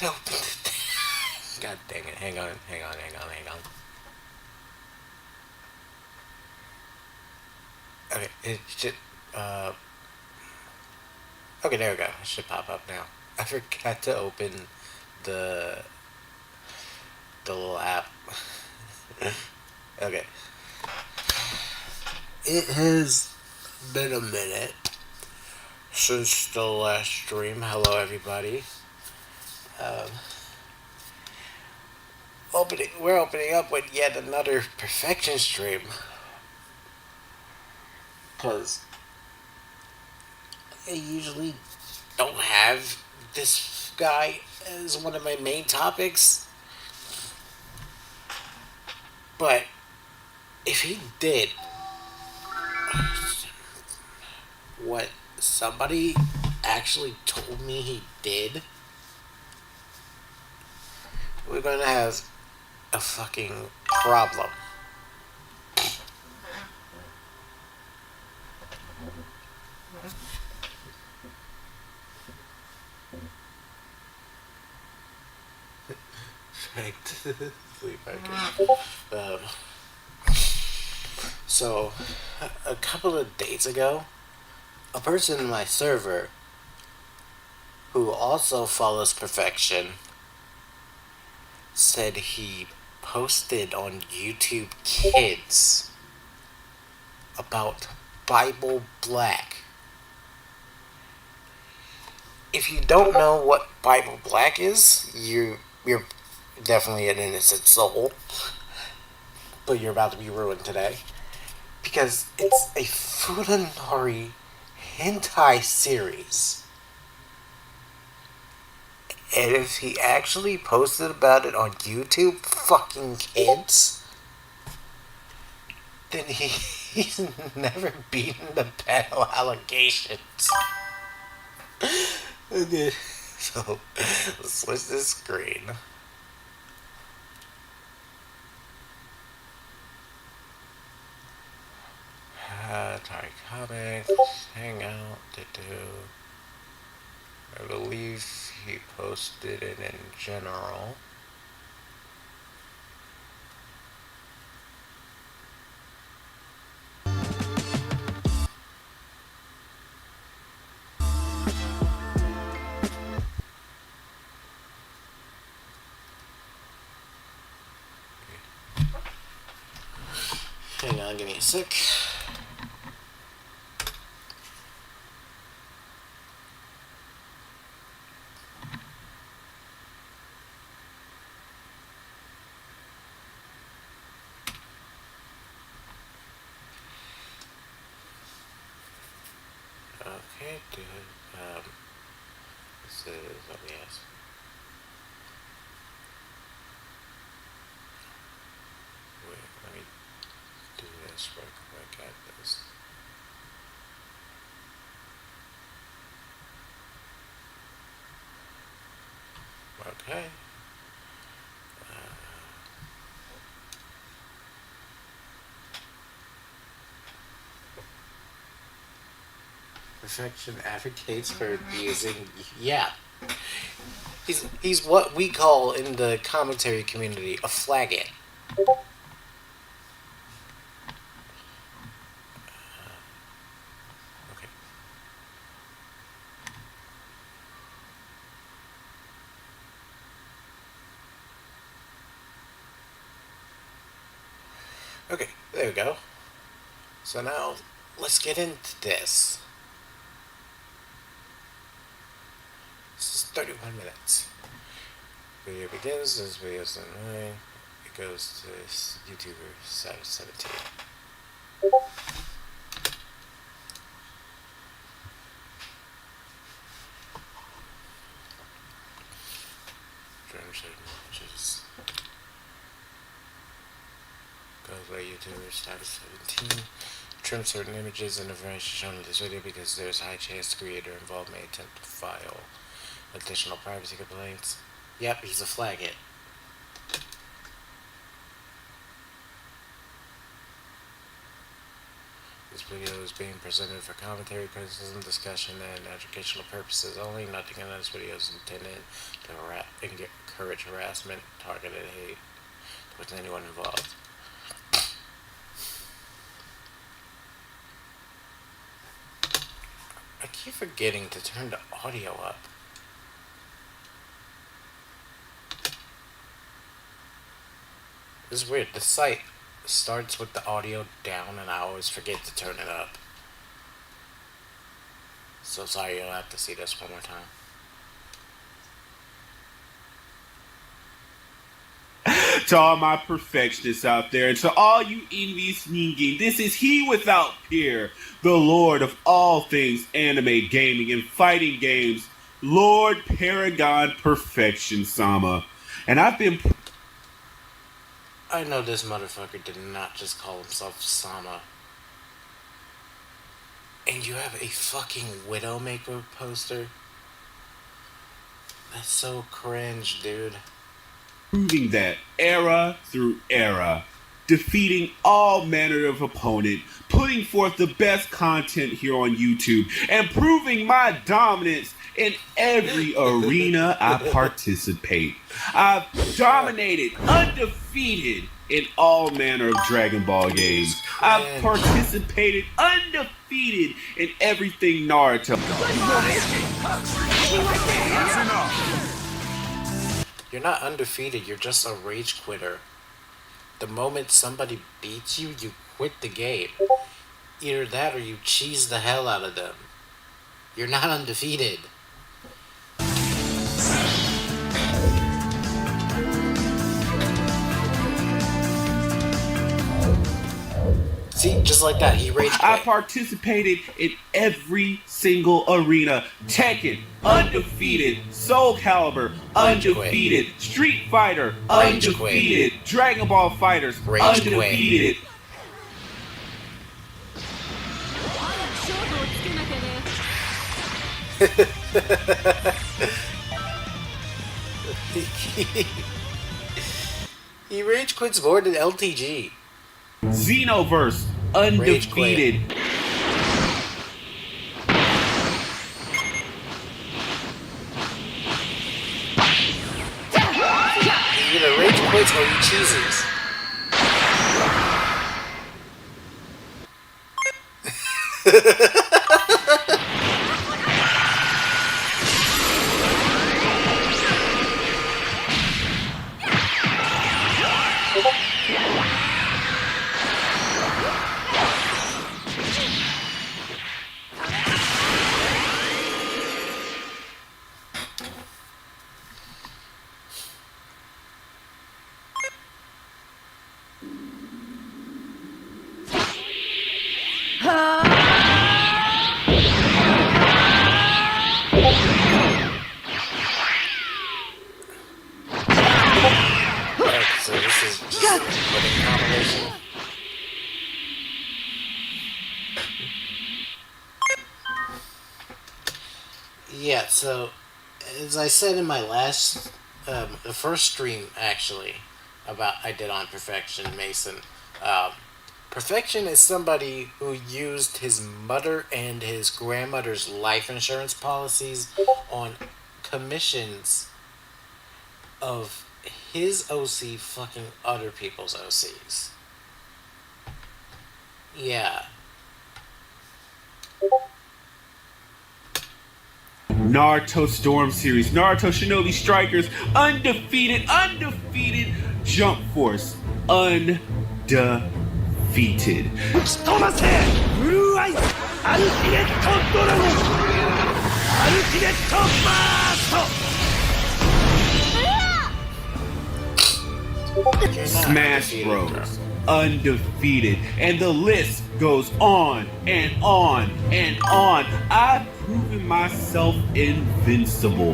to open the. God dang it! Hang on. Okay, it should. Uh, okay, there we go. It should pop up now. I forgot to open the the little app. Okay. It has been a minute since the last stream. Hello, everybody. Um, we're opening up with yet another perfection stream. Because I usually don't have this guy as one of my main topics. But if he did what somebody actually told me he did, we're gonna have a fucking problem. Right. Sleep, okay. So, a couple of days ago, a person in my server who also follows perfection said he posted on YouTube Kids about Bible Black. If you don't know what Bible Black is, you're definitely an innocent soul, but you're about to be ruined today because it's a Futanari hentai series. And if he actually posted about it on YouTube, fucking Kids, then he's never beaten the panel allegations. Okay, so let's switch this screen. Try comics, hang out, I believe he posted it in general. Hang on, give me a sec. Okay, good. This is, let me ask. Wait, let me do this real quick at this. Okay. Perfection advocates for using, yeah. He's what we call in the commentary community a flagget. Okay. Okay, there we go. So now let's get into this. This is 31 minutes. Video begins, this video is 9. It goes to this YouTuber, 17. Goes by YouTuber, status 17. Trim certain images and information shown in this video because there's a high chance the creator involved may attempt to file additional privacy complaints. Yep, he's a flagget. This video is being presented for commentary, criticism, discussion, and educational purposes only. Nothing in this video is intended to encourage harassment, targeted hate towards anyone involved. I keep forgetting to turn the audio up. This is weird. The site starts with the audio down and I always forget to turn it up. So sorry, you'll have to see this one more time. To all my perfectionists out there, and to all you envious ningen, this is he without peer, the Lord of all things anime, gaming, and fighting games, Lord Paragon Perfection Sama. And I've been... I know this motherfucker did not just call himself Sama. And you have a fucking Widowmaker poster? That's so cringe, dude. Proving that era through era, defeating all manner of opponent, putting forth the best content here on YouTube, and proving my dominance in every arena I participate. I've dominated, undefeated in all manner of Dragon Ball games. I've participated undefeated in everything Naruto. You're not undefeated, you're just a rage quitter. The moment somebody beats you, you quit the game. Either that or you cheese the hell out of them. You're not undefeated. See, just like that, he rage quit. I participated in every single arena. Tekken, undefeated. Soul Calibur, undefeated. Street Fighter, undefeated. Dragon Ball Fighters, undefeated. He rage quits more than LTG. Xenoverse, undefeated. He either rage quits or he cheeses. So this is just a compilation. Yeah, so as I said in my last, the first stream actually, I did on Perfection Mason. Perfection is somebody who used his mother and his grandmother's life insurance policies on commissions of his OC fucking other people's OCs. Yeah. Naruto Storm Series, Naruto Shinobi Strikers, undefeated. Jump Force, undefeated. Smash Bros, undefeated. And the list goes on and on and on. I've proven myself invincible.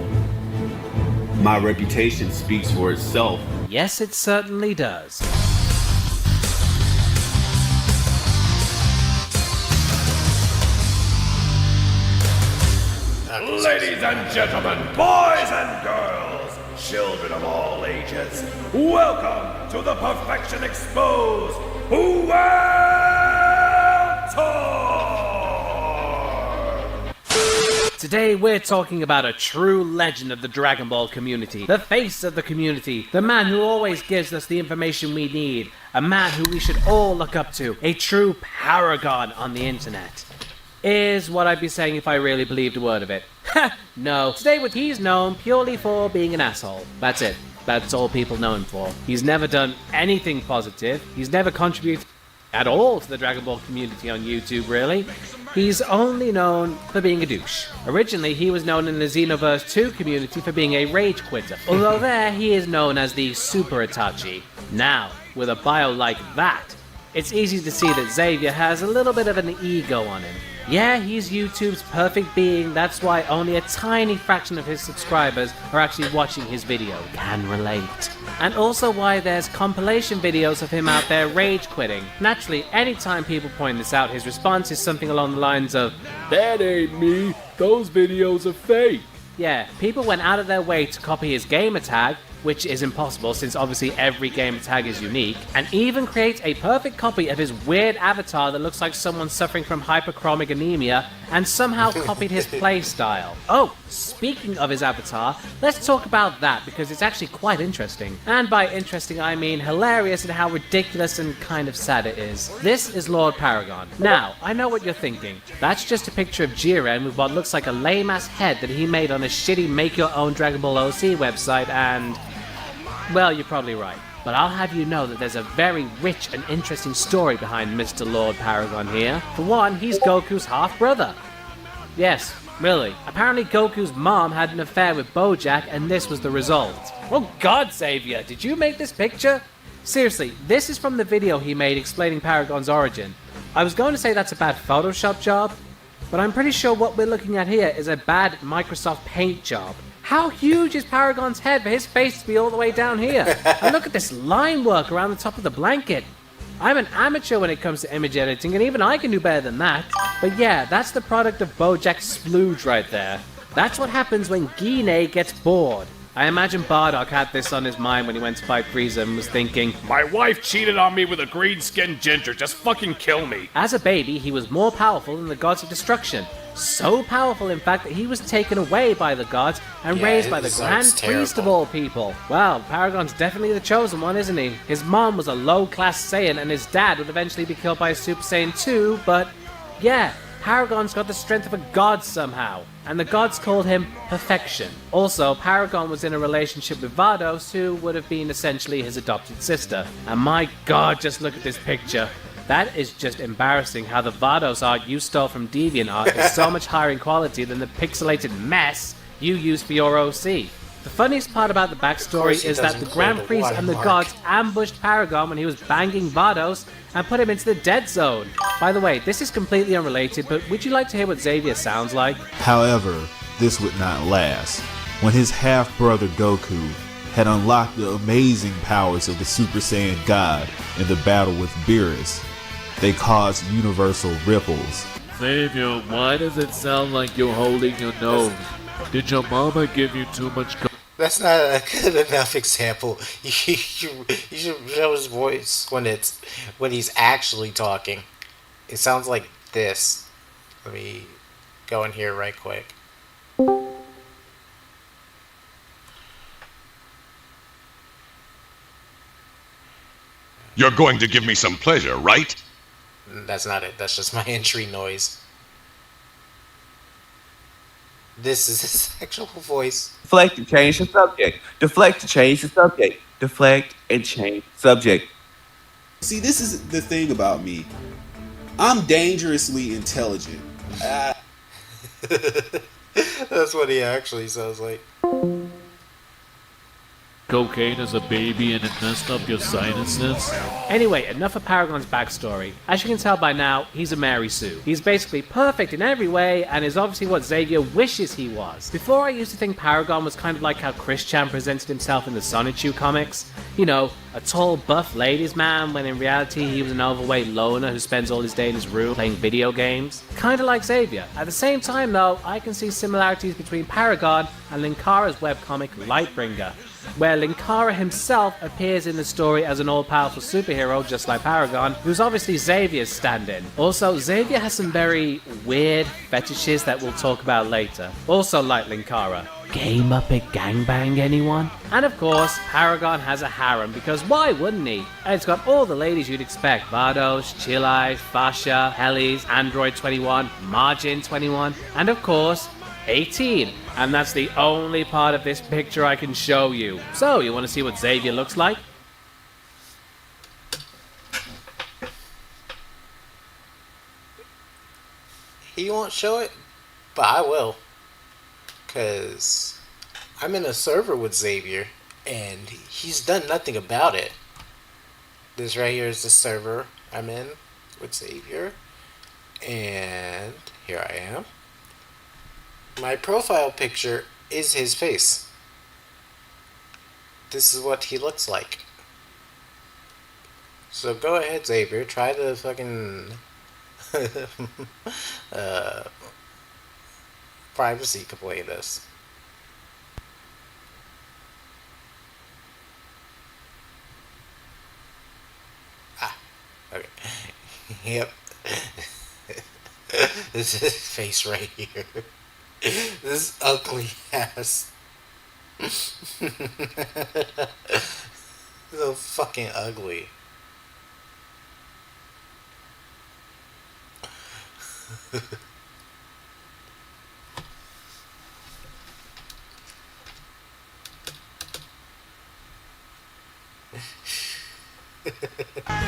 My reputation speaks for itself. Yes, it certainly does. Ladies and gentlemen, boys and girls, children of all ages, welcome to the Perfection Exposed World Today we're talking about a true legend of the Dragon Ball community, the face of the community, the man who always gives us the information we need, a man who we should all look up to, a true paragon on the internet. Is what I'd be saying if I really believed a word of it. No. Today he's known purely for being an asshole. That's it. That's all people know him for. He's never done anything positive. He's never contributed at all to the Dragon Ball community on YouTube, really. He's only known for being a douche. Originally, he was known in the Xenoverse 2 community for being a rage quitter, although there he is known as the Super Itachi. Now, with a bio like that, it's easy to see that Xavier has a little bit of an ego on him. Yeah, he's YouTube's perfect being, that's why only a tiny fraction of his subscribers are actually watching his video. Can relate. And also why there's compilation videos of him out there rage quitting. Naturally, anytime people point this out, his response is something along the lines of, "That ain't me, those videos are fake." Yeah, people went out of their way to copy his gamer tag, which is impossible since obviously every gamer tag is unique, and even create a perfect copy of his weird avatar that looks like someone suffering from hyperchromic anemia, and somehow copied his playstyle. Oh, speaking of his avatar, let's talk about that because it's actually quite interesting. And by interesting I mean hilarious in how ridiculous and kind of sad it is. This is Lord Paragon. Now, I know what you're thinking. That's just a picture of Jiren with what looks like a lame-ass head that he made on a shitty make-your-own Dragon Ball OC website and... well, you're probably right. But I'll have you know that there's a very rich and interesting story behind Mr. Lord Paragon here. For one, he's Goku's half-brother. Yes, really. Apparently Goku's mom had an affair with Bojack and this was the result. Oh God, Xavier, did you make this picture? Seriously, this is from the video he made explaining Paragon's origin. I was going to say that's a bad Photoshop job, but I'm pretty sure what we're looking at here is a bad Microsoft Paint job. How huge is Paragon's head for his face to be all the way down here? And look at this line work around the top of the blanket. I'm an amateur when it comes to image editing, and even I can do better than that. But yeah, that's the product of Bojack's splooge right there. That's what happens when Guinea gets bored. I imagine Bardock had this on his mind when he went to fight Frieza and was thinking, My wife cheated on me with a green-skinned ginger, just fucking kill me. As a baby, he was more powerful than the gods of destruction. So powerful, in fact, that he was taken away by the gods and raised by the Grand Priest of all people. Well, Paragon's definitely the chosen one, isn't he? His mom was a low-class Saiyan and his dad would eventually be killed by a Super Saiyan 2, but yeah, Paragon's got the strength of a god somehow, and the gods called him Perfection. Also, Paragon was in a relationship with Vados, who would have been essentially his adopted sister. And my god, just look at this picture. That is just embarrassing how the Vados art you stole from DeviantArt is so much higher in quality than the pixelated mess you used for your OC. The funniest part about the backstory is that the Grand Priest and the gods ambushed Paragon when he was banging Vados and put him into the dead zone. By the way, this is completely unrelated, but would you like to hear what Xavier sounds like? However, this would not last. When his half-brother Goku had unlocked the amazing powers of the Super Saiyan God in the battle with Beerus, they caused universal ripples. Xavier, why does it sound like you're holding your nose? Did your mama give you too much That's not a good enough example. You should show his voice when he's actually talking. It sounds like this. Let me go in here right quick. You're going to give me some pleasure, right? That's not it. That's just my entry noise. This is his actual voice. Deflect and change the subject. Deflect to change the subject. Deflect and change subject. See, this is the thing about me. I'm dangerously intelligent. That's what he actually sounds like. cocaine as a baby and it messed up your sinuses? Anyway, enough of Paragon's backstory. As you can tell by now, he's a Mary Sue. He's basically perfect in every way and is obviously what Xavier wishes he was. Before, I used to think Paragon was kind of like how Chris Chan presented himself in the Sonichu comics. You know, a tall, buff ladies man, when in reality he was an overweight loner who spends all his day in his room playing video games. Kinda like Xavier. At the same time though, I can see similarities between Paragon and Linkara's webcomic Lightbringer. where Linkara himself appears in the story as an all-powerful superhero, just like Paragon, who's obviously Xavier's stand-in. Also, Xavier has some very weird fetishes that we'll talk about later. Also like Linkara. Gay Muppet gangbang, anyone? And of course, Paragon has a harem, because why wouldn't he? And it's got all the ladies you'd expect. Bardos, Chilai, Fasha, Hellies, Android 21, Margin 21, and of course, 18. And that's the only part of this picture I can show you. So, you want to see what Xavier looks like? He won't show it, but I will. Because I'm in a server with Xavier, and he's done nothing about it. This right here is the server I'm in with Xavier. And here I am. My profile picture is his face. This is what he looks like. So go ahead, Xavier. Try to fucking privacy complain this. Okay. Yep. This is his face right here. This ugly ass. So fucking ugly.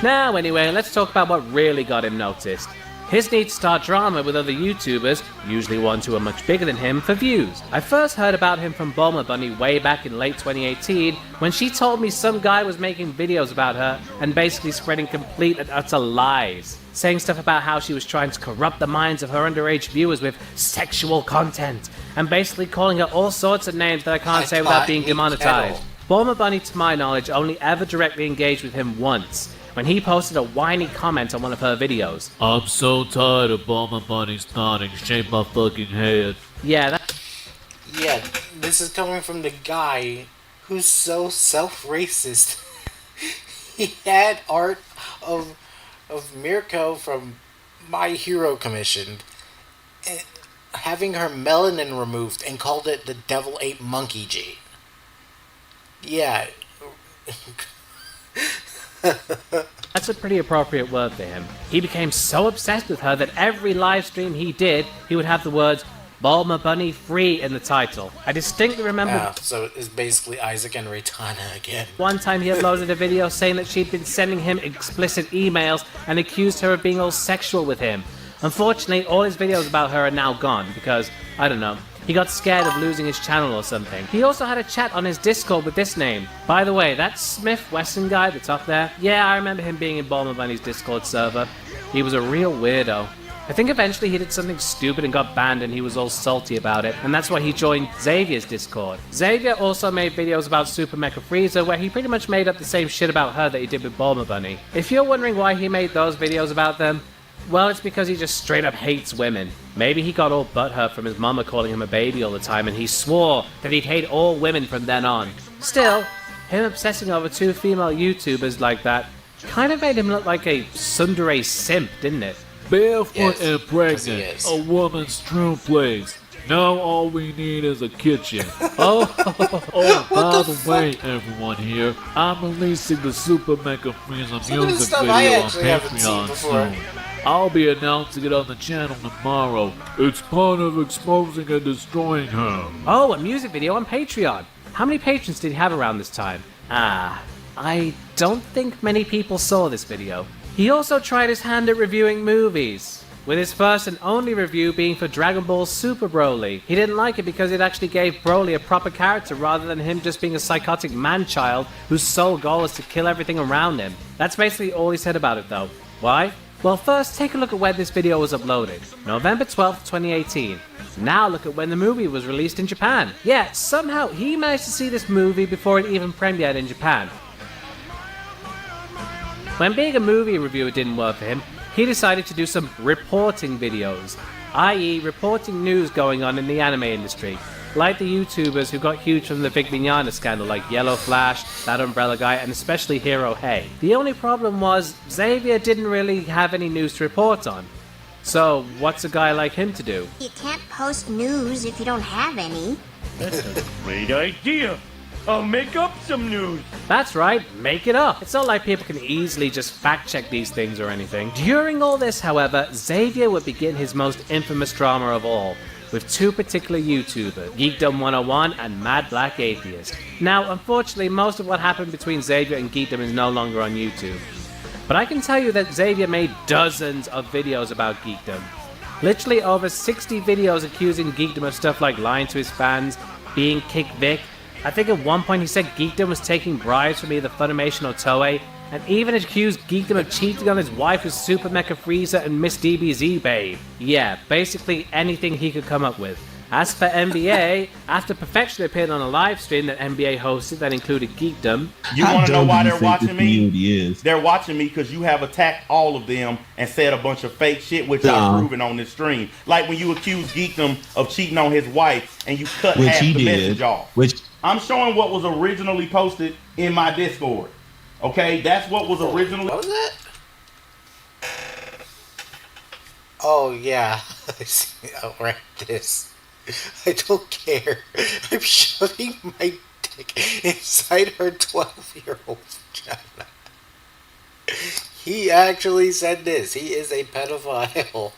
Now, anyway, let's talk about what really got him noticed. His need to start drama with other YouTubers, usually ones who are much bigger than him, for views. I first heard about him from Bulma Bunny way back in late 2018, when she told me some guy was making videos about her and basically spreading complete and utter lies. Saying stuff about how she was trying to corrupt the minds of her underage viewers with sexual content, and basically calling her all sorts of names that I can't say without being demonetized. Bulma Bunny, to my knowledge, only ever directly engaged with him once, when he posted a whiny comment on one of her videos. I'm so tired of Bulma Bunny's nodding. Shake my fucking head. Yeah, this is coming from the guy who's so self-racist. He had art of Mirko from My Hero commissioned, and having her melanin removed, and called it the Devil Ape Monkey Gene. Yeah. That's a pretty appropriate word for him. He became so obsessed with her that every live stream he did, he would have the words Bulma Bunny Free in the title. I distinctly remember... so it's basically Isaac and Raytana again. One time he uploaded a video saying that she'd been sending him explicit emails and accused her of being all sexual with him. Unfortunately, all his videos about her are now gone because, I don't know, he got scared of losing his channel or something. He also had a chat on his Discord with this name. By the way, that Smith Wesson guy that's up there, yeah, I remember him being in Bulma Bunny's Discord server. He was a real weirdo. I think eventually he did something stupid and got banned and he was all salty about it, and that's why he joined Xavier's Discord. Xavier also made videos about Super Mecha Frieza where he pretty much made up the same shit about her that he did with Bulma Bunny. If you're wondering why he made those videos about them, well, it's because he just straight up hates women. Maybe he got all butthurt from his mama calling him a baby all the time, and he swore that he'd hate all women from then on. Still, him obsessing over two female YouTubers like that kind of made him look like a tsundere simp, didn't it? Barefoot and pregnant, a woman's true place. Now all we need is a kitchen. Oh, by the way, everyone here, I'm releasing the Super Mecha Frieza music video on Patreon soon. I'll be announcing it on the channel tomorrow. It's part of exposing and destroying her. Oh, a music video on Patreon. How many patrons did he have around this time? I don't think many people saw this video. He also tried his hand at reviewing movies, with his first and only review being for Dragon Ball Super Broly. He didn't like it because it actually gave Broly a proper character rather than him just being a psychotic man-child whose sole goal is to kill everything around him. That's basically all he said about it though. Why? Well, first, take a look at when this video was uploaded. November 12th, 2018. Now look at when the movie was released in Japan. Yeah, somehow he managed to see this movie before it even premiered in Japan. When being a movie reviewer didn't work for him, he decided to do some reporting videos, i.e. reporting news going on in the anime industry. like the YouTubers who got huge from the Vic Mignogna scandal like Yellow Flash, That Umbrella Guy, and especially Hero Hey. The only problem was Xavier didn't really have any news to report on. So what's a guy like him to do? You can't post news if you don't have any. That's a great idea. I'll make up some news. That's right, make it up. It's not like people can easily just fact check these things or anything. During all this, however, Xavier would begin his most infamous drama of all, with two particular YouTubers, Geekdom 101 and Mad Black Atheist. Now, unfortunately, most of what happened between Xavier and Geekdom is no longer on YouTube. But I can tell you that Xavier made dozens of videos about Geekdom. Literally over 60 videos accusing Geekdom of stuff like lying to his fans, being Kick Vic. I think at one point he said Geekdom was taking bribes from either Funimation or Toei, and even accused Geekdom of cheating on his wife with Super Mecha Frieza and Miss DBZ Babe. Yeah, basically anything he could come up with. As for NBA, after Perfection appeared on a live stream that NBA hosted that included Geekdom. You want to know why they're watching me? They're watching me because you have attacked all of them and said a bunch of fake shit, which I've proven on this stream. Like when you accused Geekdom of cheating on his wife and you cut half the message off. I'm showing what was originally posted in my Discord. Okay, that's what was originally. What was that? Oh yeah, I'll write this. I don't care. I'm shoving my dick inside her 12-year-old vagina. He actually said this. He is a pedophile.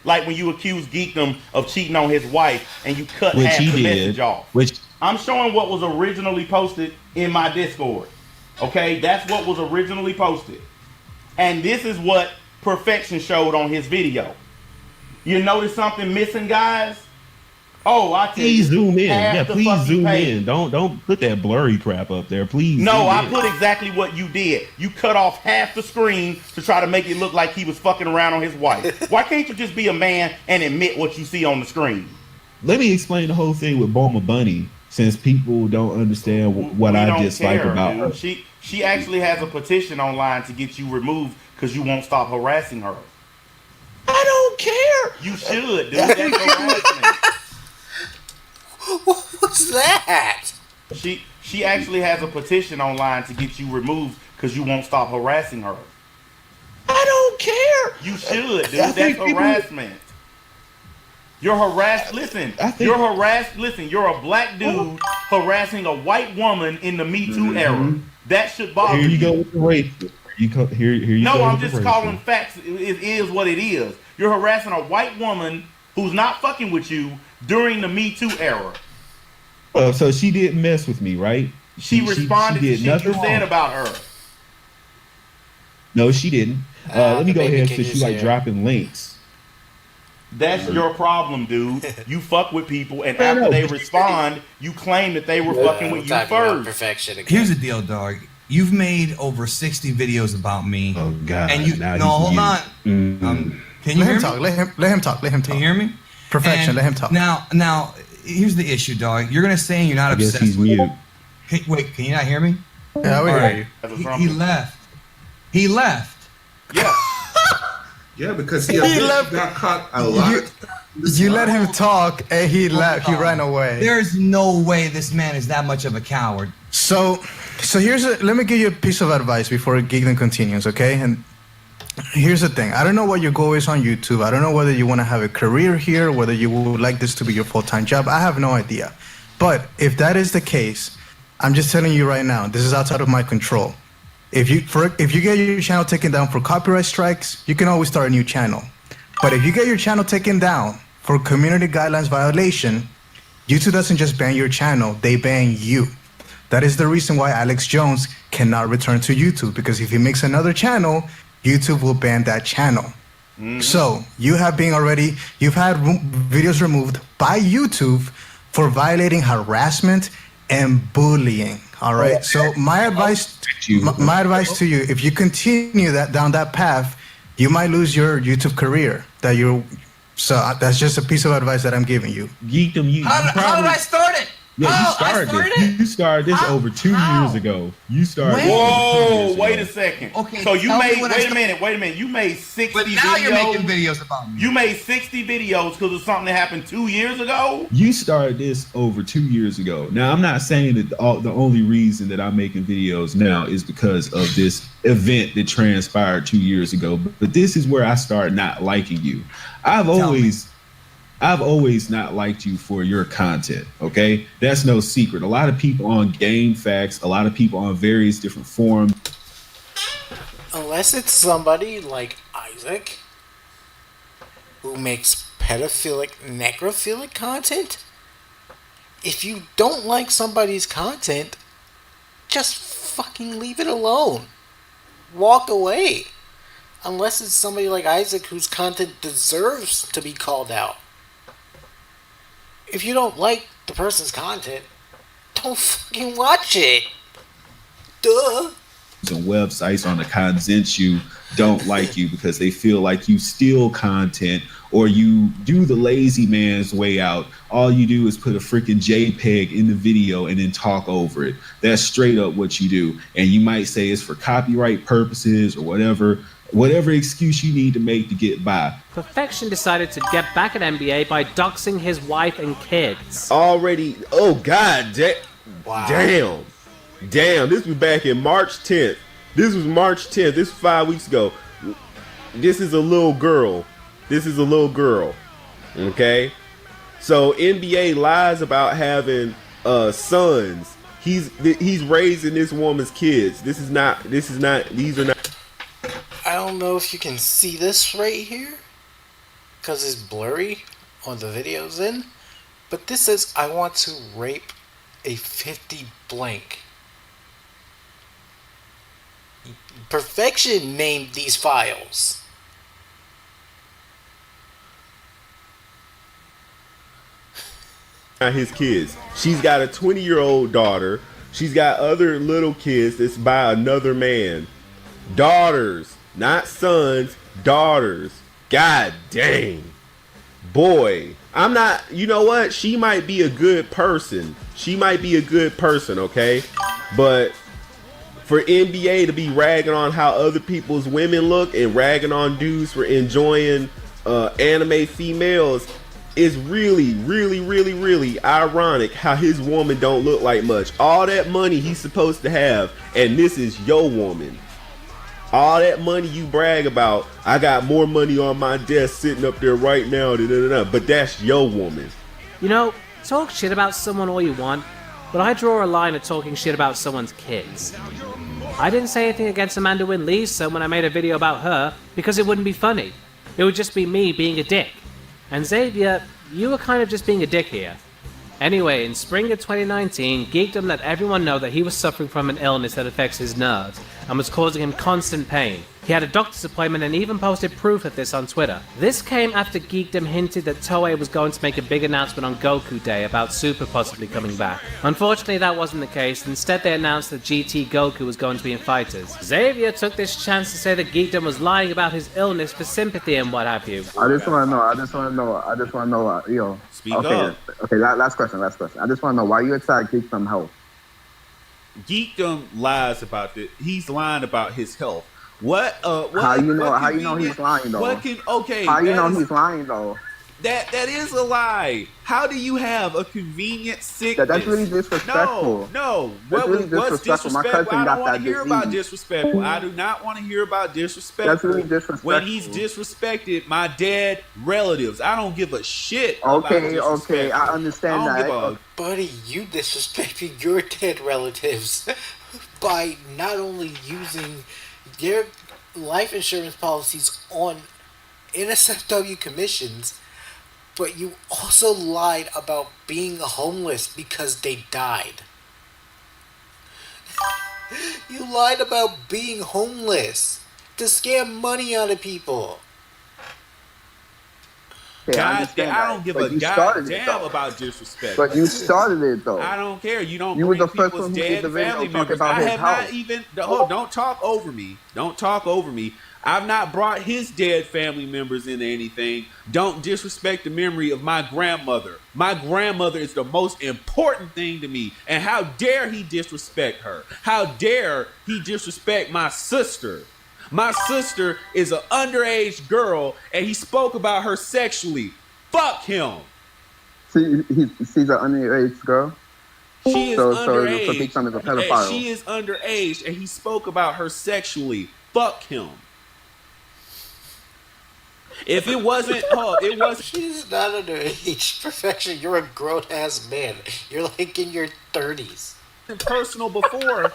Like when you accuse Geekdom of cheating on his wife and you cut half the message off. I'm showing what was originally posted in my Discord. Okay, that's what was originally posted. And this is what Perfection showed on his video. You notice something missing, guys? Oh, I tell you. Please zoom in. Yeah, please zoom in. Don't put that blurry crap up there, please. No, I put exactly what you did. You cut off half the screen to try to make it look like he was fucking around on his wife. Why can't you just be a man and admit what you see on the screen? Let me explain the whole thing with Bulma Bunny, since people don't understand what I dislike about her. She actually has a petition online to get you removed because you won't stop harassing her. I don't care. You should, dude. That's harassment. What was that? She actually has a petition online to get you removed because you won't stop harassing her. I don't care. You should, dude. That's harassment. You're harassed. Listen, you're harassed. Listen, you're a black dude harassing a white woman in the Me Too era. That should bother you. Here you go with the race. Here you no, go I'm just calling facts. It is what it is. You're harassing a white woman who's not fucking with you during the Me Too era. So she didn't mess with me, right? She responded to shit you said about her. No, she didn't. Let me go ahead since you like dropping links. That's your problem, dude. You fuck with people, and after they respond, you claim that they were fucking with you first. Perfection again. Here's the deal, dog. You've made over 60 videos about me. Oh God! And you hold on. Can you let hear him talk? Let him talk. Let him talk. Can you hear me? Perfection. And let him talk. Now, here's the issue, dog. You're gonna say you're not obsessed. He's with mute. Hey, wait, can you not hear me? Yeah, we hear you. He left. He left. Yeah. Yeah, because he left. Got caught a lot. You let him talk, and he left. He ran away. There's no way this man is that much of a coward. So let me give you a piece of advice before Geekdom continues, okay? And here's the thing. I don't know what your goal is on YouTube. I don't know whether you want to have a career here, whether you would like this to be your full-time job. I have no idea. But if that is the case, I'm just telling you right now, this is outside of my control. If you get your channel taken down for copyright strikes, you can always start a new channel. But if you get your channel taken down for community guidelines violation, YouTube doesn't just ban your channel, they ban you. That is the reason why Alex Jones cannot return to YouTube, because if he makes another channel, YouTube will ban that channel. Mm-hmm. So you've had videos removed by YouTube for violating harassment and bullying. All right. So my advice to you, if you continue down that path, you might lose your YouTube career. So that's just a piece of advice that I'm giving you. How did I start it? Yeah, you started this. You started this over 2 years ago. You started. Whoa, wait a second. Okay, so you tell me made when I wait a minute. You made 60 But now videos. you're making videos about me. You made 60 videos because of something that happened 2 years ago. You started this over 2 years ago. Now, I'm not saying that the only reason that I'm making videos now is because of this event that transpired 2 years ago. But this is where I start not liking you. I've always not liked you for your content, okay? That's no secret. A lot of people on Game Facts, a lot of people on various different forums. Unless it's somebody like Isaac, who makes pedophilic, necrophilic content, if you don't like somebody's content, just fucking leave it alone. Walk away. Unless it's somebody like Isaac whose content deserves to be called out. If you don't like the person's content, don't fucking watch it. Duh. And websites on the consensu don't like you because they feel like you steal content or you do the lazy man's way out. All you do is put a freaking JPEG in the video and then talk over it. That's straight up what you do. And you might say it's for copyright purposes or whatever excuse you need to make to get by. Perfection decided to get back at NBA by doxing his wife and kids. Already, oh god, wow. Damn, this was back in March 10th. This was March 10th. This was 5 weeks ago. This is a little girl. Okay? So NBA lies about having sons. He's raising this woman's kids. These are not. I don't know if you can see this right here, because it's blurry on the videos in, but this says, I want to rape a 50 blank. Perfection named these files. His kids. She's got a 20-year-old daughter. She's got other little kids that's by another man. Daughters, not sons, daughters. God dang. Boy, I'm not, you know what? She might be a good person. Okay? But for NBA to be ragging on how other people's women look and ragging on dudes for enjoying anime females is really ironic how his woman don't look like much. All that money he's supposed to have, and this is your woman. All that money you brag about, I got more money on my desk sitting up there right now, but that's your woman. You know, talk shit about someone all you want, but I draw a line at talking shit about someone's kids. I didn't say anything against Amanda Wynn Leeson when I made a video about her, because it wouldn't be funny. It would just be me being a dick. And Xavier, you were kind of just being a dick here. Anyway, in spring of 2019, Geekdom let everyone know that he was suffering from an illness that affects his nerves and was causing him constant pain. He had a doctor's appointment and even posted proof of this on Twitter. This came after Geekdom hinted that Toei was going to make a big announcement on Goku Day about Super possibly coming back. Unfortunately, that wasn't the case. Instead, they announced that GT Goku was going to be in Fighters. Xavier took this chance to say that Geekdom was lying about his illness for sympathy and what have you. I just want to know, yo. Speak up. Okay, last question. I just want to know why you attack Geekdom health. Geekdom lies about it. He's lying about his health. What? How you know he's lying though? How you know he's lying though? That is a lie. How do you have a convenient sickness? That's really disrespectful. No. That's really What's disrespectful. My disrespectful? cousin I got don't want that to hear disease. about disrespectful. I do not want to hear about disrespectful. That's really disrespectful. When he's disrespected my dead relatives, I don't give a shit. Okay, I understand that. Buddy, you disrespected your dead relatives by not only using their life insurance policies on NSFW commissions, but you also lied about being homeless because they died. You lied about being homeless to scam money out of people. Okay, I God, understand I that. don't give But a you started it, goddamn though. about disrespect. But you started it, though. I don't care. You don't You were bring the first people's one who did dead the video family talking members. about I his have house. not even. Don't talk over me. Don't talk over me. I've not brought his dead family members into anything. Don't disrespect the memory of my grandmother. My grandmother is the most important thing to me. And how dare he disrespect her? How dare he disrespect my sister? My sister is an underage girl, and he spoke about her sexually. Fuck him. She's an underage girl. She is So think son is a underage. pedophile. She is underage, and he spoke about her sexually. Fuck him. If it wasn't, it was. She's not underage. Perfection. You're a grown ass man. You're like in your 30s. Personal before.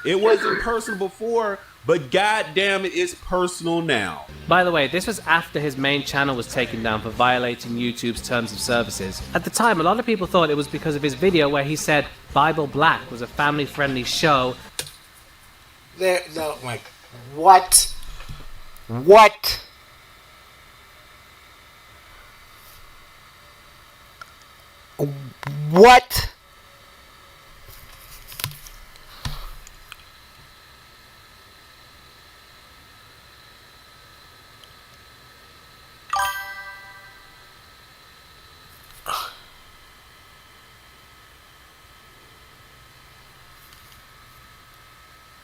It wasn't personal before, but goddamn it, it's personal now. By the way, this was after his main channel was taken down for violating YouTube's terms of services. At the time, a lot of people thought it was because of his video where he said Bible Black was a family-friendly show. No, like, what? What? What?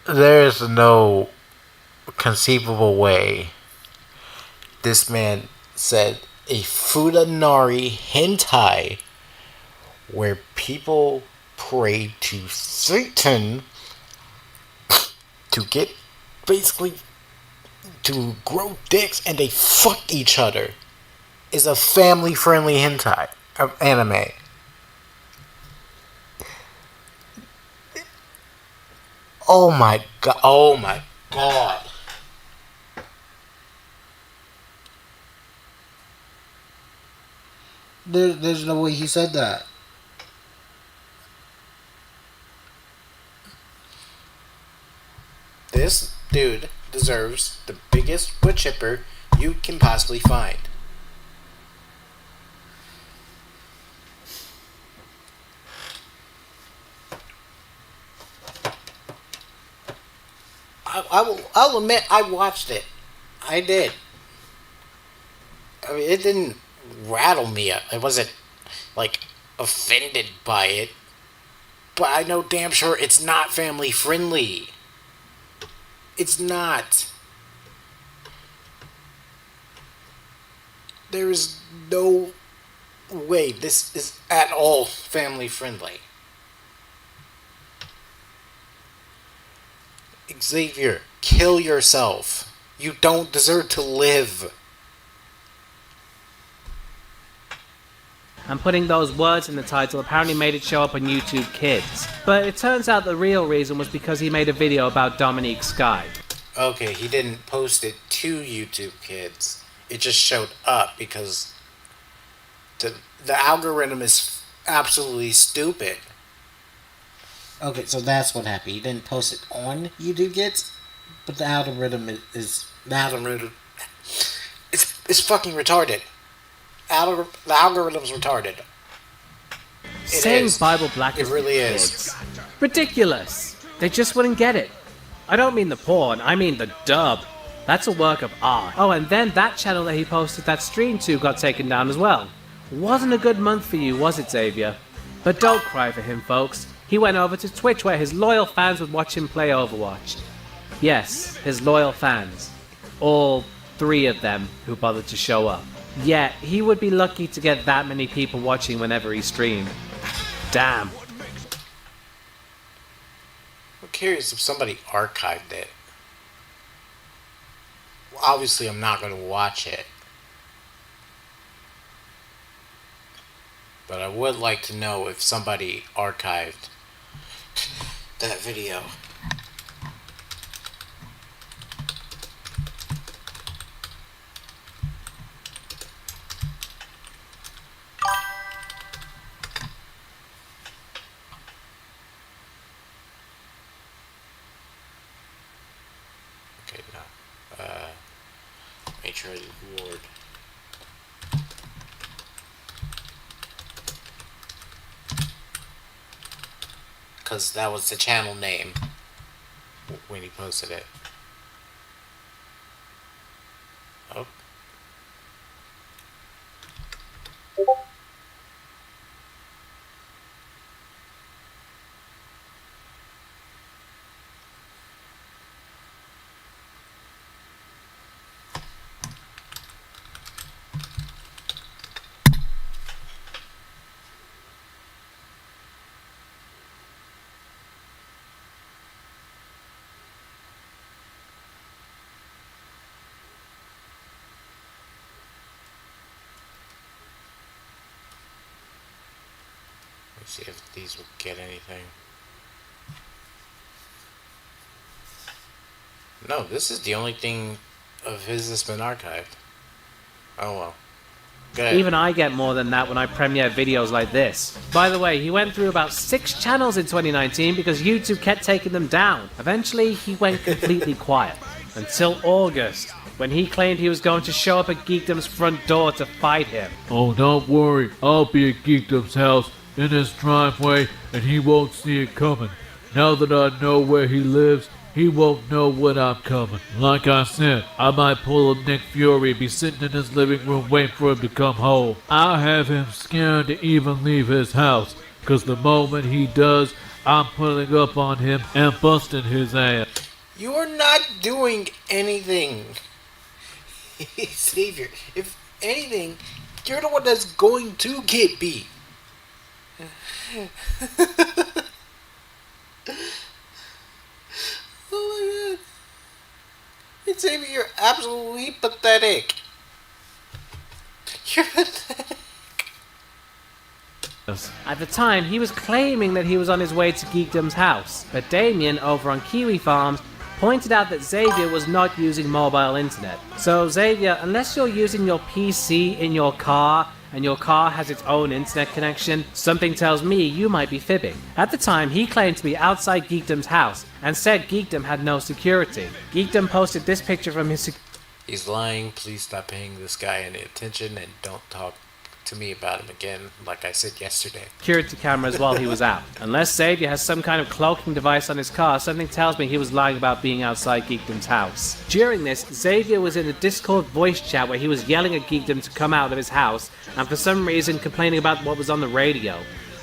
There is no conceivable way this man said a Fudanari hentai where people pray to Satan to get basically to grow dicks and they fuck each other is a family friendly hentai of anime. Oh my god. Oh my god. There's no way he said that. This dude deserves the biggest wood chipper you can possibly find. I'll admit I watched it. I did. I mean, it didn't rattle me. I wasn't like offended by it, but I know damn sure it's not family friendly. It's not. There is no way this is at all family friendly. Xavier, kill yourself. You don't deserve to live. And putting those words in the title apparently made it show up on YouTube Kids. But it turns out the real reason was because he made a video about Dominique Sky. Okay, he didn't post it to YouTube Kids. It just showed up because the algorithm is absolutely stupid. Okay, so that's what happened. He didn't post it on YouTube Kids, but the algorithm is it's fucking retarded. The algorithm's retarded. Saying Bible Black it really is. Ridiculous. They just wouldn't get it. I don't mean the porn, I mean the dub. That's a work of art. Oh, and then that channel that he posted that stream to got taken down as well. Wasn't a good month for you, was it, Xavier? But don't cry for him, folks. He went over to Twitch where his loyal fans would watch him play Overwatch. Yes, his loyal fans. All 3 of them who bothered to show up. Yet, he would be lucky to get that many people watching whenever he streamed. Damn. I'm curious if somebody archived it. Well, obviously, I'm not going to watch it. But I would like to know if somebody archived that video. Okay, now, make sure I reward. because that was the channel name when he posted it. Oh. Let's see if these will get anything. No, this is the only thing of his that's been archived. Oh well. Go ahead. Even I get more than that when I premiere videos like this. By the way, he went through about 6 channels in 2019 because YouTube kept taking them down. Eventually, he went completely quiet. Until August, when he claimed he was going to show up at Geekdom's front door to fight him. Oh, don't worry. I'll be at Geekdom's house in his driveway and he won't see it coming. Now that I know where he lives, he won't know when I'm coming. Like I said, I might pull a Nick Fury and be sitting in his living room waiting for him to come home. I'll have him scared to even leave his house, cause the moment he does, I'm pulling up on him and busting his ass. You are not doing anything. Savior, if anything, you're the one that's going to get beat. Oh my god. Xavier, you're absolutely pathetic. You're pathetic. At the time, he was claiming that he was on his way to Geekdom's house, but Damien, over on Kiwi Farms, pointed out that Xavier was not using mobile internet. So Xavier, unless you're using your PC in your car, and your car has its own internet connection, something tells me you might be fibbing. At the time, he claimed to be outside Geekdom's house, and said Geekdom had no security. Geekdom posted this picture from his He's lying. Please stop paying this guy any attention and don't talk to me about him again, like I said yesterday. security cameras while he was out. Unless Xavier has some kind of cloaking device on his car, something tells me he was lying about being outside Geekdom's house. During this, Xavier was in a Discord voice chat where he was yelling at Geekdom to come out of his house, and for some reason complaining about what was on the radio.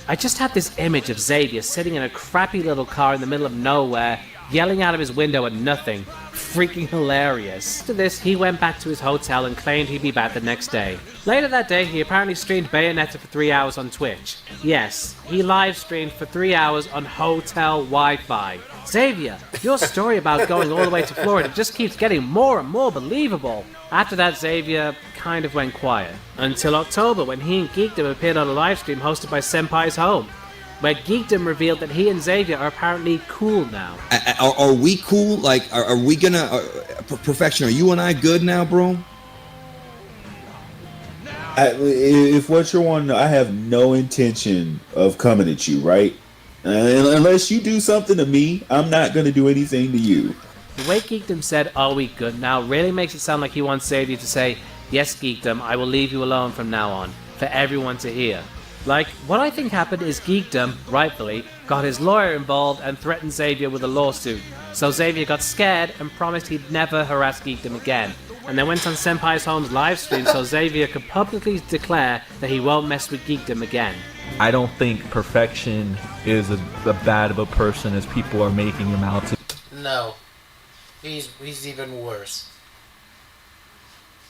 I just had this image of Xavier sitting in a crappy little car in the middle of nowhere, yelling out of his window at nothing. Freaking hilarious. After this, he went back to his hotel and claimed he'd be back the next day. Later that day, he apparently streamed Bayonetta for 3 hours on Twitch. Yes, he live streamed for 3 hours on hotel Wi-Fi. Xavier, your story about going all the way to Florida just keeps getting more and more believable. After that, Xavier kind of went quiet. Until October, when he and Geekdom appeared on a livestream hosted by Senpai's Home, where Geekdom revealed that he and Xavier are apparently cool now. Are we cool? Like, are we gonna... Perfection, are you and I good now, bro? If what you're wanting, I have no intention of coming at you, right? Unless you do something to me, I'm not gonna do anything to you. The way Geekdom said, "Are we good now?" really makes it sound like he wants Xavier to say, "Yes, Geekdom, I will leave you alone from now on," for everyone to hear. Like, what I think happened is Geekdom, rightfully, got his lawyer involved and threatened Xavier with a lawsuit. So Xavier got scared and promised he'd never harass Geekdom again. And then went on Senpai's Home's livestream so Xavier could publicly declare that he won't mess with Geekdom again. I don't think Perfection is as bad of a person as people are making him out to. No. He's even worse.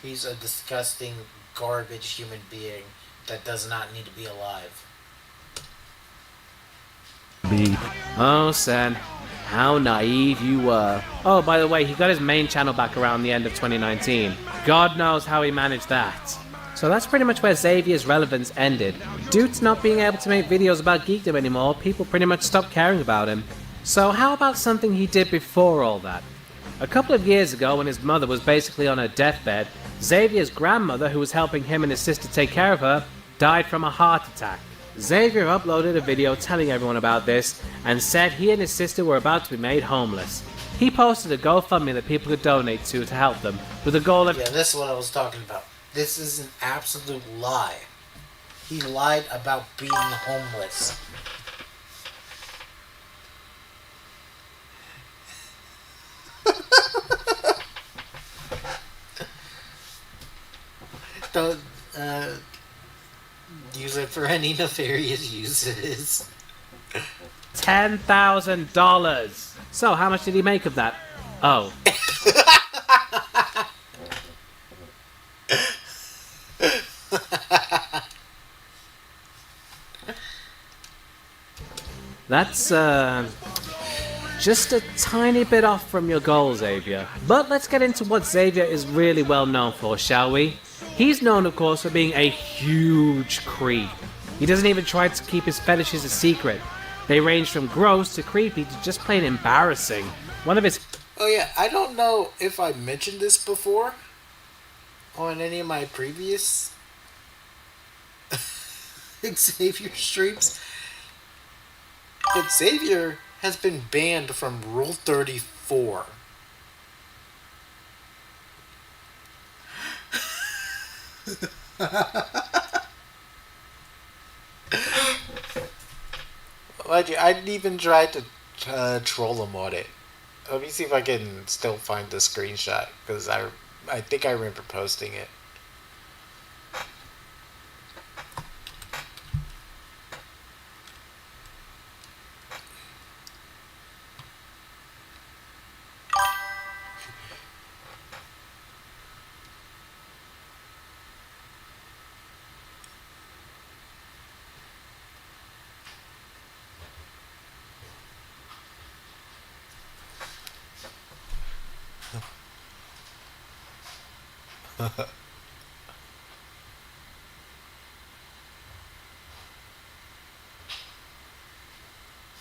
He's a disgusting, garbage human being that does not need to be alive. Oh, Sen, how naive you were. Oh, by the way, he got his main channel back around the end of 2019. God knows how he managed that. So that's pretty much where Xavier's relevance ended. Due to not being able to make videos about Geekdom anymore, people pretty much stopped caring about him. So how about something he did before all that? A couple of years ago, when his mother was basically on her deathbed, Xavier's grandmother, who was helping him and his sister take care of her, died from a heart attack. Xavier uploaded a video telling everyone about this and said he and his sister were about to be made homeless. He posted a GoFundMe that people could donate to help them, with the goal of... Yeah, this is what I was talking about. This is an absolute lie. He lied about being homeless. don't use it for any nefarious uses. $10,000. So, how much did he make of that? Oh. That's, just a tiny bit off from your goal, Xavier. But let's get into what Xavier is really well known for, shall we? He's known, of course, for being a huge creep. He doesn't even try to keep his fetishes a secret. They range from gross to creepy to just plain embarrassing. One of his... Oh yeah, I don't know if I mentioned this before on any of my previous Xavier streams, but Xavier has been banned from Rule 34. I even tried to troll him on it. Let me see if I can still find the screenshot, because I think I remember posting it.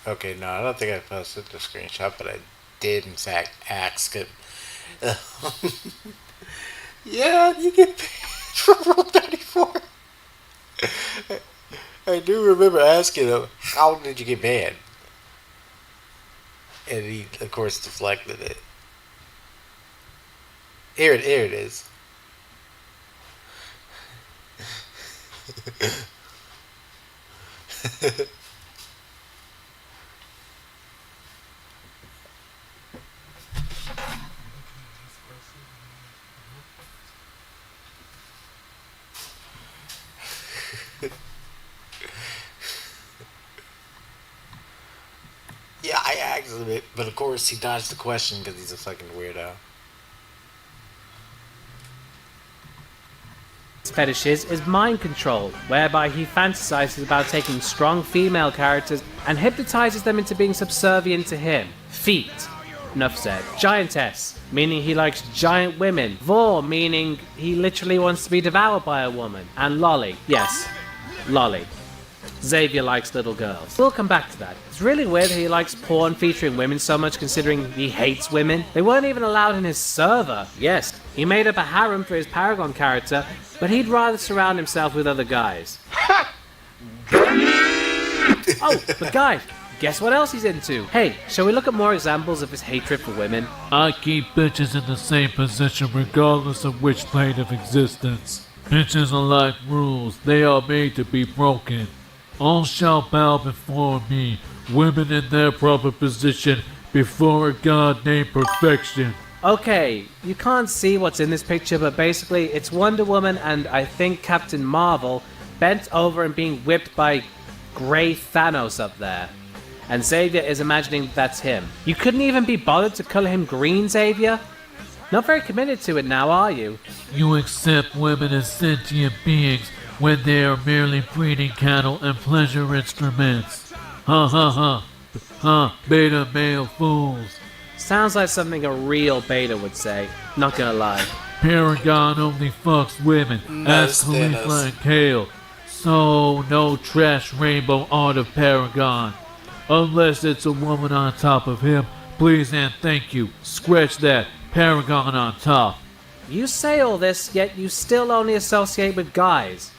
Okay, no, I don't think I posted the screenshot, but I did in fact ask him. Yeah, you get paid for Rule 34. I do remember asking him, how did you get banned? And he, of course, deflected it. Here it is. Yeah, I asked him it, but of course he dodged the question because he's a fucking weirdo. His fetishes is mind control, whereby he fantasizes about taking strong female characters and hypnotizes them into being subservient to him. Feet. Enough said. Giantess, meaning he likes giant women. Vor, meaning he literally wants to be devoured by a woman. And lolly. Yes, lolly. Xavier likes little girls. We'll come back to that. It's really weird that he likes porn featuring women so much, considering he hates women. They weren't even allowed in his server. Yes, he made up a harem for his Paragon character, but he'd rather surround himself with other guys. Oh, but guys, guess what else he's into? Hey, shall we look at more examples of his hatred for women? I keep bitches in the same position regardless of which plane of existence. Bitches are like rules, they are made to be broken. All shall bow before me, women in their proper position, before a god named Perfection. Okay, you can't see what's in this picture, but basically it's Wonder Woman and I think Captain Marvel bent over and being whipped by Grey Thanos up there. And Xavier is imagining that's him. You couldn't even be bothered to color him green, Xavier? Not very committed to it now, are you? You accept women as sentient beings when they are merely breeding cattle and pleasure instruments. Ha ha ha. Ha, beta male fools. Sounds like something a real beta would say. Not gonna lie. Paragon only fucks women. Ask Khalifa and Kale. So, no trash rainbow art of Paragon. Unless it's a woman on top of him, please and thank you. Scratch that. Paragon on top. You say all this, yet you still only associate with guys.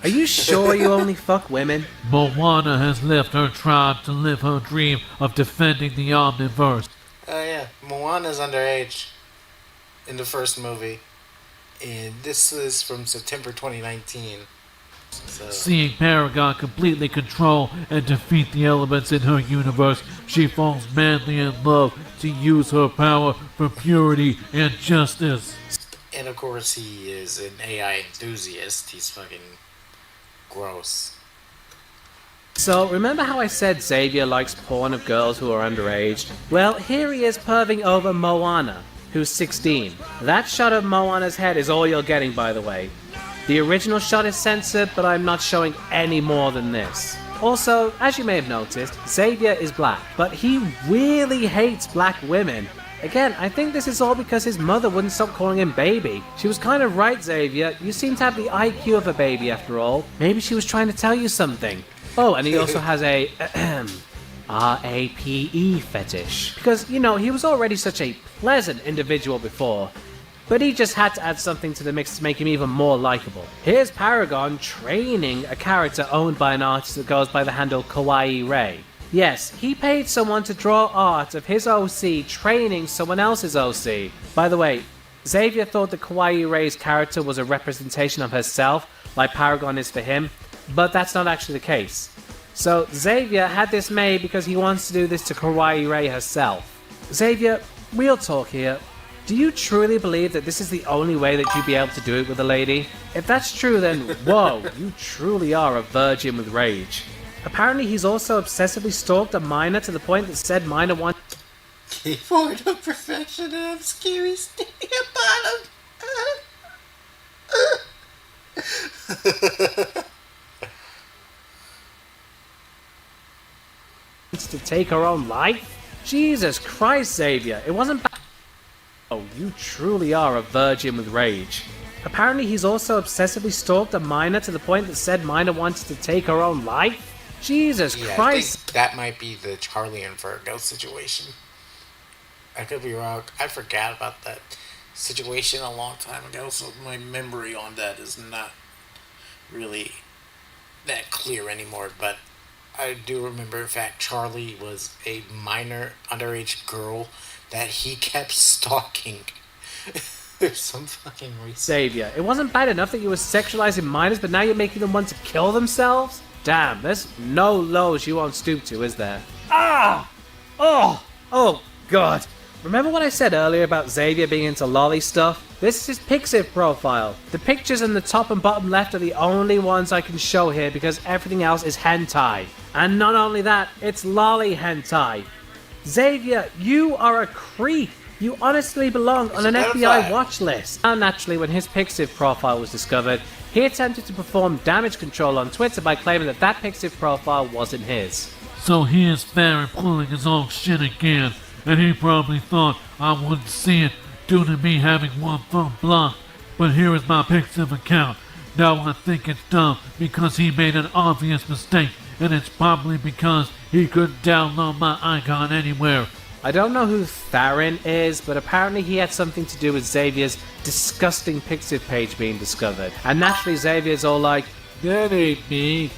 Are you sure you only fuck women? Moana has left her tribe to live her dream of defending the omniverse. Oh yeah, Moana's underage in the first movie. And this is from September 2019. So. Seeing Paragon completely control and defeat the elements in her universe, she falls madly in love to use her power for purity and justice. And of course, he is an AI enthusiast. He's fucking gross. So, remember how I said Xavier likes porn of girls who are underage? Well, here he is perving over Moana, who's 16. That shot of Moana's head is all you're getting, by the way. The original shot is censored, but I'm not showing any more than this. Also, as you may have noticed, Xavier is black, but he really hates black women. Again, I think this is all because his mother wouldn't stop calling him baby. She was kind of right, Xavier. You seem to have the IQ of a baby after all. Maybe she was trying to tell you something. Oh, and he also has a RAPE fetish. Because, you know, he was already such a pleasant individual before. But he just had to add something to the mix to make him even more likable. Here's Paragon training a character owned by an artist that goes by the handle Kawaii Ray. Yes, he paid someone to draw art of his OC training someone else's OC. By the way, Xavier thought that Kawaii Ray's character was a representation of herself, like Paragon is for him, but that's not actually the case. So Xavier had this made because he wants to do this to Kawaii Ray herself. Xavier, real talk here. Do you truly believe that this is the only way that you'd be able to do it with a lady? If that's true, then whoa, you truly are a virgin with rage. Apparently he's also obsessively stalked a minor to the point that said minor wanted keyboard of perfection and I'm scary sticking bottom. to take her own life? Jesus Christ, Xavier, it wasn't bad. Oh, you truly are a virgin with rage. Apparently he's also obsessively stalked a minor to the point that said minor wanted to take her own life? Jesus Christ. I think that might be the Charlie and Virgo situation. I could be wrong. I forgot about that situation a long time ago, so my memory on that is not really that clear anymore. But I do remember, in fact, Charlie was a minor underage girl that he kept stalking. There's some fucking reason. Xavier, it wasn't bad enough that you were sexualizing minors, but now you're making them want to kill themselves? Damn, there's no lows you won't stoop to, is there? Ah! Oh, God. Remember what I said earlier about Xavier being into lolly stuff? This is his Pixiv profile. The pictures in the top and bottom left are the only ones I can show here because everything else is hentai. And not only that, it's lolly hentai. Xavier, you are a creep. You honestly belong on an FBI watch list. Now, naturally, when his Pixiv profile was discovered, he attempted to perform damage control on Twitter by claiming that that Pixiv profile wasn't his. So here's Farron pulling his own shit again, and he probably thought I wouldn't see it due to me having one phone blocked. But here is my Pixiv account. Now I think it's dumb because he made an obvious mistake, and it's probably because he couldn't download my icon anywhere. I don't know who Theron is, but apparently he had something to do with Xavier's disgusting Pixiv page being discovered. And naturally Xavier's all like, that ain't me,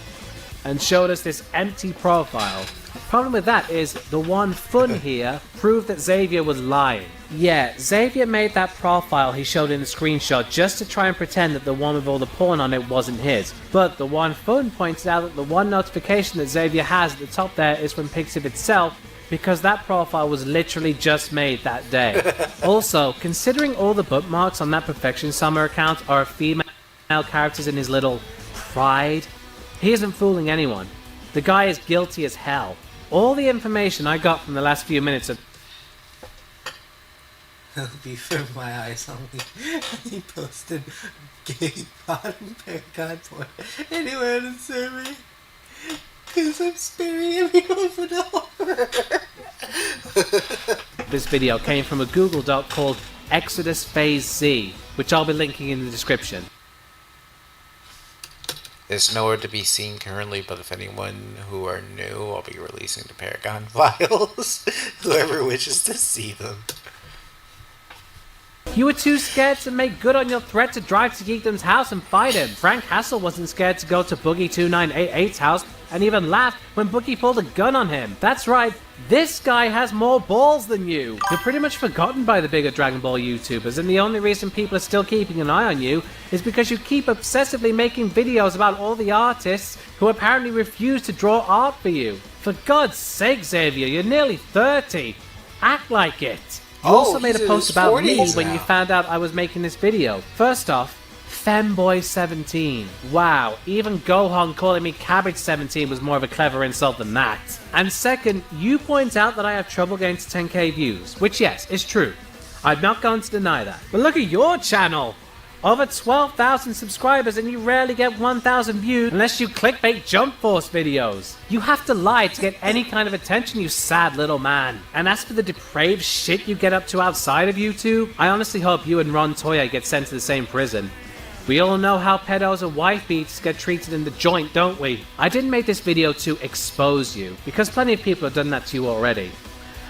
and showed us this empty profile. Problem with that is, the one fun here proved that Xavier was lying. Yeah, Xavier made that profile he showed in the screenshot just to try and pretend that the one with all the porn on it wasn't his. But the one fun pointed out that the one notification that Xavier has at the top there is from Pixiv itself, because that profile was literally just made that day. Also, considering all the bookmarks on that Perfection Summer account are female characters in his little pride, he isn't fooling anyone. The guy is guilty as hell. All the information I got from the last few minutes of It'll be for my eyes only. He posted gay bottom paragon porn anywhere to serve me. Because I'm sparing everyone for the horror. This video came from a Google doc called Exodus Phase Z, which I'll be linking in the description. It's nowhere to be seen currently, but if anyone who are new, I'll be releasing the Paragon files. Whoever wishes to see them. You were too scared to make good on your threat to drive to Geekdom's house and fight him. Frank Hassel wasn't scared to go to Boogie2988's house and even laughed when Boogie pulled a gun on him. That's right, this guy has more balls than you. You're pretty much forgotten by the bigger Dragon Ball YouTubers, and the only reason people are still keeping an eye on you is because you keep obsessively making videos about all the artists who apparently refuse to draw art for you. For God's sake, Xavier, you're nearly 30. Act like it. You also made he's a in post his about 40s me when now. you found out I was making this video. First off, Femboy17. Wow, even Gohan calling me Cabbage17 was more of a clever insult than that. And second, you point out that I have trouble getting to 10k views, which yes, is true. I'm not going to deny that. But look at your channel! Over 12,000 subscribers and you rarely get 1,000 views unless you clickbait Jump Force videos. You have to lie to get any kind of attention, you sad little man. And as for the depraved shit you get up to outside of YouTube, I honestly hope you and Ron Toya get sent to the same prison. We all know how pedos and wife beats get treated in the joint, don't we? I didn't make this video to expose you, because plenty of people have done that to you already.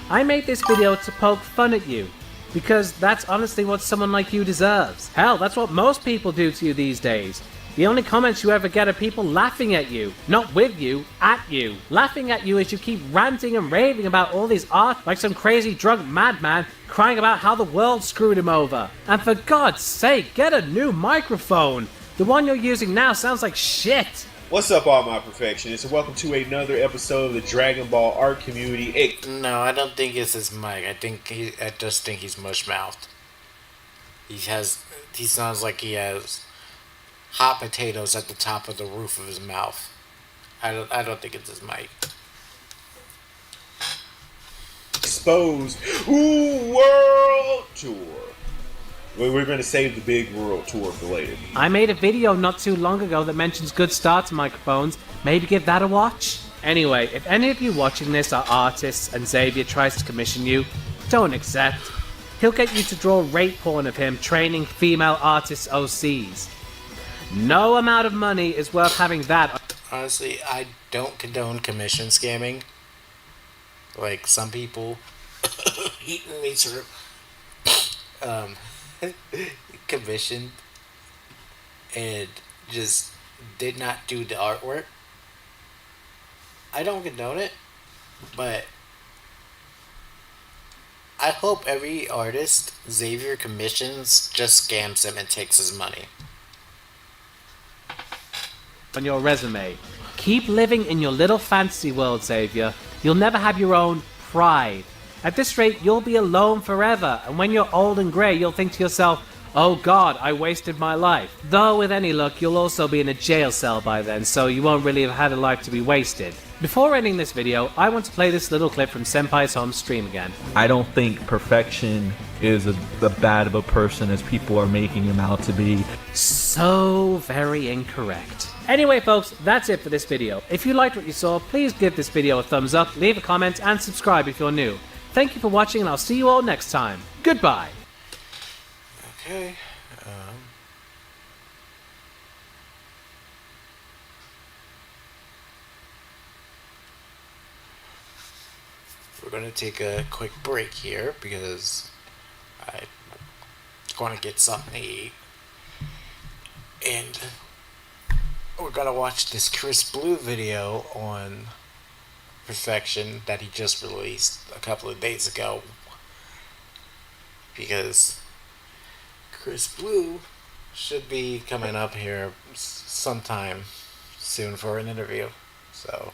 I made this video to poke fun at you, because that's honestly what someone like you deserves. Hell, that's what most people do to you these days. The only comments you ever get are people laughing at you. Not with you, at you. Laughing at you as you keep ranting and raving about all these art like some crazy drunk madman crying about how the world screwed him over. And for God's sake, get a new microphone. The one you're using now sounds like shit. What's up, all my perfectionists, and welcome to another episode of the Dragon Ball art community. No, I don't think it's his mic. I just think he's mush-mouthed. He sounds like he has hot potatoes at the top of the roof of his mouth. I don't think it's his mic. Exposed World Tour. We're going to save the big world tour for later. I made a video not too long ago that mentions good starter microphones. Maybe give that a watch? Anyway, if any of you watching this are artists and Xavier tries to commission you, don't accept. He'll get you to draw rape porn of him training female artists OCs. No amount of money is worth having that. Honestly, I don't condone commission scamming. Like some people eating me sort of commissioned and just did not do the artwork. I don't condone it, but I hope every artist Xavier commissions just scams him and takes his money. On your resume. Keep living in your little fantasy world, Xavier. You'll never have your own pride. At this rate, you'll be alone forever, and when you're old and grey, you'll think to yourself, oh God, I wasted my life. Though with any luck, you'll also be in a jail cell by then, so you won't really have had a life to be wasted. Before ending this video, I want to play this little clip from Senpai's home stream again. I don't think perfection is as bad of a person as people are making him out to be. So very incorrect. Anyway folks, that's it for this video. If you liked what you saw, please give this video a thumbs up, leave a comment, and subscribe if you're new. Thank you for watching, and I'll see you all next time. Goodbye. Okay. We're going to take a quick break here because I'm going to get something to eat. And we're going to watch this Chris Bleu video on perfection that he just released a couple of days ago. Because Chris Bleu should be coming up here sometime soon for an interview. So,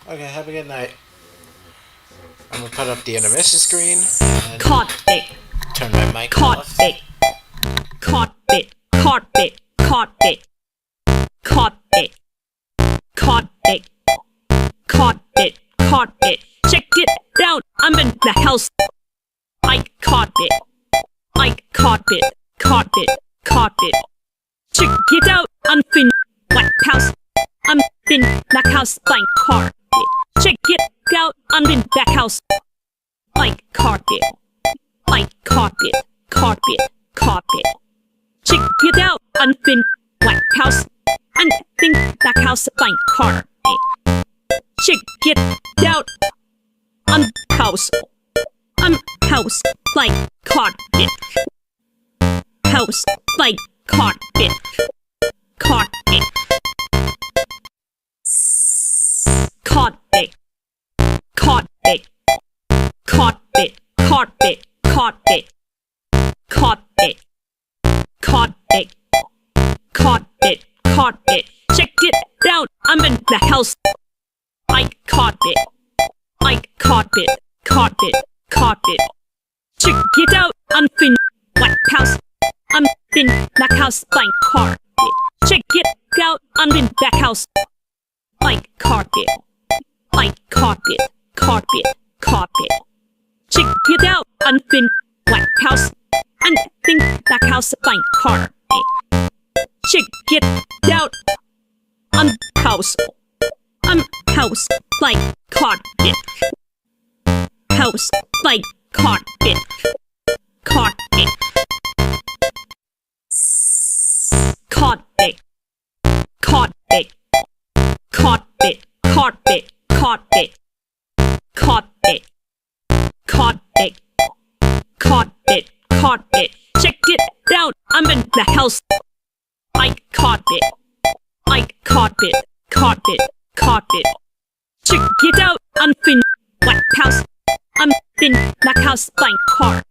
okay, have a good night. I'm gonna put up the intermission screen. Caught it. Turn my mic Caught off. it. Caught it. Caught it. Caught it. Caught it. Caught it. Caught it. Caught it. Check it out. I'm in the house. I caught it. I caught it. Caught it. Caught it. Check it out. I'm in White House. I'm in the house. I caught it. Check it out. I'm in the house. I caught it. I caught it. Caught it. Caught it. Check it out. I'm in White House. I'm in the house. I caught it. Check it out. I'm house. I'm house like carpet. House like carpet. Carpet. Carpet. Carpet. Carpet. Carpet. Carpet. Carpet. Carpet. Carpet. Carpet. Check it out. I'm in the house. I caught it. I carpet, carpet, carpet. Check it out, unfinished White House. Unfinished Black House blank carpet. Check it out, unfinished Black House. Blank carpet, blank carpet, carpet, carpet. Check it out, unfinished White House. Unfinished Black House blank carpet. Check it out, house. House like carpet. House like carpet. Carpet. Carpet. Carpet. Carpet. Carpet. Carpet. Carpet. Carpet. Carpet. Carpet. Check it out. I'm in the house. Like carpet. Like carpet. Carpet. Carpet. Check it out. Unfinished White House. Unfinished Black House blank carpet.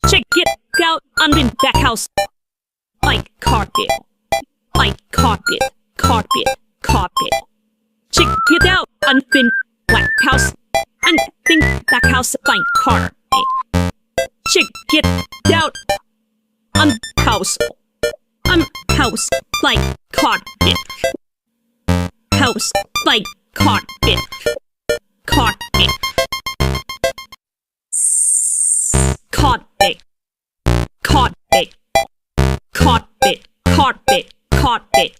Check it out. Unfinished Black House. Like carpet. Like carpet. Carpet. Carpet. Check it out. Unfinished White House. Unfinished Black House blank carpet. Check it out. House. House like carpet. House like carpet. Carpet. Carpet. Carpet. Carpet. Carpet. Carpet.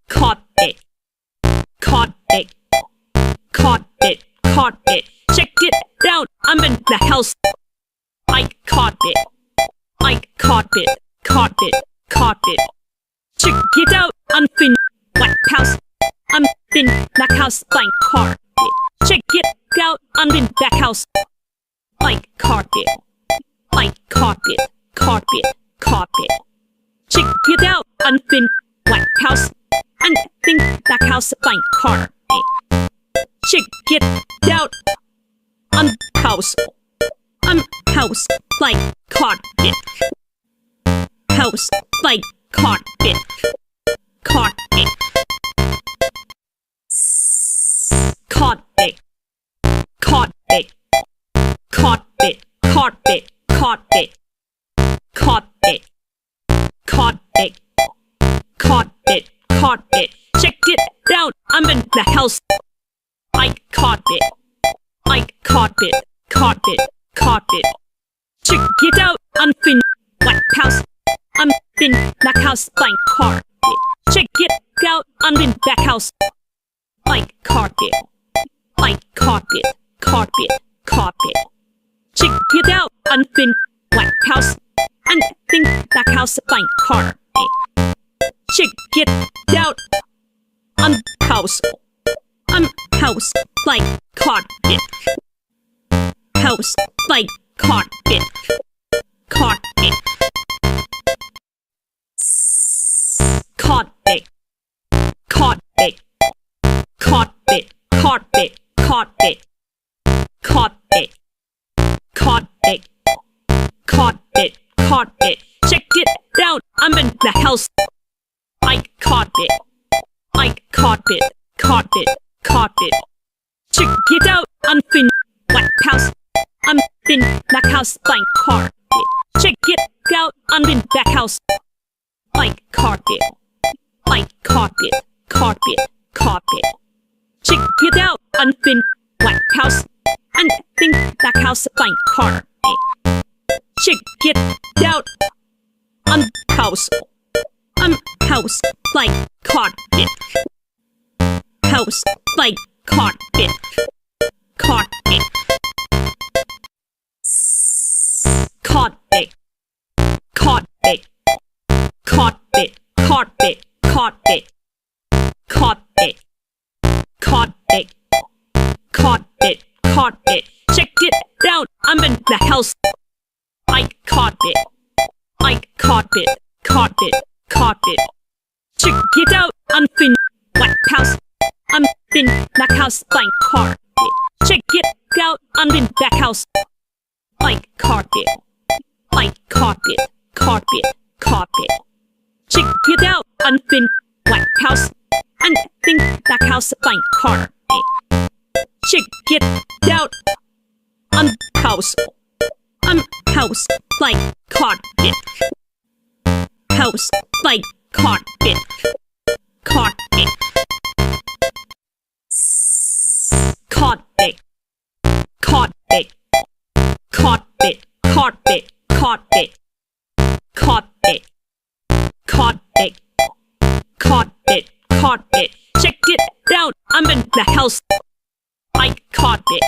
Carpet. Carpet. Carpet. Carpet. Check it out. I'm in the house. Like carpet. Like carpet. Carpet. Carpet. Check it out. Unfinished White House. Unfinished Black House blank carpet. Check it out. Unfinished Black House. Like carpet. Like carpet. Carpet. Carpet. Check it out. Unfinished White House. Unfinished Black House blank carpet. Check it out. House. House like carpet. House like carpet. Carpet. Carpet. Carpet. Carpet. Carpet. Carpet. Carpet. Carpet. Carpet. Carpet. Check it out. I'm in the house. Like carpet. Like carpet. Carpet. Carpet. Check it out. Unfinished White House. Unfinished Black House blank carpet. Check it out. Unfinished Black House. Like carpet. Like carpet. Carpet. Carpet. Check it out. Unfinished White House. Unfinished Black House blank carpet. Check it out. House. House like carpet. House like carpet. Carpet. Carpet. Carpet. Carpet. Carpet. Carpet. Carpet. Carpet. Carpet. Carpet. Check it out. I'm in the house. Like carpet. Like carpet. Carpet. Carpet. Check it out. Unfinished White House. Unfinished Black House blank carpet. Check it out. Unfinished Black House. Like carpet. Like carpet. Carpet. Carpet. Check it out. Unfinished White House. Unfinished Black House blank carpet. Check it out. House. House like carpet. House like carpet. Carpet. Carpet. Carpet. Carpet. Carpet. Carpet. Carpet. Carpet. Carpet. Carpet. Check it out. I'm in the house. Like carpet. Like carpet. Carpet. Carpet. Check it out. Unfinished White House. Unfinished Black House blank carpet. Check it out. Unfinished Black House. Like carpet. Like carpet. Carpet. Carpet. Check it out. Unfinished White House. Unfinished Black House blank carpet. Check it out. I'm house. I'm house like carpet. House like carpet. Carpet. Carpet. Carpet. Carpet. Carpet. Carpet. Carpet. Carpet. Carpet. Carpet. Check it out. I'm in the house. Like carpet.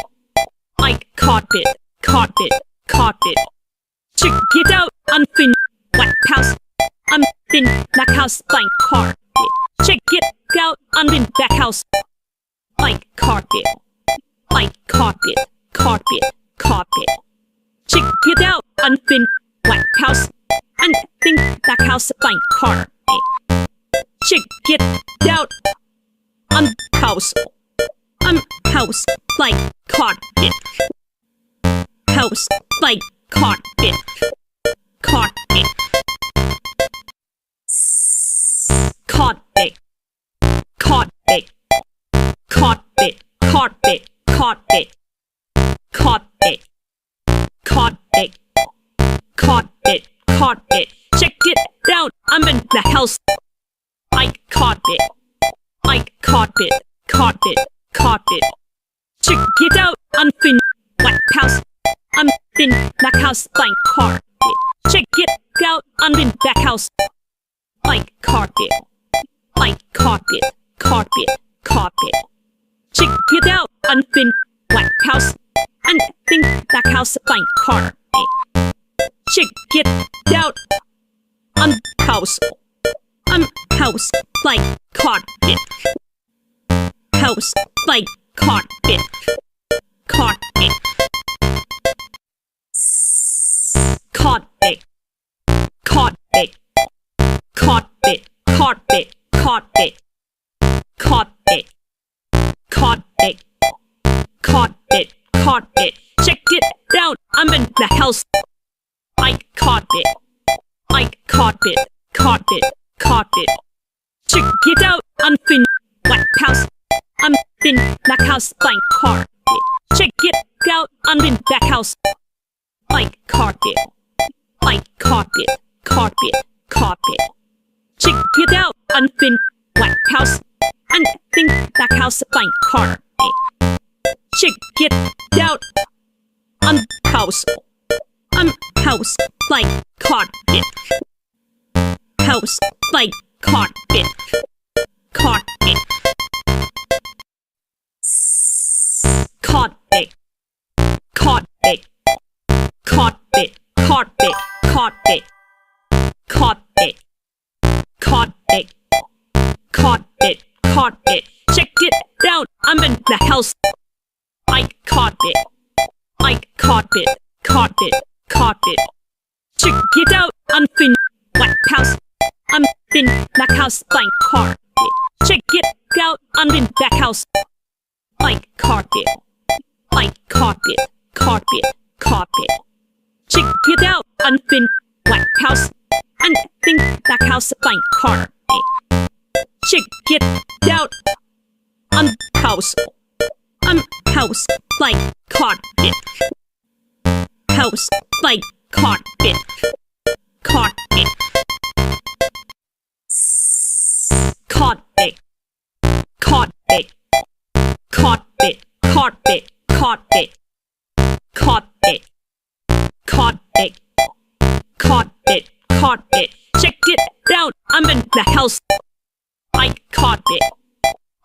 Like carpet. Carpet. Carpet. Check it out. I'm in White House. I'm in the house like carpet. Check it out. I'm in the house. Like carpet. Like carpet. Carpet. Carpet. Check it out. I'm in White House. And think the house like carpet. Check it out. I'm house. I'm house like carpet. House like carpet. Carpet. Carpet. Carpet. Carpet. Carpet. Carpet. Carpet. Carpet. Carpet. Carpet. Check it out. I'm in the house. Like carpet. Like carpet. Carpet. Carpet. Check it out. I'm in White House. I'm in the house like carpet. Check it out. I'm in the house. Like carpet. Like carpet. Carpet. Carpet. Check it out. I'm in White House. And think the house like carpet. Check it out. I'm house. I'm house like carpet. House like carpet. Carpet. Carpet. Carpet. Carpet. Carpet. Carpet. Carpet. Carpet. Carpet. Carpet. Check it out. I'm in the house. Like carpet. Like carpet. Carpet. Carpet. Check it out. I'm in White House. I'm in the house like carpet. Check it out. I'm in the house. Like carpet. Like carpet. Carpet. Carpet. Check it out. I'm in White House. And think the house like carpet. Check it out. I'm house. I'm house like carpet. House like carpet. Carpet. Carpet. Carpet. Carpet. Carpet. Carpet. Carpet. Carpet. Carpet. Carpet. Check it out. I'm in the house. Like carpet. Like carpet. Carpet. Carpet. Check it out. I'm in White House. I'm in the house like carpet. Check it out. I'm in the house. Like carpet. Like carpet. Carpet. Carpet. Check it out. I'm in White House. And think the house like carpet. Check it out. I'm house. I'm house like carpet. House like carpet. Carpet. Carpet. Carpet. Carpet. Carpet. Carpet. Carpet. Carpet. Carpet. Carpet. Check it out. I'm in the house. Like carpet.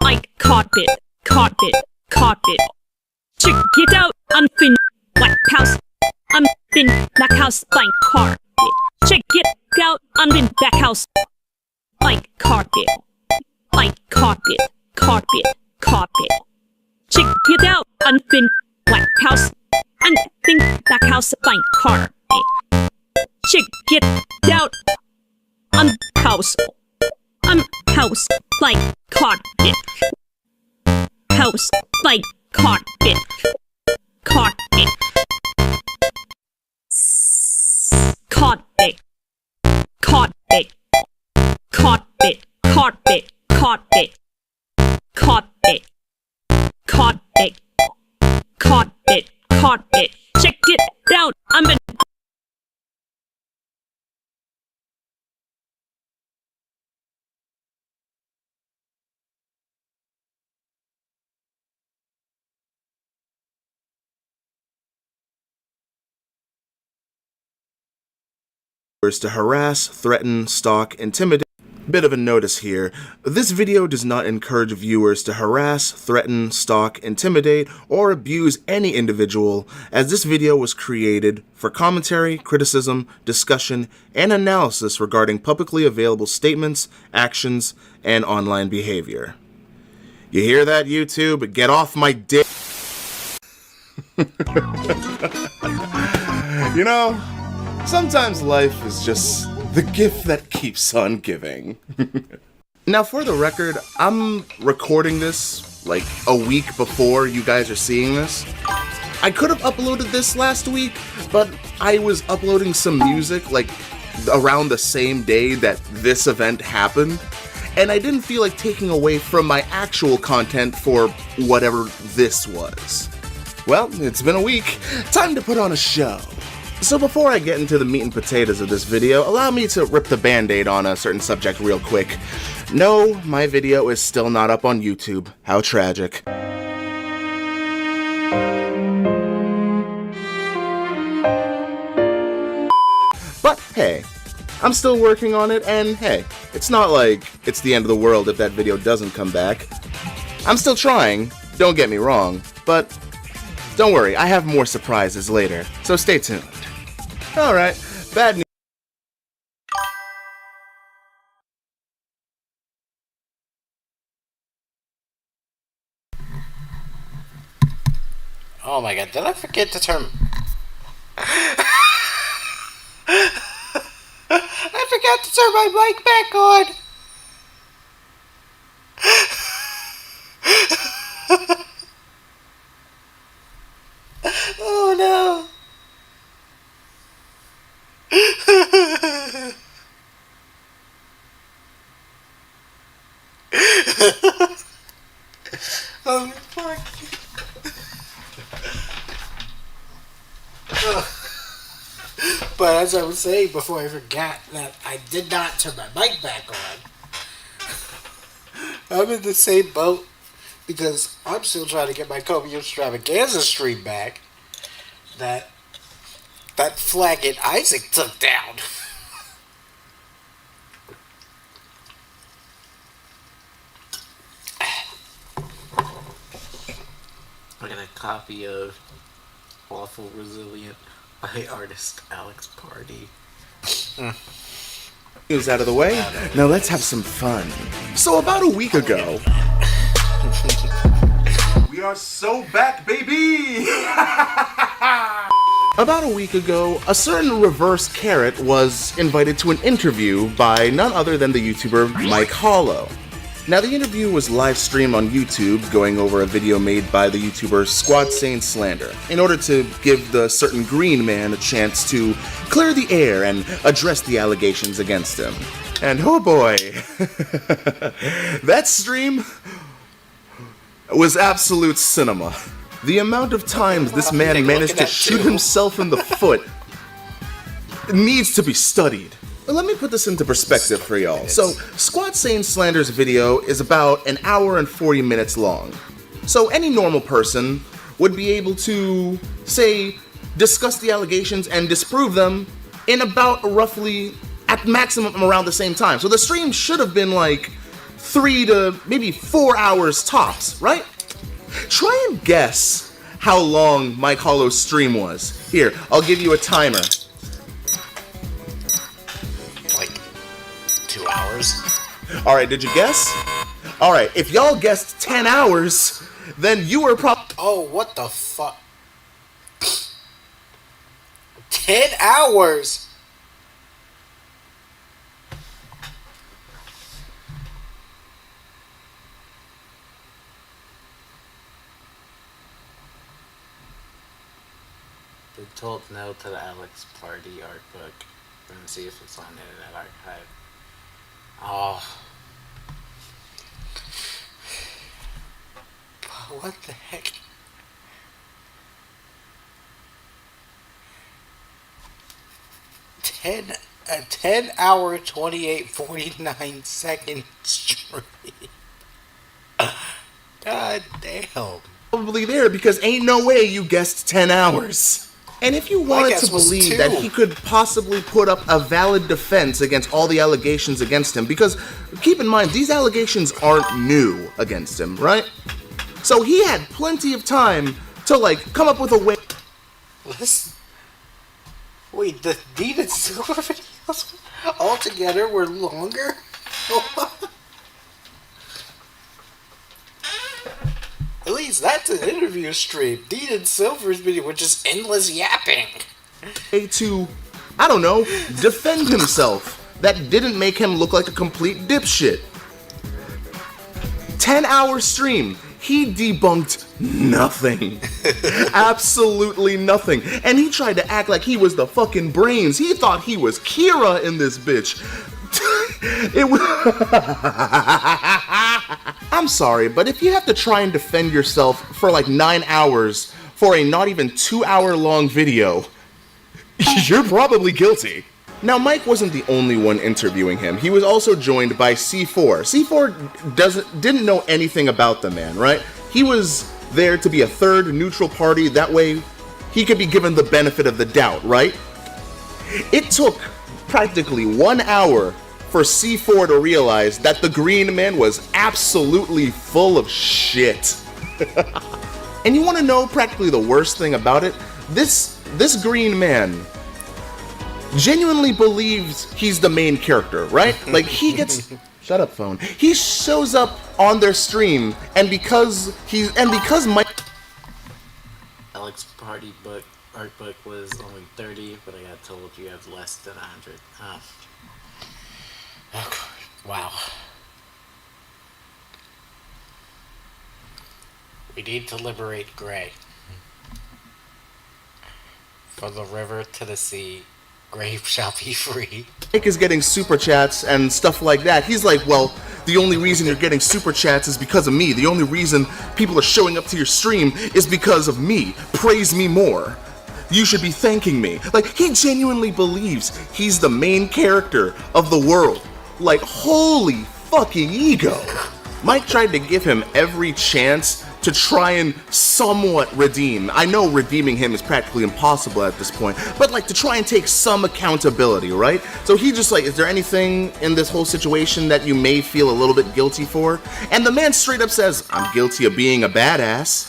Like carpet. Carpet. Carpet. Check it out. I'm in White House. I'm in the house like carpet. Check it out. I'm in the house. Like carpet. Like carpet. Carpet. Carpet. Check it out. I'm in White House. And think the house like carpet. Check it out. I'm house. I'm house like carpet. House like carpet. Carpet. Carpet. Carpet. Carpet. Carpet. Carpet. Carpet. Carpet. caught it, check it down, I'm been to harass, threaten, stalk, intimidate. Bit of a notice here. This video does not encourage viewers to harass, threaten, stalk, intimidate, or abuse any individual, as this video was created for commentary, criticism, discussion, and analysis regarding publicly available statements, actions, and online behavior. You hear that, YouTube? Get off my dick. You know, sometimes life is just the gift that keeps on giving. Now, for the record, I'm recording this like a week before you guys are seeing this. I could have uploaded this last week, but I was uploading some music like around the same day that this event happened, and I didn't feel like taking away from my actual content for whatever this was. Well, it's been a week. Time to put on a show. So before I get into the meat and potatoes of this video, allow me to rip the band-aid on a certain subject real quick. No, my video is still not up on YouTube. How tragic. But hey, I'm still working on it, and hey, it's not like it's the end of the world if that video doesn't come back. I'm still trying, don't get me wrong, but don't worry, I have more surprises later, so stay tuned. Alright, bad news. Oh my god, did I forget to turn... I forgot to turn my mic back on! Oh no! Oh fuck. But as I was saying before, I forgot that I did not turn my mic back on. I'm in the same boat because I'm still trying to get my Kobe Extravaganza stream back that Flagging Isaac took down. I got a copy of Awful Resilient by artist Alex Party. News out of the way, now let's have some fun. So about a week ago... We are so back, baby! About a week ago, a certain Reverse Carrot was invited to an interview by none other than the YouTuber Mike Hollow. Now, the interview was live streamed on YouTube, going over a video made by the YouTuber Squad Sane Slander, in order to give the certain green man a chance to clear the air and address the allegations against him. And oh boy, that stream was absolute cinema. The amount of times this man managed to shoot himself in the foot needs to be studied. Let me put this into perspective for y'all. So, Squad Sane Slander's video is about an hour and 40 minutes long. So any normal person would be able to, say, discuss the allegations and disprove them in about roughly, at maximum, around the same time. So the stream should have been like 3 to maybe 4 hours tops, right? Try and guess how long Mike Hollow's stream was. Here, I'll give you a timer. Like 2 hours? Alright, did you guess? Alright, if y'all guessed 10 hours, then you were probably... Oh, what the fuck? 10 hours? Been told no to the Alex Party art book. Let me see if it's on Internet Archive. Oh. What the heck? a 10-hour, 28:49 stream. God damn. Probably there because ain't no way you guessed 10 hours. And if you wanted to believe that he could possibly put up a valid defense against all the allegations against him, because keep in mind, these allegations aren't new against him, right? So he had plenty of time to, like, come up with a way. Wait, the Dean and Silver videos altogether were longer? At least that's an interview stream. Dean and Silver's video was just endless yapping. To, I don't know, defend himself. That didn't make him look like a complete dipshit. 10-hour stream. He debunked nothing. Absolutely nothing. And he tried to act like he was the fucking brains. He thought he was Kira in this bitch. It was. I'm sorry, but if you have to try and defend yourself for like 9 hours for a not even 2-hour long video, you're probably guilty. Now, Mike wasn't the only one interviewing him. He was also joined by C4. C4 didn't know anything about the man, right? He was there to be a third neutral party. That way, he could be given the benefit of the doubt, right? It took practically 1 hour for C4 to realize that the Green Man was absolutely full of shit. And you want to know practically the worst thing about it? This Green Man genuinely believes he's the main character, right? Like, he gets... Shut up, phone. He shows up on their stream, and because Mike... Alex's art book was only 30, but I got told you have less than 100. Oh, wow. We need to liberate Gray. From the river to the sea, Gray shall be free. Mike is getting super chats and stuff like that. He's like, well, the only reason you're getting super chats is because of me. The only reason people are showing up to your stream is because of me. Praise me more. You should be thanking me. Like, he genuinely believes he's the main character of the world. Like, holy fucking ego. Mike tried to give him every chance to try and somewhat redeem. I know redeeming him is practically impossible at this point, but like to try and take some accountability, right? So he just like, is there anything in this whole situation that you may feel a little bit guilty for? And the man straight up says, I'm guilty of being a badass.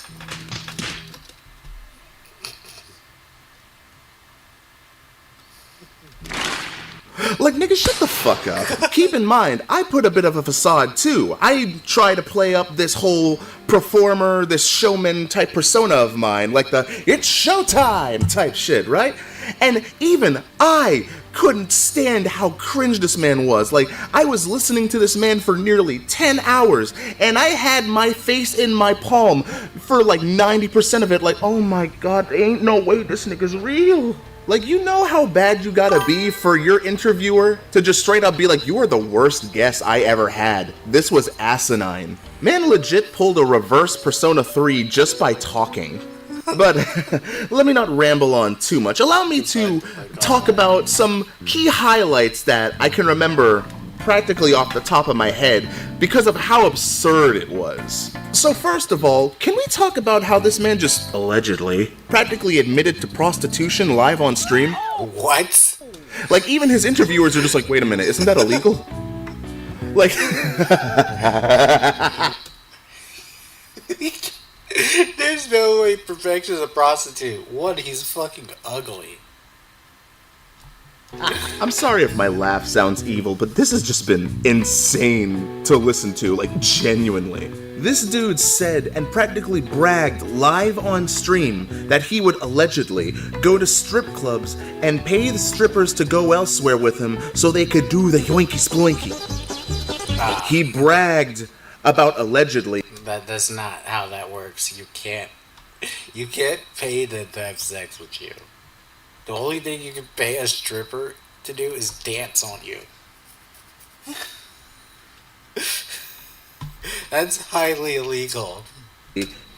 Like, nigga, shut the fuck up. Keep in mind, I put a bit of a facade too. I try to play up this whole performer, this showman type persona of mine, like the it's showtime type shit, right? And even I couldn't stand how cringe this man was. Like, I was listening to this man for nearly 10 hours, and I had my face in my palm for like 90% of it, like, oh my god, ain't no way this nigga's real. Like, you know how bad you gotta be for your interviewer to just straight up be like, you are the worst guest I ever had. This was asinine. Man legit pulled a reverse Persona 3 just by talking. But let me not ramble on too much. Allow me to talk about some key highlights that I can remember practically off the top of my head because of how absurd it was. So first of all, can we talk about how this man just allegedly practically admitted to prostitution live on stream? What? Like, even his interviewers are just like, wait a minute, isn't that illegal? Like, there's no way Perfection's a prostitute. One, he's fucking ugly. I'm sorry if my laugh sounds evil, but this has just been insane to listen to, like, genuinely. This dude said and practically bragged live on stream that he would allegedly go to strip clubs and pay the strippers to go elsewhere with him so they could do the yoinky sploinky. He bragged about allegedly. That's not how that works. You can't pay them to have sex with you. The only thing you can pay a stripper to do is dance on you. That's highly illegal.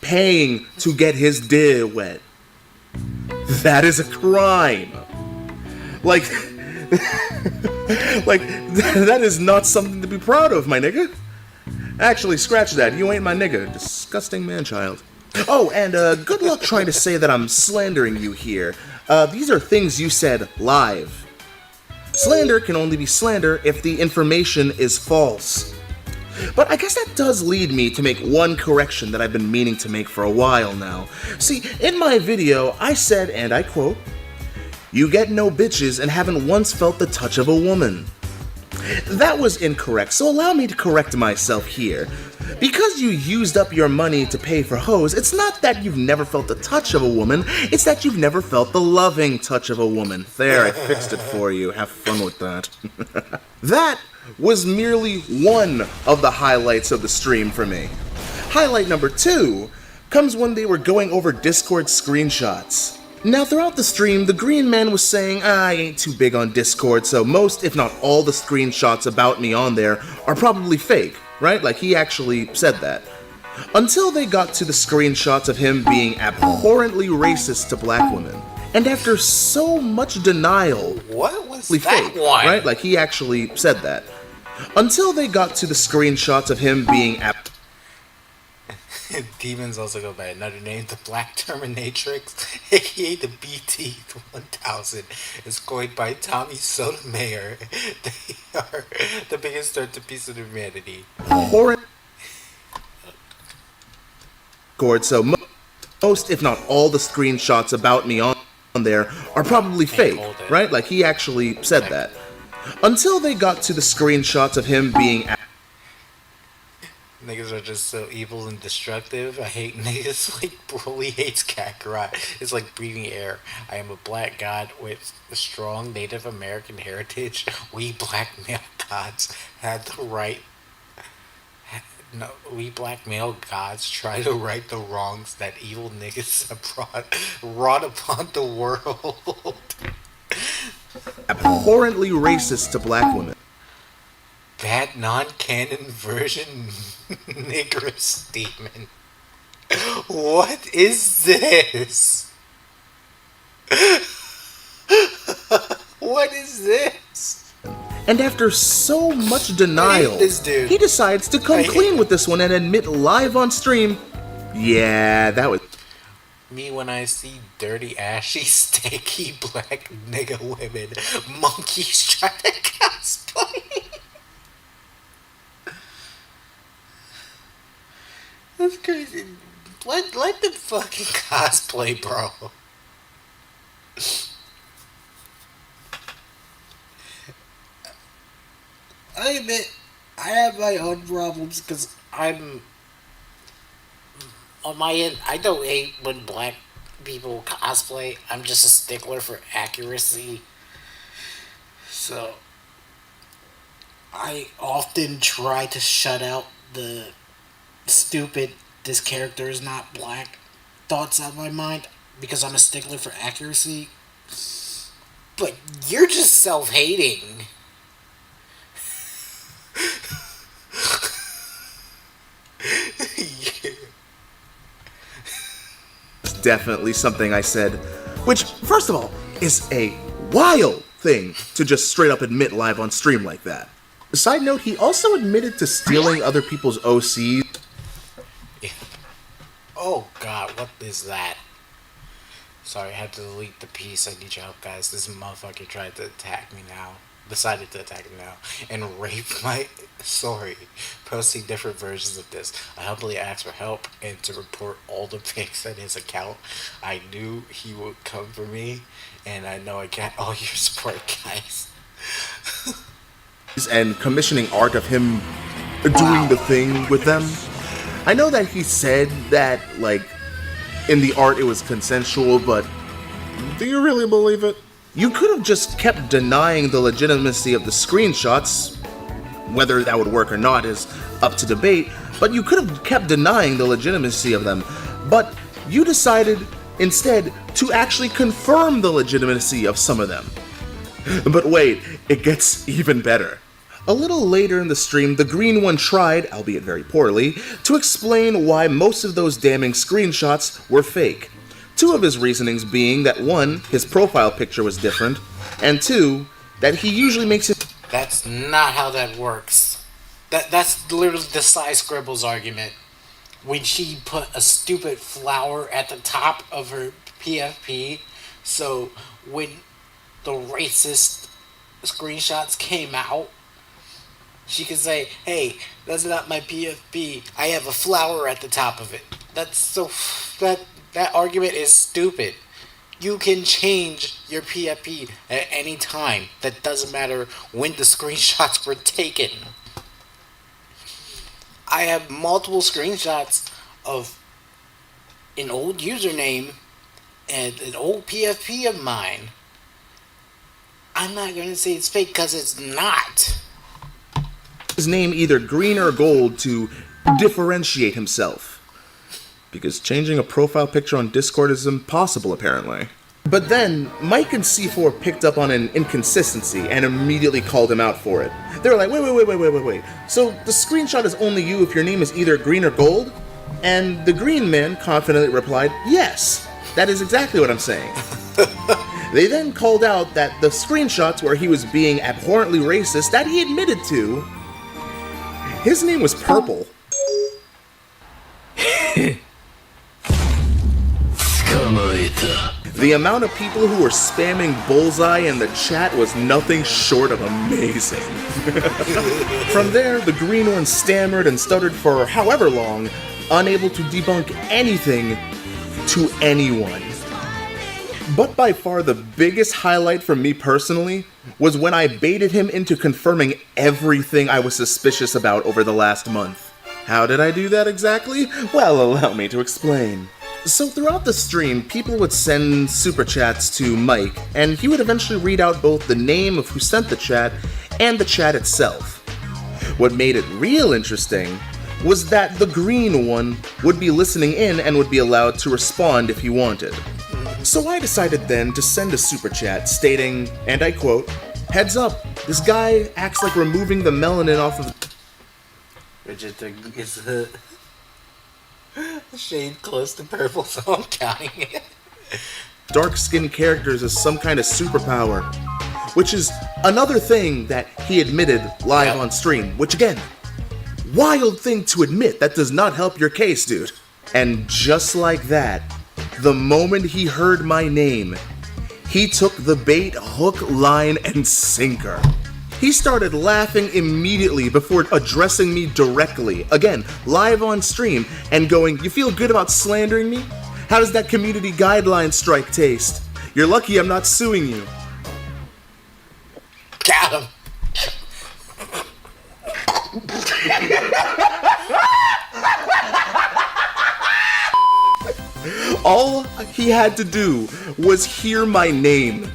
Paying to get his dick wet. That is a crime. Like, Like, that is not something to be proud of, my nigga. Actually, scratch that. You ain't my nigga. Disgusting man-child. Oh, and good luck trying to say that I'm slandering you here. These are things you said live. Slander can only be slander if the information is false. But I guess that does lead me to make one correction that I've been meaning to make for a while now. See, in my video, I said, and I quote, "You get no bitches and haven't once felt the touch of a woman." That was incorrect, so allow me to correct myself here. Because you used up your money to pay for hoes, it's not that you've never felt the touch of a woman, it's that you've never felt the loving touch of a woman. There, I fixed it for you. Have fun with that. That was merely one of the highlights of the stream for me. Highlight number 2 comes when they were going over Discord screenshots. Now, throughout the stream, the green man was saying, I ain't too big on Discord, so most, if not all, the screenshots about me on there are probably fake, right? Like, he actually said that. Until they got to the screenshots of him being abhorrently racist to black women. And after so much denial, what was fake, that one? Right? Like, he actually said that. Until they got to the screenshots of him being Demons also go by another name. The Black Terminatrix, aka the BT-1000, is coined by Tommy Sotomayor. They are the biggest threat to peace and humanity. So most, if not all, the screenshots about me on there are probably fake, right? Like, he actually said that. Until they got to the screenshots of him being... Niggas are just so evil and destructive. I hate niggas like Broly hates Kakarot. It's like breathing air. I am a black god with a strong Native American heritage. We black male gods had the right... No, we black male gods try to right the wrongs that evil niggas have wrought upon the world. Abhorrently racist to black women. That non-canon version Negress demon. What is this? What is this? And after so much denial, he decides to come clean with this one and admit live on stream, yeah, that was... Me when I see dirty, ashy, stanky black nigga women, monkeys trying to cosplay. That's crazy. Let them fucking cosplay, bro. I admit, I have my own problems because I'm... On my end, I don't hate when black people cosplay. I'm just a stickler for accuracy. So, I often try to shut out the stupid, this character is not black thoughts out of my mind because I'm a stickler for accuracy. But you're just self-hating. It's definitely something I said, which, first of all, is a wild thing to just straight up admit live on stream like that. Side note, he also admitted to stealing other people's OCs. Oh god, what is that? Sorry, I had to delete the piece. I need your help, guys. This motherfucker tried to attack me now. Decided to attack me now. And rape my... Sorry. Posting different versions of this. I humbly asked for help and to report all the pics on his account. I knew he would come for me. And I know I got all your support, guys. And commissioning art of him doing the thing with them. I know that he said that, like, in the art it was consensual, but do you really believe it? You could have just kept denying the legitimacy of the screenshots. Whether that would work or not is up to debate, but you could have kept denying the legitimacy of them. But you decided instead to actually confirm the legitimacy of some of them. But wait, it gets even better. A little later in the stream, the green one tried, albeit very poorly, to explain why most of those damning screenshots were fake. Two of his reasonings being that 1, his profile picture was different, and 2, that he usually makes his... That's not how that works. That's literally the Cy Scribbles argument. When she put a stupid flower at the top of her PFP, so when the racist screenshots came out, she could say, hey, that's not my PFP. I have a flower at the top of it. That argument is stupid. You can change your PFP at any time. That doesn't matter when the screenshots were taken. I have multiple screenshots of an old username and an old PFP of mine. I'm not going to say it's fake because it's not. His name either green or gold to differentiate himself. Because changing a profile picture on Discord is impossible, apparently. But then, Mike and C4 picked up on an inconsistency and immediately called him out for it. They were like, wait. So the screenshot is only you if your name is either green or gold? And the green man confidently replied, yes, that is exactly what I'm saying. They then called out that the screenshots where he was being abhorrently racist that he admitted to, his name was purple. The amount of people who were spamming Bullseye in the chat was nothing short of amazing. From there, the green one stammered and stuttered for however long, unable to debunk anything to anyone. But by far the biggest highlight for me personally was when I baited him into confirming everything I was suspicious about over the last month. How did I do that exactly? Well, allow me to explain. So throughout the stream, people would send super chats to Mike, and he would eventually read out both the name of who sent the chat and the chat itself. What made it real interesting was that the green one would be listening in and would be allowed to respond if he wanted. So I decided then to send a super chat stating, and I quote, "Heads up, this guy acts like removing the melanin off of..." Which is a shade close to purple, so I'm counting it. Dark-skinned characters as some kind of superpower, which is another thing that he admitted live on stream, which again, wild thing to admit. That does not help your case, dude. And just like that, the moment he heard my name, he took the bait hook, line, and sinker. He started laughing immediately before addressing me directly, again, live on stream, and going, "You feel good about slandering me? How does that community guideline strike taste? You're lucky I'm not suing you." Got him. All he had to do was hear my name,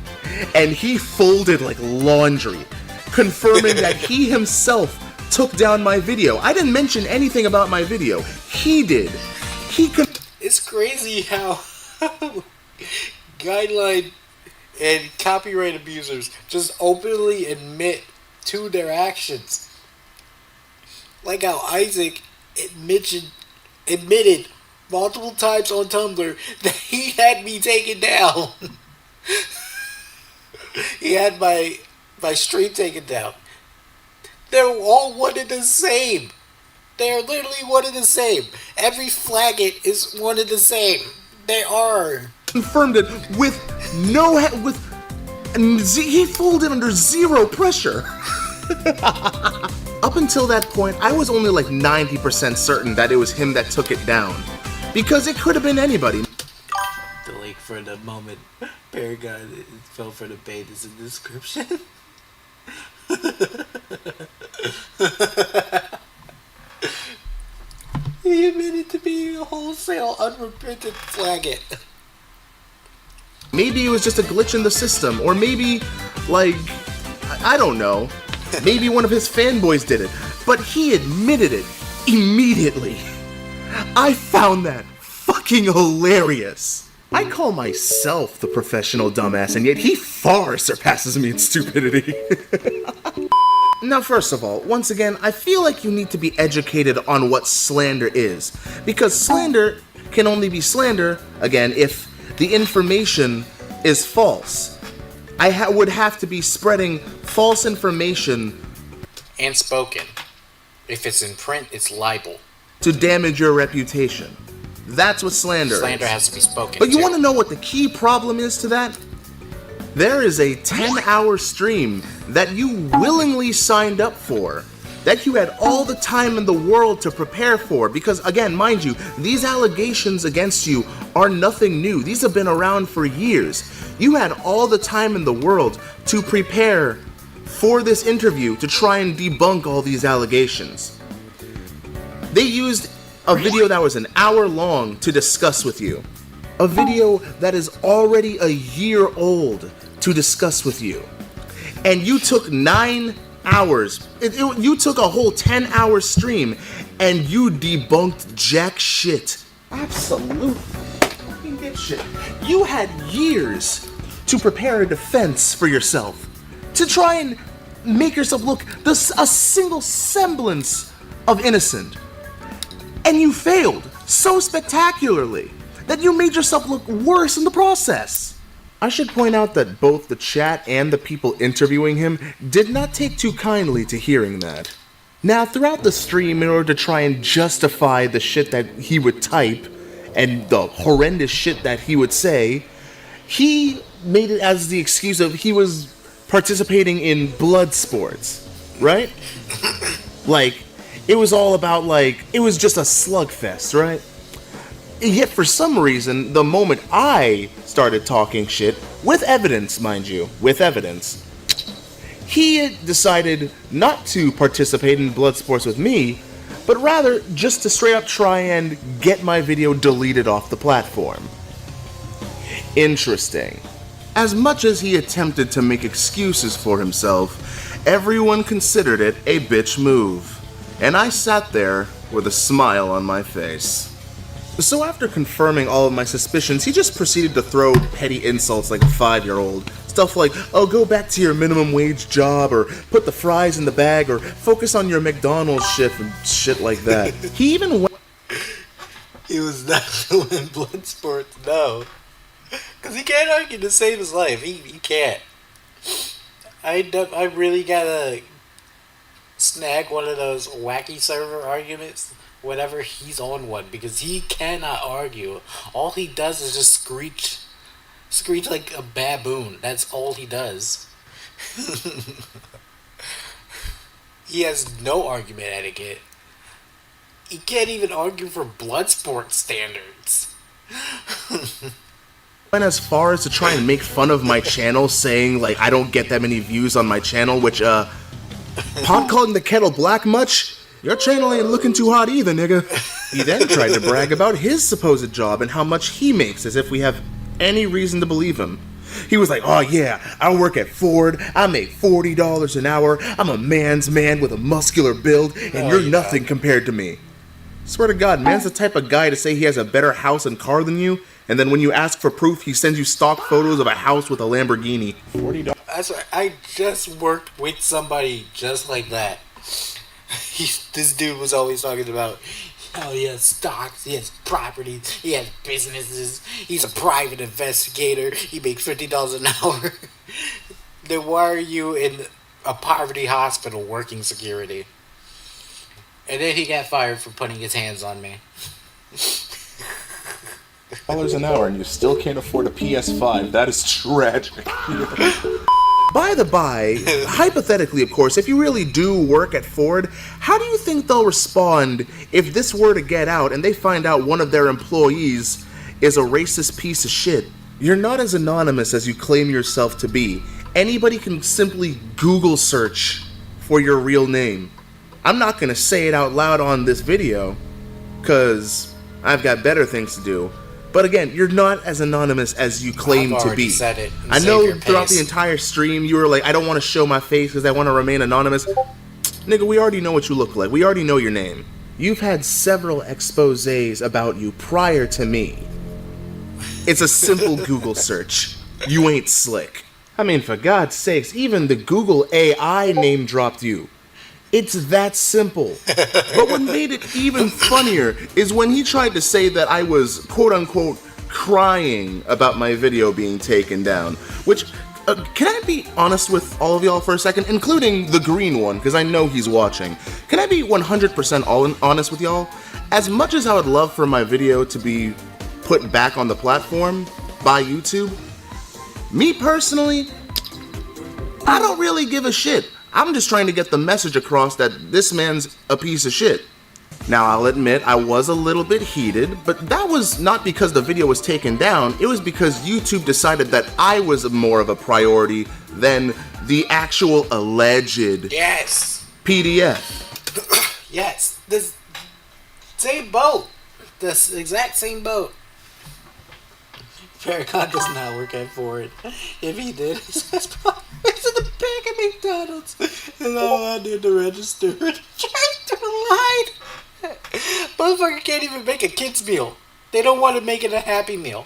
and he folded like laundry, confirming that he himself took down my video. I didn't mention anything about my video. He did. It's crazy how guideline and copyright abusers just openly admit to their actions. Like how Isaac admitted multiple times on Tumblr that he had me taken down. He had my stream taken down. They're all one and the same. They're literally one and the same. Every flagget is one and the same. They are. Confirmed it with he folded under zero pressure. Up until that point, I was only like 90% certain that it was him that took it down. Because it could have been anybody. The link for the moment Paragon fell for the bait is in the description. He admitted to being a wholesale unrepentant flagget. Maybe it was just a glitch in the system, or maybe, like, I don't know. Maybe one of his fanboys did it, but he admitted it immediately. I found that fucking hilarious. I call myself the professional dumbass, and yet he far surpasses me in stupidity. Now, first of all, once again, I feel like you need to be educated on what slander is, because slander can only be slander, again, if the information is false. I would have to be spreading false information and spoken. If it's in print, it's libel. To damage your reputation. That's what slander is. Slander has to be spoken. But you want to know what the key problem is to that? There is a 10-hour stream that you willingly signed up for, that you had all the time in the world to prepare for, because again, mind you, these allegations against you are nothing new. These have been around for years. You had all the time in the world to prepare for this interview to try and debunk all these allegations. They used a video that was an hour long to discuss with you. A video that is already a year old to discuss with you. And you took 9 hours. You took a whole 10-hour stream and you debunked jack shit. Absolute fucking dipshit. You had years to prepare a defense for yourself. To try and make yourself look a single semblance of innocent. And you failed so spectacularly that you made yourself look worse in the process. I should point out that both the chat and the people interviewing him did not take too kindly to hearing that. Now, throughout the stream, in order to try and justify the shit that he would type and the horrendous shit that he would say, he made it as the excuse of he was participating in blood sports, right? Like, it was all about, like, it was just a slugfest, right? Yet for some reason, the moment I started talking shit, with evidence, mind you, with evidence, he decided not to participate in blood sports with me, but rather just to straight up try and get my video deleted off the platform. Interesting. As much as he attempted to make excuses for himself, everyone considered it a bitch move. And I sat there with a smile on my face. So after confirming all of my suspicions, he just proceeded to throw petty insults like a 5-year-old. Stuff like, oh, go back to your minimum wage job, or put the fries in the bag, or focus on your McDonald's shift, and shit like that. He even went... He was not doing blood sports, no. Because he can't argue to save his life. He can't. I really gotta snag one of those wacky server arguments whenever he's on one, because he cannot argue. All he does is just screech like a baboon. That's all he does. He has no argument etiquette. He can't even argue for blood sport standards. Went as far as to try and make fun of my channel, saying like I don't get that many views on my channel, which pot calling the kettle black much? Your channel ain't looking too hot either, nigga. He then tried to brag about his supposed job and how much he makes, as if we have any reason to believe him. He was like, oh yeah, I work at Ford, I make $40 an hour, I'm a man's man with a muscular build, and you're nothing compared to me. Swear to God, man's the type of guy to say he has a better house and car than you, and then when you ask for proof, he sends you stock photos of a house with a Lamborghini. $40. That's right. I just worked with somebody just like that. This dude was always talking about, oh, he has stocks, he has properties, he has businesses, he's a private investigator, he makes $50 an hour. Then why are you in a poverty hospital working security? And then he got fired for putting his hands on me. $1 an hour and you still can't afford a PS5. That is tragic. By the by, hypothetically, of course, if you really do work at Ford, how do you think they'll respond if this were to get out and they find out one of their employees is a racist piece of shit? You're not as anonymous as you claim yourself to be. Anybody can simply Google search for your real name. I'm not going to say it out loud on this video, because I've got better things to do. But again, you're not as anonymous as you claim to be. Said it. I know throughout the entire stream you were like, I don't want to show my face because I want to remain anonymous. Nigga, we already know what you look like. We already know your name. You've had several exposés about you prior to me. It's a simple Google search. You ain't slick. I mean, for God's sakes, even the Google AI name dropped you. It's that simple. But what made it even funnier is when he tried to say that I was, quote-unquote, crying about my video being taken down. Which, Can I be honest with all of y'all for a second, including the green one, because I know he's watching. Can I be 100% honest with y'all? As much as I would love for my video to be put back on the platform by YouTube, me personally, I don't really give a shit. I'm just trying to get the message across that this man's a piece of shit. Now, I'll admit I was a little bit heated, but that was not because the video was taken down. It was because YouTube decided that I was more of a priority than the actual alleged PDF. Yes, this same boat. This exact same boat. Farrakhan does not work at Ford. If he did, it's in the back of McDonald's. And all I did to register it. Just to the line. Motherfucker can't even make a kid's meal. They don't want to make it a Happy Meal.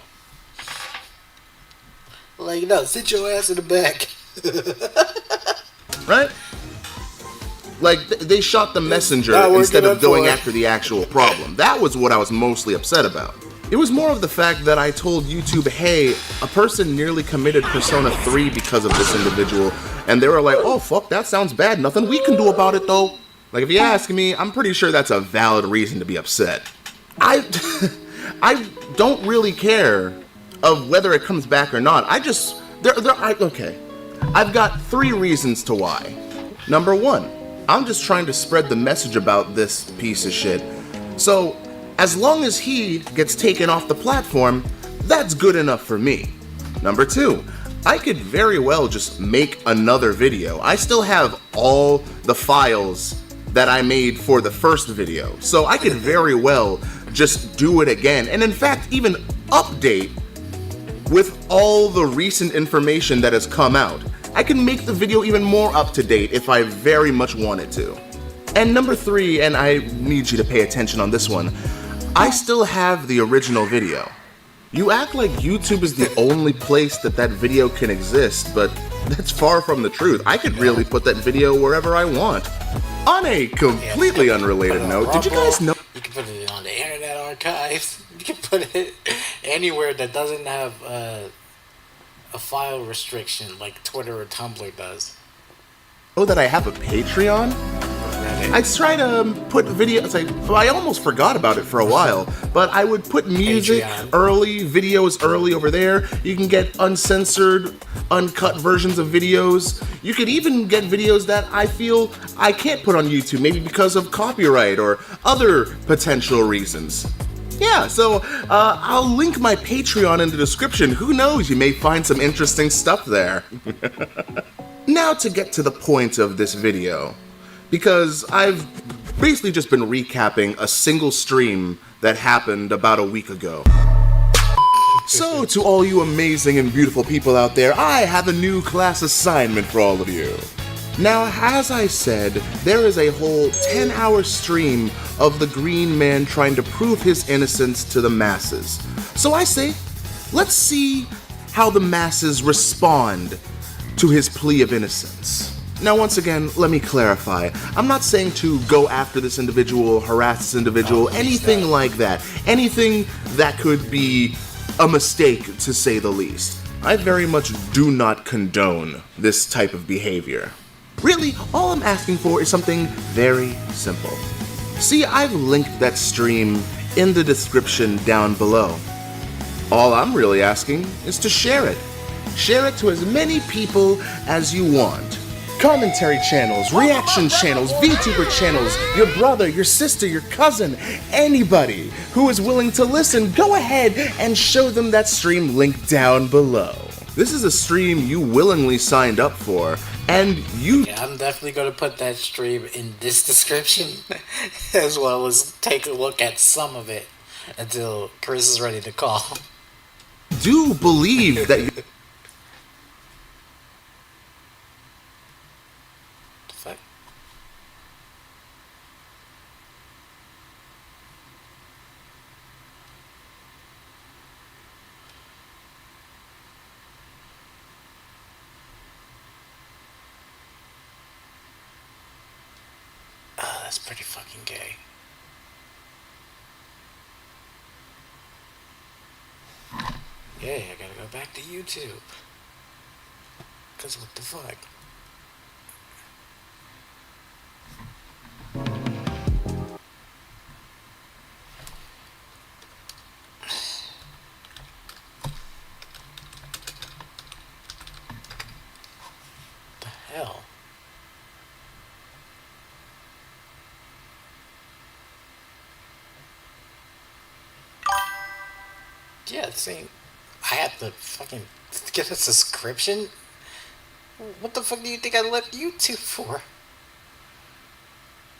Like, no, sit your ass in the back. Right? Like, they shot the messenger instead of going after the actual problem. That was what I was mostly upset about. It was more of the fact that I told YouTube, hey, a person nearly committed Persona 3 because of this individual. And they were like, oh, fuck, that sounds bad. Nothing we can do about it, though. Like, if you ask me, I'm pretty sure that's a valid reason to be upset. I don't really care of whether it comes back or not. Okay. I've got 3 reasons to why. Number 1, I'm just trying to spread the message about this piece of shit. So, as long as he gets taken off the platform, that's good enough for me. Number 2, I could very well just make another video. I still have all the files that I made for the first video, so I could very well just do it again, and in fact even update with all the recent information that has come out. I can make the video even more up to date if I very much wanted to. And number 3, and I need you to pay attention on this one, I still have the original video. You act like YouTube is the only place that video can exist, but that's far from the truth. I could really put that video wherever I want. On a completely unrelated note, did you guys know? You can put it on the Internet Archives. You can put it anywhere that doesn't have a file restriction like Twitter or Tumblr does. Oh, that I have a Patreon? I try to put videos, I almost forgot about it for a while, but I would put music early, videos early over there. You can get uncensored, uncut versions of videos. You could even get videos that I feel I can't put on YouTube, maybe because of copyright or other potential reasons. Yeah, so I'll link my Patreon in the description. Who knows, you may find some interesting stuff there. Now to get to the point of this video, because I've basically just been recapping a single stream that happened about a week ago. So, to all you amazing and beautiful people out there, I have a new class assignment for all of you. Now, as I said, there is a whole 10-hour stream of the Green Man trying to prove his innocence to the masses. So I say, let's see how the masses respond to his plea of innocence. Now, once again, let me clarify. I'm not saying to go after this individual, harass this individual, anything like that. Anything that could be a mistake, to say the least. I very much do not condone this type of behavior. Really, all I'm asking for is something very simple. See, I've linked that stream in the description down below. All I'm really asking is to share it. Share it to as many people as you want. Commentary channels, reaction channels, VTuber channels, your brother, your sister, your cousin, anybody who is willing to listen, go ahead and show them that stream link down below. This is a stream you willingly signed up for, and you... Yeah, I'm definitely going to put that stream in this description, as well as take a look at some of it until Chris is ready to call. Do believe that... That's pretty fucking gay. Yeah, I gotta go back to YouTube. Because what the fuck? The hell? Yeah, see, I have to fucking get a subscription? What the fuck do you think I left YouTube for?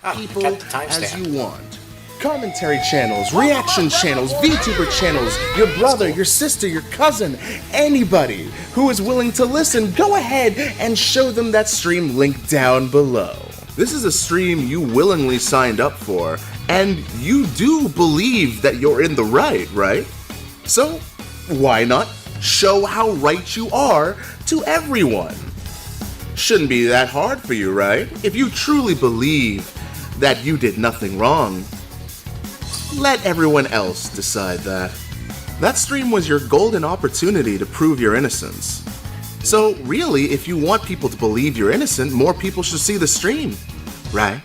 Oh, People as you want. Commentary channels, reaction channels, VTuber channels, your brother, your sister, your cousin, anybody who is willing to listen, go ahead and show them that stream link down below. This is a stream you willingly signed up for, and you do believe that you're in the right? So, why not show how right you are to everyone? Shouldn't be that hard for you, right? If you truly believe that you did nothing wrong, let everyone else decide that. That stream was your golden opportunity to prove your innocence. So really, if you want people to believe you're innocent, more people should see the stream, right?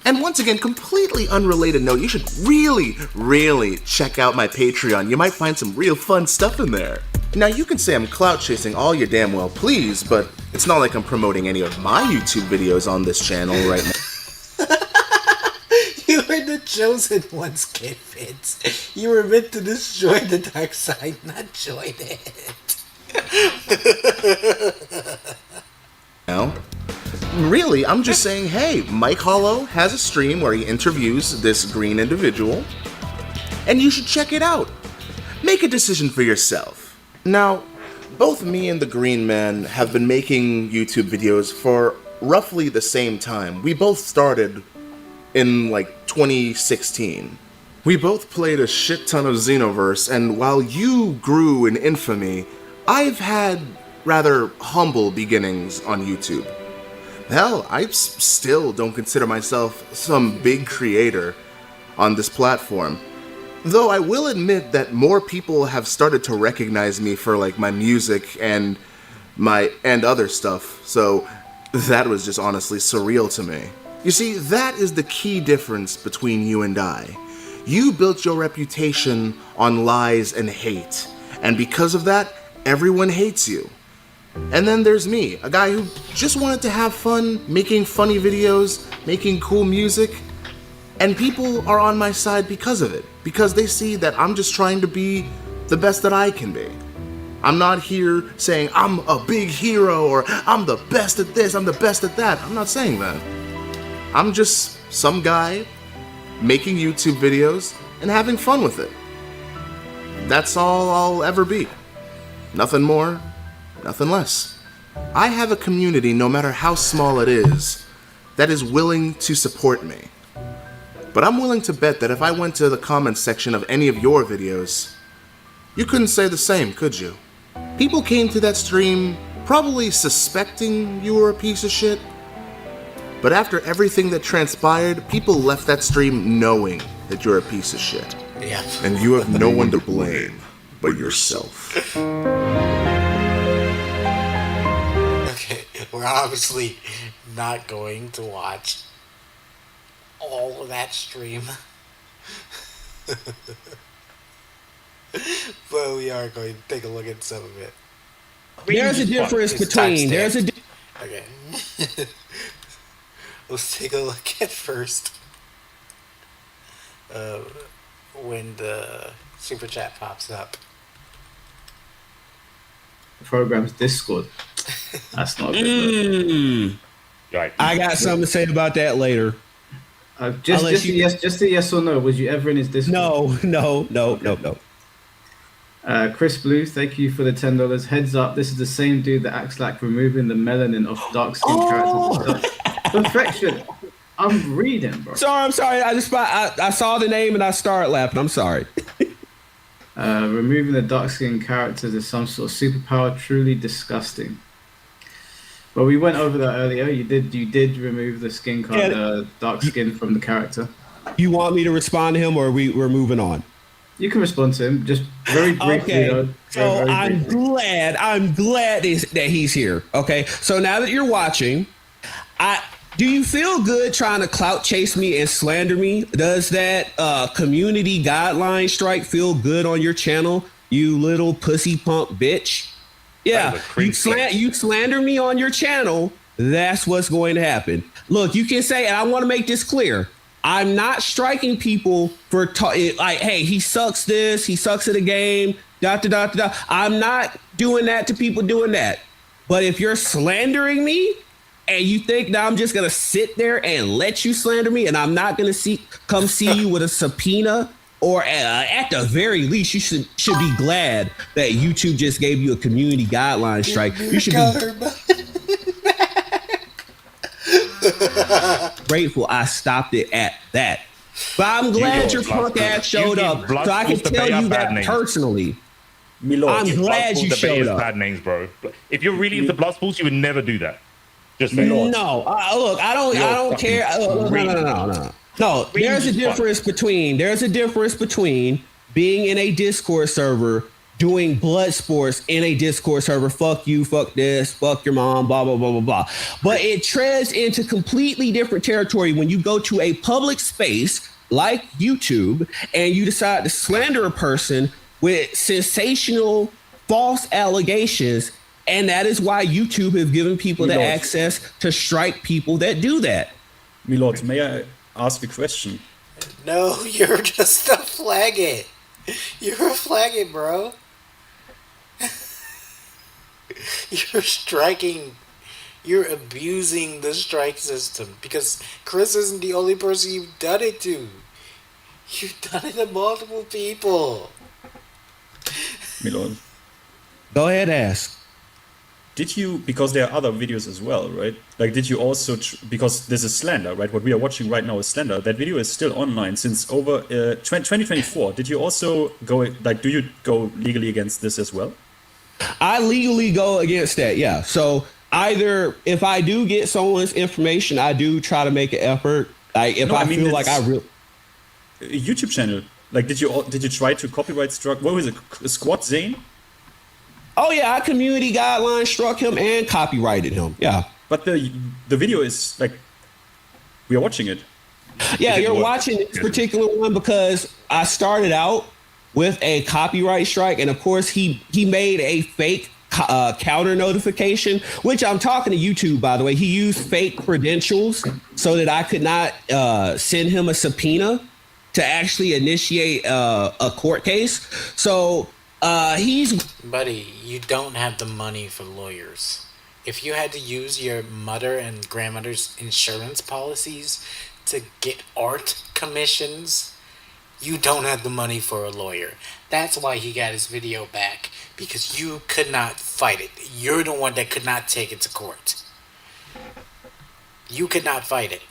And once again, completely unrelated note, you should really check out my Patreon. You might find some real fun stuff in there. Now, you can say I'm clout chasing all you damn well please, but it's not like I'm promoting any of my YouTube videos on this channel right now. You were the chosen ones, kid Fitz. You were meant to destroy the dark side, not join it. Now, really, I'm just saying, hey, Mike Hollow has a stream where he interviews this green individual, and you should check it out. Make a decision for yourself. Now, both me and the Green Man have been making YouTube videos for roughly the same time. We both started in like 2016. We both played a shit ton of Xenoverse, and while you grew in infamy, I've had rather humble beginnings on YouTube. Hell, I still don't consider myself some big creator on this platform. Though I will admit that more people have started to recognize me for like my music and other stuff, so that was just honestly surreal to me. You see, that is the key difference between you and I. You built your reputation on lies and hate, and because of that, everyone hates you. And then there's me, a guy who just wanted to have fun, making funny videos, making cool music, and people are on my side because of it, because they see that I'm just trying to be the best that I can be. I'm not here saying I'm a big hero or I'm the best at this, I'm the best at that. I'm not saying that. I'm just some guy making YouTube videos and having fun with it. That's all I'll ever be. Nothing more, nothing less. I have a community, no matter how small it is, that is willing to support me. But I'm willing to bet that if I went to the comments section of any of your videos, you couldn't say the same, could you? People came to that stream probably suspecting you were a piece of shit, but after everything that transpired, people left that stream knowing that you're a piece of shit. Yeah. And you have no one to blame but yourself. Okay, we're obviously not going to watch all of that stream. But we are going to take a look at some of it. There's a difference between. Okay. Let's take a look at first when the super chat pops up. The program's Discord. That's not good. Right. I got something to say about that later. Just a yes or no. Was you ever in his Discord? No. Chris Bleu, thank you for the $10. Heads up, this is the same dude that acts like removing the melanin off dark skin characters. Perfection. I'm reading, bro. I'm sorry. I saw the name and I started laughing. I'm sorry. Removing the dark skin characters is some sort of superpower. Truly disgusting. But we went over that earlier. You did remove the skin color, dark skin from the character. You want me to respond to him, or we're moving on? You can respond to him just very briefly. Okay, Though. so Very I'm briefly. glad that he's here. Okay, so now that you're watching, do you feel good trying to clout chase me and slander me? Does that community guideline strike feel good on your channel, you little pussy punk bitch? Yeah, you slander me on your channel, that's what's going to happen. Look, you can say, and I want to make this clear, I'm not striking people for like, hey, he sucks this, he sucks at a game, I'm not doing that to people doing that. But if you're slandering me and you think that I'm just gonna sit there and let you slander me, and I'm not gonna come see you with a subpoena, or at the very least, you should be glad that YouTube just gave you a community guideline strike. You should be grateful I stopped it at that. But I'm glad your punk ass showed up, so I can tell you that personally. I'm glad you showed up. Bad names, bro. If you're really into blood sports, you would never do that. Just say no. Look, I don't care. No. There's a difference between being in a Discord server, doing blood sports in a Discord server. Fuck you, fuck this, fuck your mom, blah, blah, blah, blah, blah. But it treads into completely different territory when you go to a public space like YouTube and you decide to slander a person with sensational false allegations. And that is why YouTube has given people the access to strike people that do that. Milord, may I ask a question? No, you're just a faggot. You're a faggot, bro. You're striking. You're abusing the strike system because Chris isn't the only person you've done it to. You've done it to multiple people. Milord. Go ahead, ask. Did you, because there are other videos as well, right? Like, did you also, because this is slander, right? What we are watching right now is slander. That video is still online since over 2024. Did you also go, like, do you go legally against this as well? I legally go against that, yeah. So either if I do get someone's information, I do try to make an effort. Like, if I feel like I really... YouTube channel. Like, did you try to copyright struck, what was it, Squad Zane? Oh yeah, I community guideline struck him and copyrighted him. Yeah. But the video is like, we are watching it. Yeah, you're watching this particular one because I started out with a copyright strike, and of course he made a fake counter notification, which I'm talking to YouTube, by the way. He used fake credentials so that I could not send him a subpoena to actually initiate a court case. So Buddy, you don't have the money for lawyers. If you had to use your mother and grandmother's insurance policies to get art commissions, you don't have the money for a lawyer. That's why he got his video back, because you could not fight it. You're the one that could not take it to court. You could not fight it.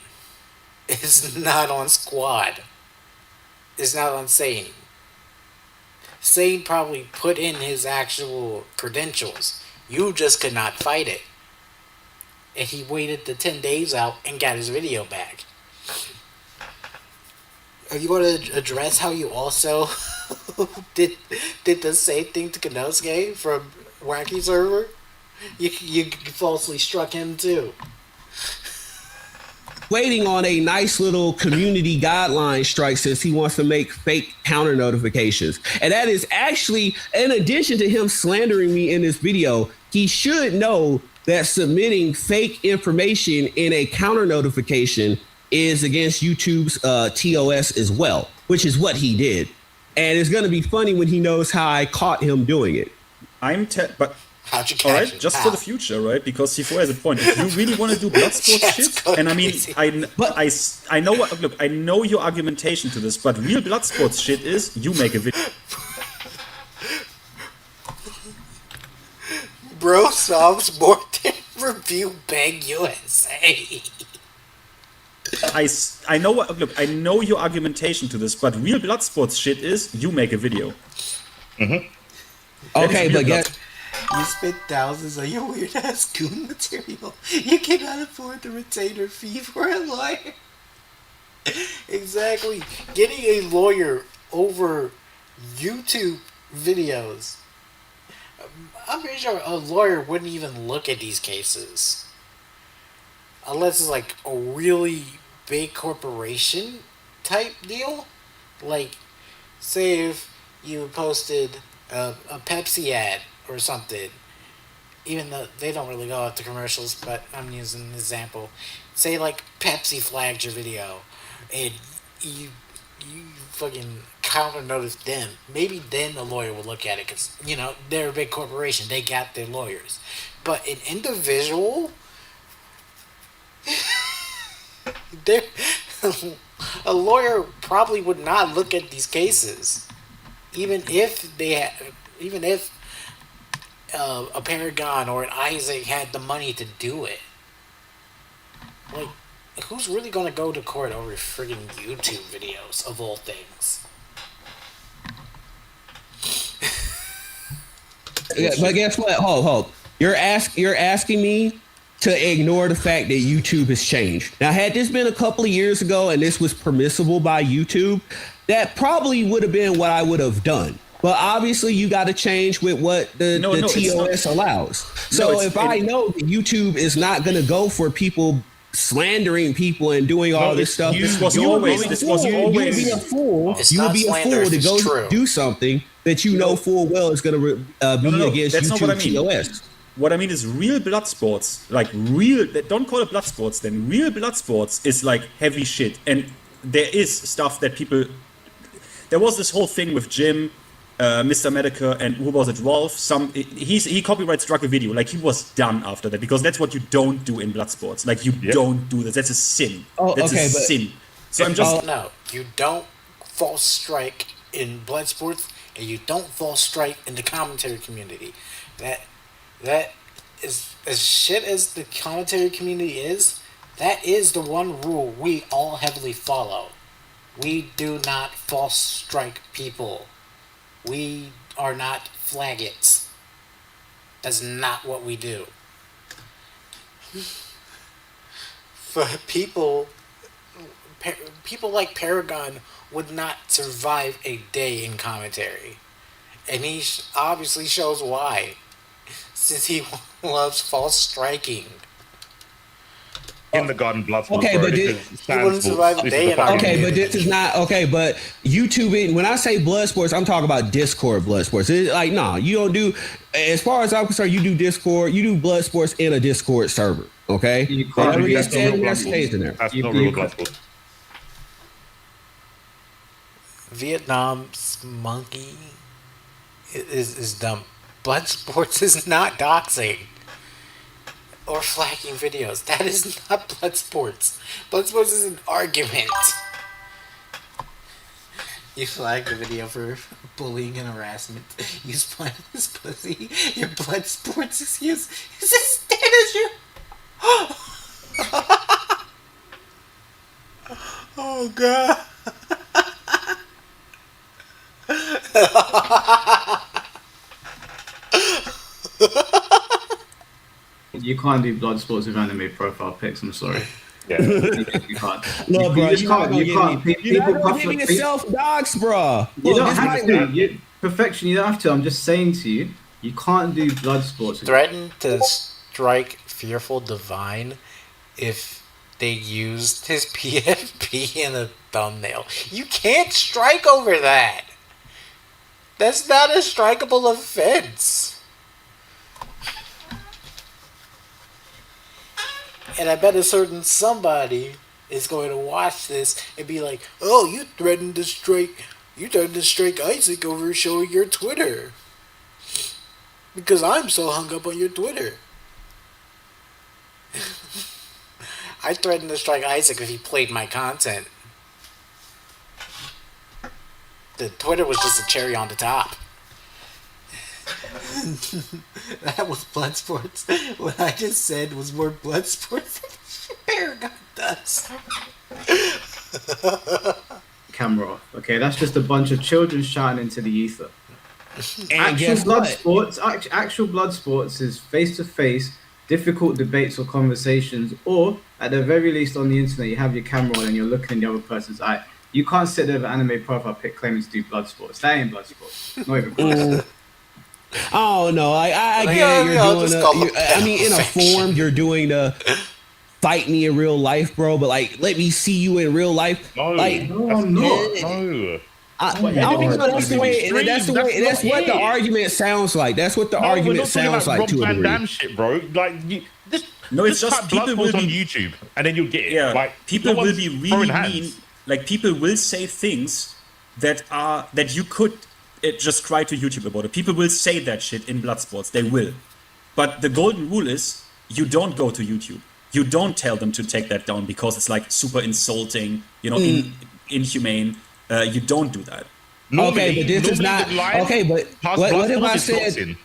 It's not on Squad. It's not on Sane. Sane probably put in his actual credentials. You just could not fight it. And he waited the 10 days out and got his video back. Are you going to address how you also did the same thing to Kanosuke from Wacky Server? You falsely struck him too. Waiting on a nice little community guideline strike since he wants to make fake counter notifications. And that is actually, in addition to him slandering me in this video, he should know that submitting fake information in a counter notification is against YouTube's TOS as well, which is what he did. And it's going to be funny when he knows how I caught him doing it. But all right, just for the future, right? Because C4 has a point. If you really want to do blood sports shit, and I mean, I know what. Look, I know your argumentation to this, but real blood sports shit is you make a video. Bro solves more than review Bang USA. I know what. Look, I know your argumentation to this, but real blood sports shit is you make a video. Okay, but guess. You spent thousands on your weird ass goon material. You cannot afford the retainer fee for a lawyer. Exactly. Getting a lawyer over YouTube videos. I'm pretty sure a lawyer wouldn't even look at these cases. Unless it's like a really big corporation type deal. Like, say if you posted a Pepsi ad or something. Even though they don't really go out to commercials, but I'm using an example. Say like Pepsi flagged your video and you fucking counter notice them. Maybe then the lawyer will look at it because, you know, they're a big corporation. They got their lawyers. But an individual, a lawyer probably would not look at these cases. Even if a Paragon or an Isaac had the money to do it. Like, who's really gonna go to court over friggin' YouTube videos of all things? Yeah, but guess what? Hold. You're asking me to ignore the fact that YouTube has changed. Now, had this been a couple of years ago and this was permissible by YouTube, that probably would have been what I would have done. But obviously, you got to change with what the TOS allows. So if I know that YouTube is not going to go for people slandering people and doing all this stuff, you would be a fool. You would be a fool to go do something that you know full well is going to be against YouTube TOS. What I mean is real blood sports, like real, don't call it blood sports then, real blood sports is like heavy shit. And there is stuff that people, there was this whole thing with Jim, Mr. Medica, and who was it, Rolf? He copyright struck a video, like he was done after that, because that's what you don't do in blood sports. Like you don't do this, that's a sin. That's a sin. So I'm just... No, you don't false strike in blood sports, and you don't false strike in the commentary community. That is, as shit as the commentary community is, that is the one rule we all heavily follow. We do not false strike people. We are not flaggots. That's not what we do. For people like Paragon would not survive a day in commentary. And he obviously shows why. Since he loves false striking. In the Garden Bloodsport. Okay, but he wouldn't survive a day in our Okay, but this is not okay. But YouTube, when I say blood sports, I'm talking about Discord blood sports. It's like, nah, you don't do. As far as I'm concerned, you do Discord, you do blood sports in a Discord server. Okay, whatever gets said, that stays in there. That's no real blood sports. Vietnam's monkey is dumb. Blood sports is not doxing or flagging videos. That is not blood sports. Blood sports is an argument. You flagged the video for bullying and harassment. You split his pussy. Your blood sports excuse is as dead as you. Oh God. You can't do blood sports with anime profile pics. I'm sorry. Yeah, you can't. No, bro, you can't. You're not gonna give yourself dogs, bro. You don't have to. Perfection. You don't have to. I'm just saying to you, you can't do blood sports. Threatened to strike Fearful Divine if they used his PFP in a thumbnail. You can't strike over that. That's not a strikeable offense. And I bet a certain somebody is going to watch this and be like, "Oh, you threatened to strike Isaac over showing your Twitter because I'm so hung up on your Twitter." I threatened to strike Isaac if he played my content. The Twitter was just a cherry on the top. That was blood sports. What I just said was more blood sports than shit Paragon does. Camera off. Okay, that's just a bunch of children shouting into the ether. And Actual blood sports is face-to-face, difficult debates or conversations, or at the very least on the internet, you have your camera on and you're looking in the other person's eye. You can't sit there with an anime profile pic claiming to do blood sports. That ain't blood sports. Not even close. Oh no, I get it. You're doing. I mean, in a form, you're doing the fight me in real life, bro. But like, let me see you in real life. No, like, no, I'm not. No. I don't think so. That's the way. That's what the argument sounds like. That's what the argument sounds like to a degree. Damn shit, bro. Like, no, it's just people will be on YouTube, and then you'll get it. Yeah, like people will be really mean. Like, people will say things that you could just cry to YouTube about it. People will say that shit in Bloodsports. They will. But the golden rule is you don't go to YouTube. You don't tell them to take that down because it's like super insulting, inhumane. You don't do that. Okay, but this is not. Okay, but what have I said?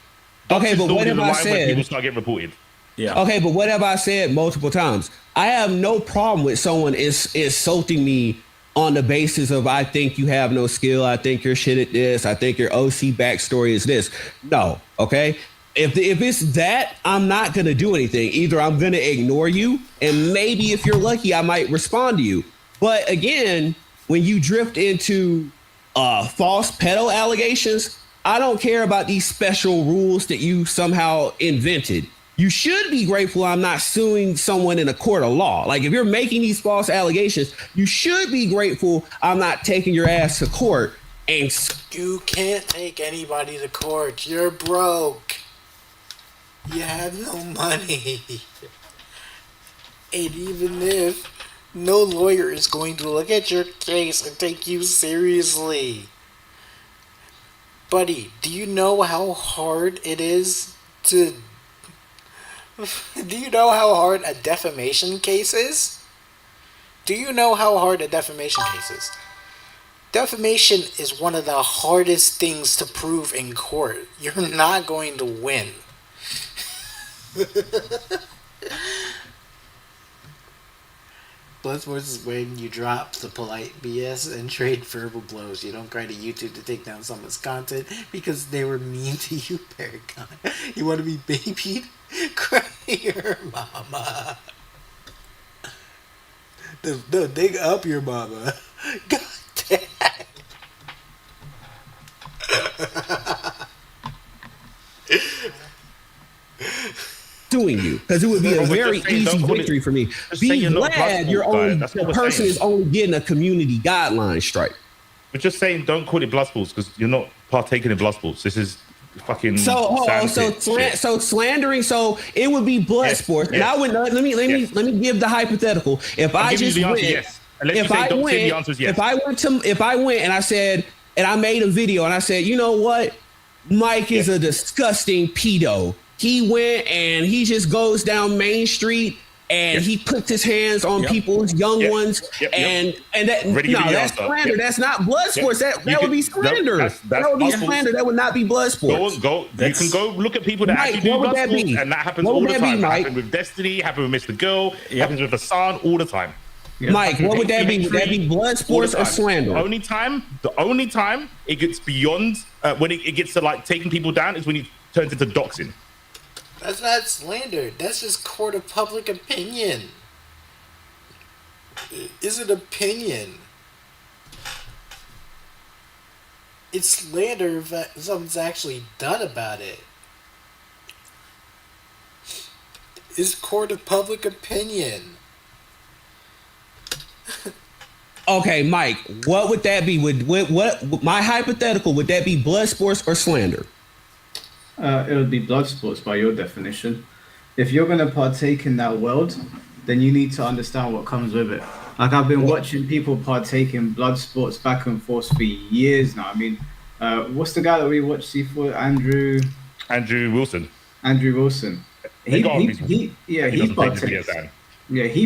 Okay, but what have I said? People start getting reported. Yeah. Okay, but what have I said multiple times? I have no problem with someone insulting me on the basis of I think you have no skill. I think you're shit at this. I think your OC backstory is this. No, okay. If it's that, I'm not gonna do anything. Either I'm gonna ignore you, and maybe if you're lucky, I might respond to you. But again, when you drift into false pedo allegations, I don't care about these special rules that you somehow invented. You should be grateful I'm not suing someone in a court of law. Like, if you're making these false allegations, you should be grateful I'm not taking your ass to court. And you can't take anybody to court. You're broke. You have no money. And even if no lawyer is going to look at your case and take you seriously. Buddy, do you know how hard it is to... Do you know how hard a defamation case is? Do you know how hard a defamation case is? Defamation is one of the hardest things to prove in court. You're not going to win. Bloodsports is when you drop the polite BS and trade verbal blows. You don't cry to YouTube to take down someone's content because they were mean to you, Paragon. You want to be babied? Cry to your mama. No, dig up your mama. God damn. Suing you, because it would be a very easy victory for me. Be glad the person is only getting a community guideline strike. We're just saying don't call it blood sports because you're not partaking in blood sports. This is fucking so slandering. So it would be blood sports, and I would let me give the hypothetical. If I just went, if I went and I said, and I made a video and I said, you know what, Mike is a disgusting pedo. He went and he just goes down Main Street and he puts his hands on people's young ones and that that's slander. That's not blood sports. That would be slander. That would be slander. That would not be blood sports. You can go look at people that actually do blood sports, and that happens all the time. It happened with Destiny, it happened with Mr. Girl, it happens with Hassan all the time. Mike, what would that be? Would that be blood sports or slander? The only time it gets beyond when it gets to like taking people down is when it turns into doxing. That's not slander. That's just court of public opinion. It's an opinion. It's slander if something's actually done about it. It's court of public opinion. Okay, Mike, what would that be? What my hypothetical, would that be blood sports or slander? It would be blood sports by your definition. If you're going to partake in that world, then you need to understand what comes with it. Like, I've been watching people partake in blood sports back and forth for years now. I mean, what's the guy that we watched C4? Andrew Wilson. Andrew Wilson. He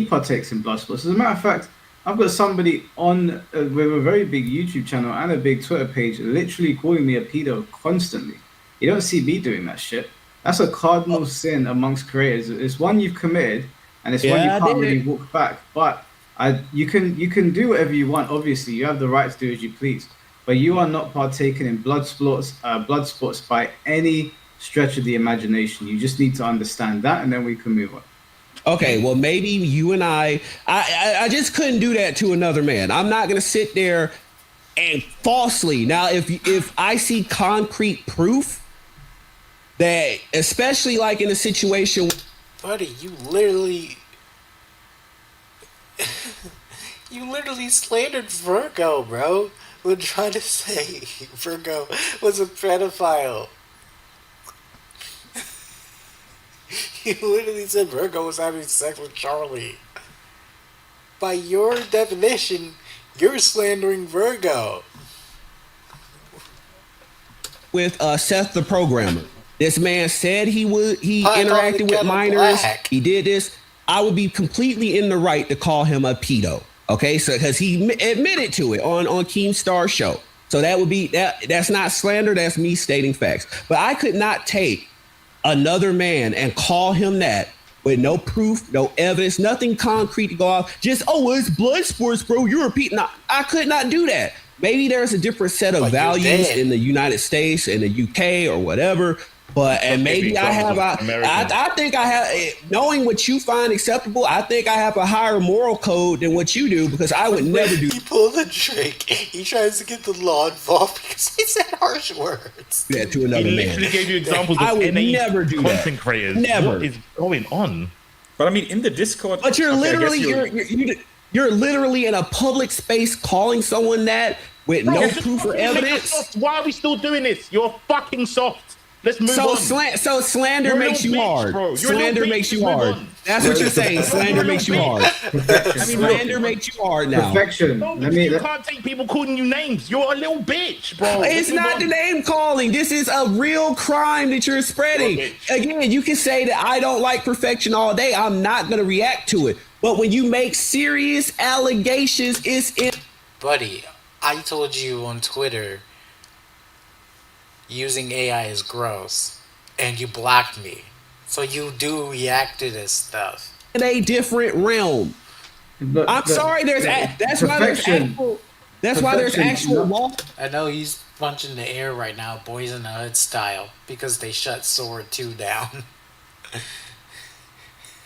partakes in blood sports. As a matter of fact, I've got somebody on with a very big YouTube channel and a big Twitter page literally calling me a pedo constantly. You don't see me doing that shit. That's a cardinal sin amongst creators. It's one you've committed, and it's one you can't really walk back. But you can do whatever you want. Obviously, you have the right to do as you please. But you are not partaking in blood sports by any stretch of the imagination. You just need to understand that, and then we can move on. Okay, well, maybe you and I just couldn't do that to another man. I'm not gonna sit there and falsely. Now, if I see concrete proof that, especially like in a situation, buddy, you literally slandered Virgo, bro. We're trying to say Virgo was a pedophile. You literally said Virgo was having sex with Charlie. By your definition, you're slandering Virgo. with Seth the programmer, this man said he interacted with minors. Black. He did this. I would be completely in the right to call him a pedo. Okay, so because he admitted to it on Keemstar's show. So that would be that's not slander, that's me stating facts. But I could not take another man and call him that with no proof, no evidence, nothing concrete to go off. Just, oh, it's blood sports, bro. You're a Pete. No, I could not do that. Maybe there's a different set of values in the United States and the UK or whatever. But and maybe I have I think I have, knowing what you find acceptable, I think I have a higher moral code than what you do, because I would never do. He pulled a trick. He tries to get the law involved because he said harsh words. Yeah, to another man. He literally gave you examples I of would never do content that. creators. Never. What is going on? But I mean, in the Discord. But you're literally you're literally in a public space calling someone that with no proof or evidence. Why are we still doing this? You're fucking soft. Let's move on. So slander makes you hard. Slander makes you hard. That's what you're saying. Slander makes you hard. Slander makes you hard now. Perfection. No, you can't take people calling you names. You're a little bitch, bro. It's not the name calling. This is a real crime that you're spreading. Again, you can say that I don't like perfection all day. I'm not going to react to it. But when you make serious allegations, it's in. Buddy, I told you on Twitter using AI is gross, and you blocked me. So you do react to this stuff. In a different realm. I'm sorry, that's why there's actual law. I know he's punching the air right now, Boys in the Hood style, because they shut Sword 2 down.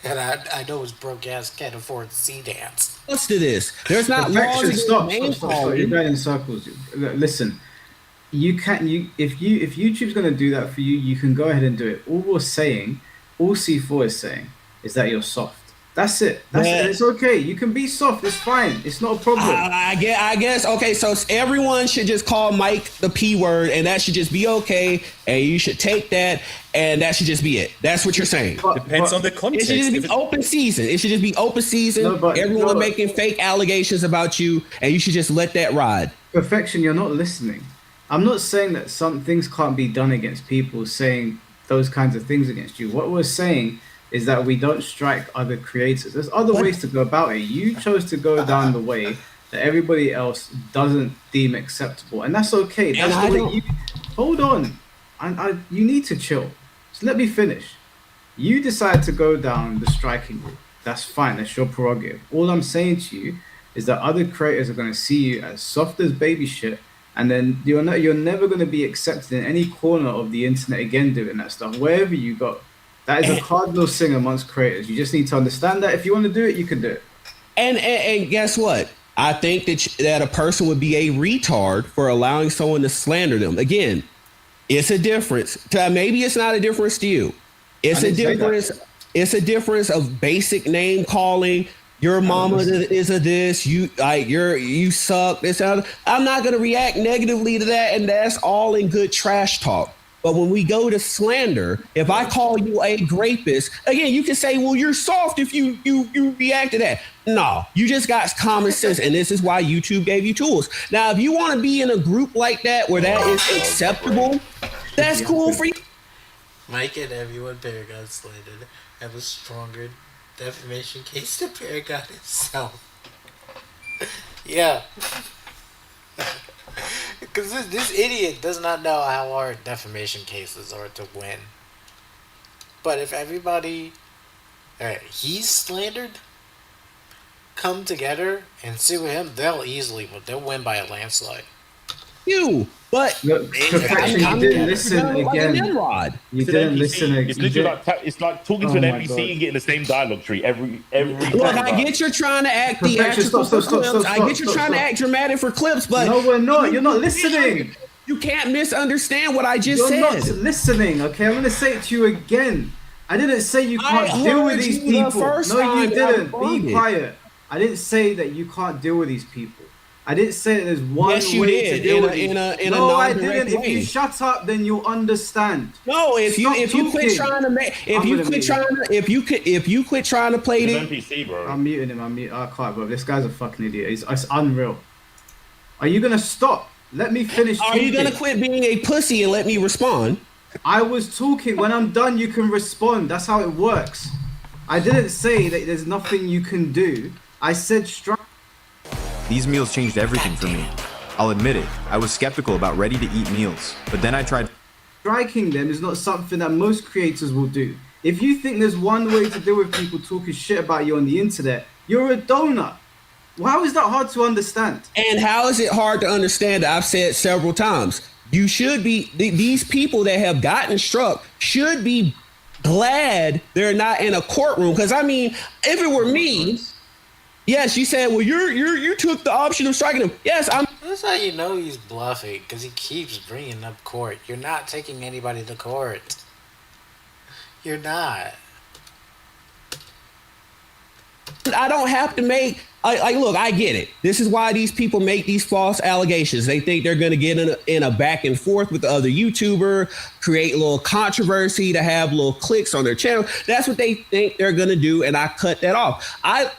And I know his broke ass can't afford to see dance. What's to this? There's not laws against name calling. You're going in circles. Listen. If YouTube's going to do that for you, you can go ahead and do it. All C4 is saying is that you're soft. That's it. It's okay. You can be soft. It's fine. It's not a problem. I guess. Okay, so everyone should just call Mike the P word, and that should just be okay. And you should take that, and that should just be it. That's what you're saying. Depends on the context. It should just be open season. It should just be open season. Everyone making fake allegations about you, and you should just let that ride. Perfection. You're not listening. I'm not saying that some things can't be done against people saying those kinds of things against you. What we're saying is that we don't strike other creators. There's other ways to go about it. You chose to go down the way that everybody else doesn't deem acceptable, and that's okay. That's the way hold on. You need to chill. So let me finish. You decide to go down the striking route. That's fine. That's your prerogative. All I'm saying to you is that other creators are going to see you as soft as baby shit. And then you're never going to be accepted in any corner of the internet again doing that stuff. Wherever you go, that is a cardinal sin amongst creators. You just need to understand that if you want to do it, you can do it. And guess what? I think that a person would be a retard for allowing someone to slander them. Again, it's a difference. Maybe it's not a difference to you. It's a difference. It's a difference of basic name calling. Your mama is a this, you suck, this, other. I'm not going to react negatively to that, and that's all in good trash talk. But when we go to slander, if I call you a rapist, again, you can say, well, you're soft if you react to that. No, you just got common sense, and this is why YouTube gave you tools. Now, if you want to be in a group like that where that is acceptable, that's cool for you. Mike and everyone Paragon slandered have a stronger defamation case to Paragon himself. Yeah. Because this idiot does not know how hard defamation cases are to win. But if everybody he's slandered come together and sue him, they'll win by a landslide. you. But Perfection, you didn't listen again. You didn't listen again. It's literally it's like talking to an NPC and getting the same dialogue tree every. Look, I get you're trying to act theatrical for clips. I get you're trying to act dramatic for clips, but no, we're not. You're not listening. You can't misunderstand what I just said. You're not listening. Okay, I'm gonna say it to you again. I didn't say you can't deal with these people. No, you didn't. Be quiet. I didn't say that you can't deal with these people. I didn't say that there's one way to deal with these. No, I didn't. If you shut up, then you'll understand. No, if you quit trying to make, if you quit trying to play this. NPC, bro. I'm muting him. I can't, bro. This guy's a fucking idiot. It's unreal. Are you gonna stop? Let me finish. Are you gonna quit being a pussy and let me respond? I was talking. When I'm done, you can respond. That's how it works. I didn't say that there's nothing you can do. I said These meals changed everything for me. I'll admit it. I was skeptical about ready-to-eat meals, but then I tried. Striking them is not something that most creators will do. If you think there's one way to deal with people talking shit about you on the internet, you're a donut. How is that hard to understand? And how is it hard to understand? I've said several times. You should be, these people that have gotten struck should be glad they're not in a courtroom. Because I mean, if it were me, yes, you said, well, you took the option of striking him. Yes, That's how you know he's bluffing, because he keeps bringing up court. You're not taking anybody to court. You're not. I don't have to make. Look, I get it. This is why these people make these false allegations. They think they're going to get in a back and forth with the other YouTuber, create a little controversy to have little clicks on their channel. That's what they think they're going to do, and I cut that off. I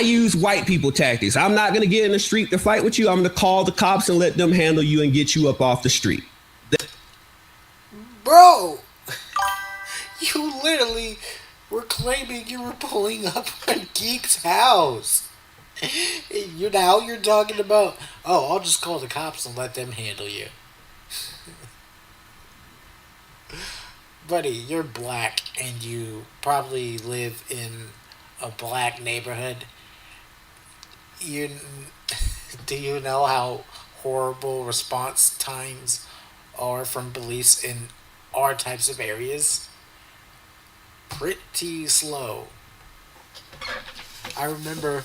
use white people tactics. I'm not going to get in the street to fight with you. I'm going to call the cops and let them handle you and get you up off the street. Bro, you literally were claiming you were pulling up on Geek's house. You're talking about, oh, I'll just call the cops and let them handle you. Buddy, you're black and you probably live in a black neighborhood. Do you know how horrible response times are from police in our types of areas? Pretty slow. I remember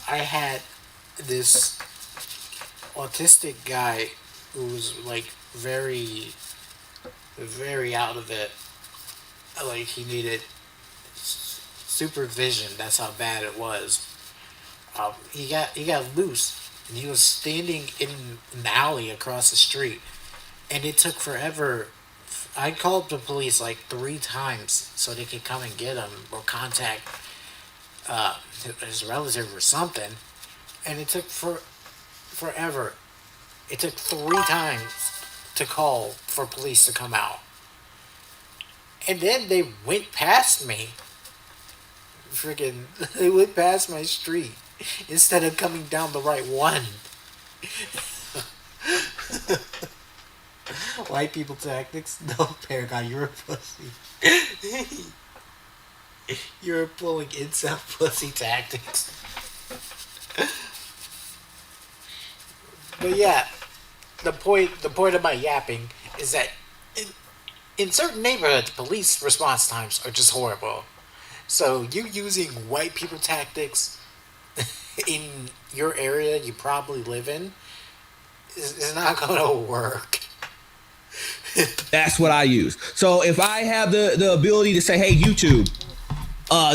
I had this autistic guy who was like very, very out of it. Like he needed supervision. That's how bad it was. He got loose and he was standing in an alley across the street, and it took forever. I called the police like 3 times so they could come and get him or contact his relative or something, and it took forever. It took 3 times to call for police to come out, and then they went past me. They went past my street instead of coming down the right one. White people tactics? No, Paragon, you're a pussy. You're pulling incel pussy tactics. But yeah, the point of my yapping is that in certain neighborhoods, police response times are just horrible. So you using white people tactics in your area you probably live in is not going to work. That's what I use. So if I have the ability to say, hey, YouTube,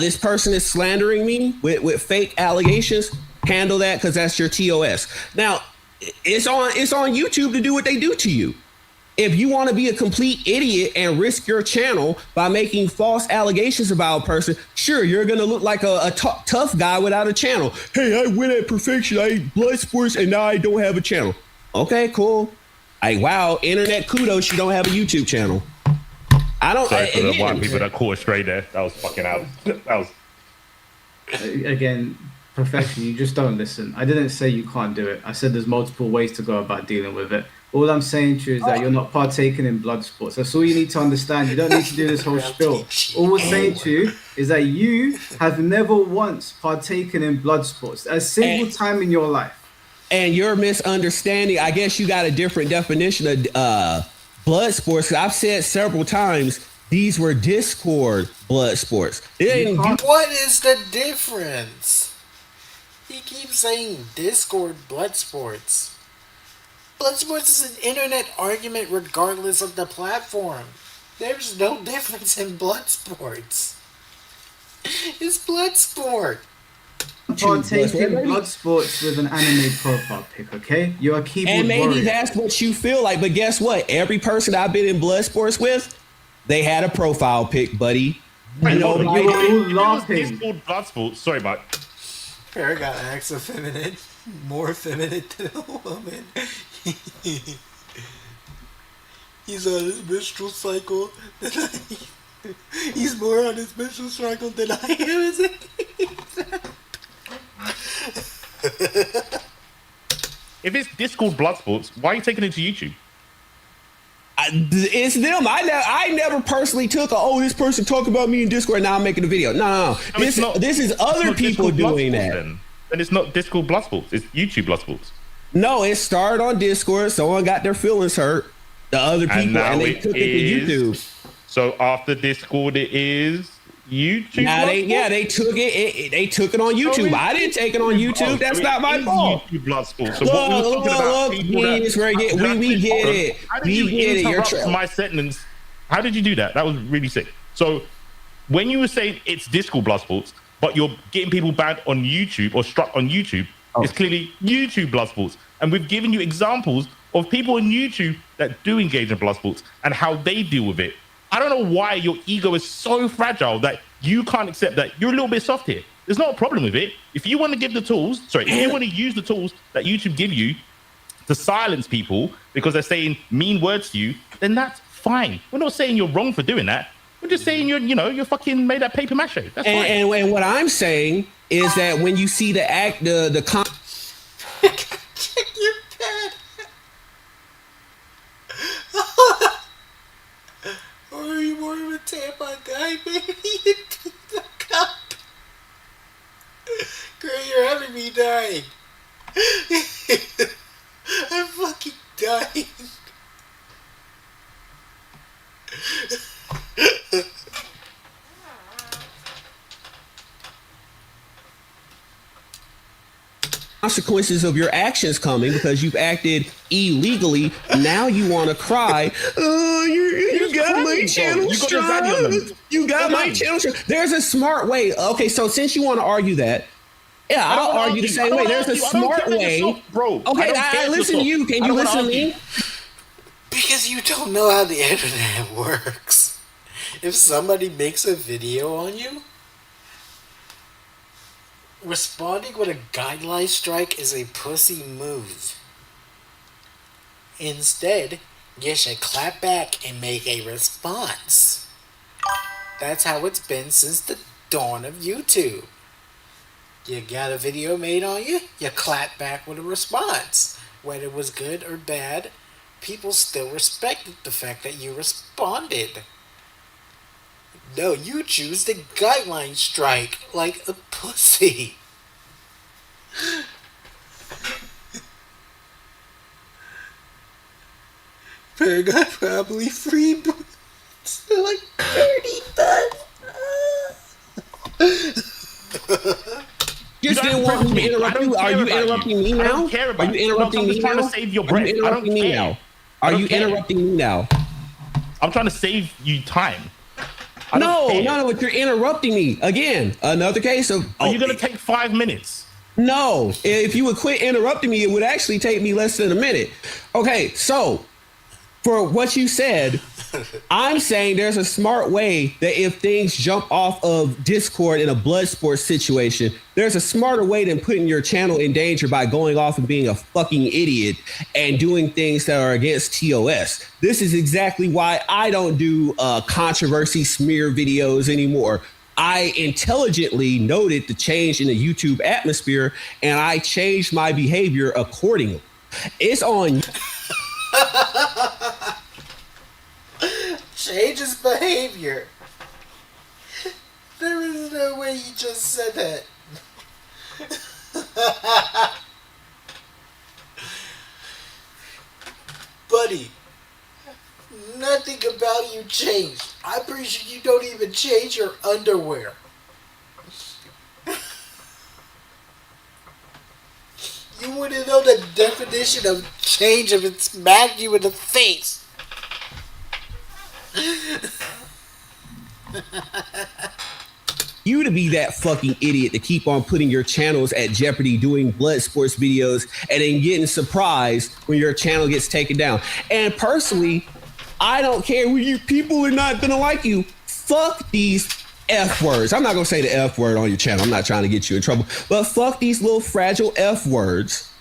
this person is slandering me with fake allegations, handle that because that's your TOS. Now, it's on YouTube to do what they do to you. If you want to be a complete idiot and risk your channel by making false allegations about a person, sure, you're going to look like a tough guy without a channel. Hey, I win at perfection. I eat blood sports and now I don't have a channel. Okay, cool. Wow, internet kudos, you don't have a YouTube channel. I don't. Sorry for the white people that caught straight there. That was fucking out. That was. Again, perfection. You just don't listen. I didn't say you can't do it. I said there's multiple ways to go about dealing with it. All I'm saying to you is that you're not partaking in blood sports. That's all you need to understand. You don't need to do this whole spiel. All we're saying to you is that you have never once partaken in blood sports a single time in your life. And your misunderstanding, I guess you got a different definition of blood sports. I've said several times these were Discord blood sports. What is the difference? He keeps saying Discord blood sports. Blood sports is an internet argument regardless of the platform. There's no difference in blood sports. It's blood sport. Partaking blood sports with an anime profile pic, okay? You're a keyboard And maybe warrior. that's what you feel like. But guess what? Every person I've been in blood sports with, they had a profile pic, buddy. Right, you were all laughing. Discord blood sports. Sorry, Mike. Paragon acts effeminate, more effeminate than a woman. He's on his menstrual cycle than I. He's more on his menstrual cycle than I am. If it's Discord blood sports, why are you taking it to YouTube? It's them. I never personally took this person talked about me in Discord. Now I'm making a video. No. This is other people doing that. Then it's not Discord blood sports. It's YouTube blood sports. No, it started on Discord. Someone got their feelings hurt. The other people, and they took it to YouTube. So after Discord, it is YouTube. They took it. They took it on YouTube. I didn't take it on YouTube. That's not my fault. YouTube blood sports. So what we were talking about, people that, we get it. How did you interrupt my sentence? How did you do that? That was really sick. So when you were saying it's Discord blood sports, but you're getting people banned on YouTube or struck on YouTube, it's clearly YouTube blood sports. And we've given you examples of people on YouTube that do engage in blood sports and how they deal with it. I don't know why your ego is so fragile that you can't accept that you're a little bit soft here. There's not a problem with it. If you want to give the tools, if you want to use the tools that YouTube give you to silence people because they're saying mean words to you, then that's fine. We're not saying you're wrong for doing that. We're just saying you're fucking made that paper mache. That's fine. And what I'm saying is that when you see the Check your pen. Or are you more of a tampon guy, baby? The cup. Girl, you're having me dying. I'm fucking dying. consequences of your actions coming because you've acted illegally. Now you want to cry. You got my channel struck. You got my channel struck. There's a smart way. Okay, so since you want to argue that, yeah, I'll argue the same way. There's a smart way. Bro. Okay, I listen to you. Can you listen to me? Because you don't know how the internet works. If somebody makes a video on you, responding with a guideline strike is a pussy move. Instead, you should clap back and make a response. That's how it's been since the dawn of YouTube. You got a video made on you, you clap back with a response. Whether it was good or bad, people still respected the fact that you responded. No, you choose the guideline strike like a pussy. Paragon probably free, but still like 30 bucks. Just didn't want me to interrupt you. Are you interrupting me now? I don't care about Are you interrupting me trying now? to save your breath. Are you interrupting me now? Are you interrupting me now? I'm trying to save you time. No, but you're interrupting me. Again, another case of... Are you going to take 5 minutes? No. If you would quit interrupting me, it would actually take me less than a minute. Okay, so for what you said, I'm saying there's a smart way that if things jump off of Discord in a blood sports situation, there's a smarter way than putting your channel in danger by going off and being a fucking idiot and doing things that are against TOS. This is exactly why I don't do controversy smear videos anymore. I intelligently noted the change in the YouTube atmosphere and I changed my behavior accordingly. It's on. Change his behavior. There is no way you just said that. buddy, nothing about you changed. I'm pretty sure you don't even change your underwear. You wouldn't know the definition of change if it smacked you in the face. You to be that fucking idiot to keep on putting your channels at jeopardy doing blood sports videos and then getting surprised when your channel gets taken down. And personally, I don't care when you people are not gonna like you. Fuck these F words. I'm not gonna say the F word on your channel. I'm not trying to get you in trouble, but fuck these little fragile F words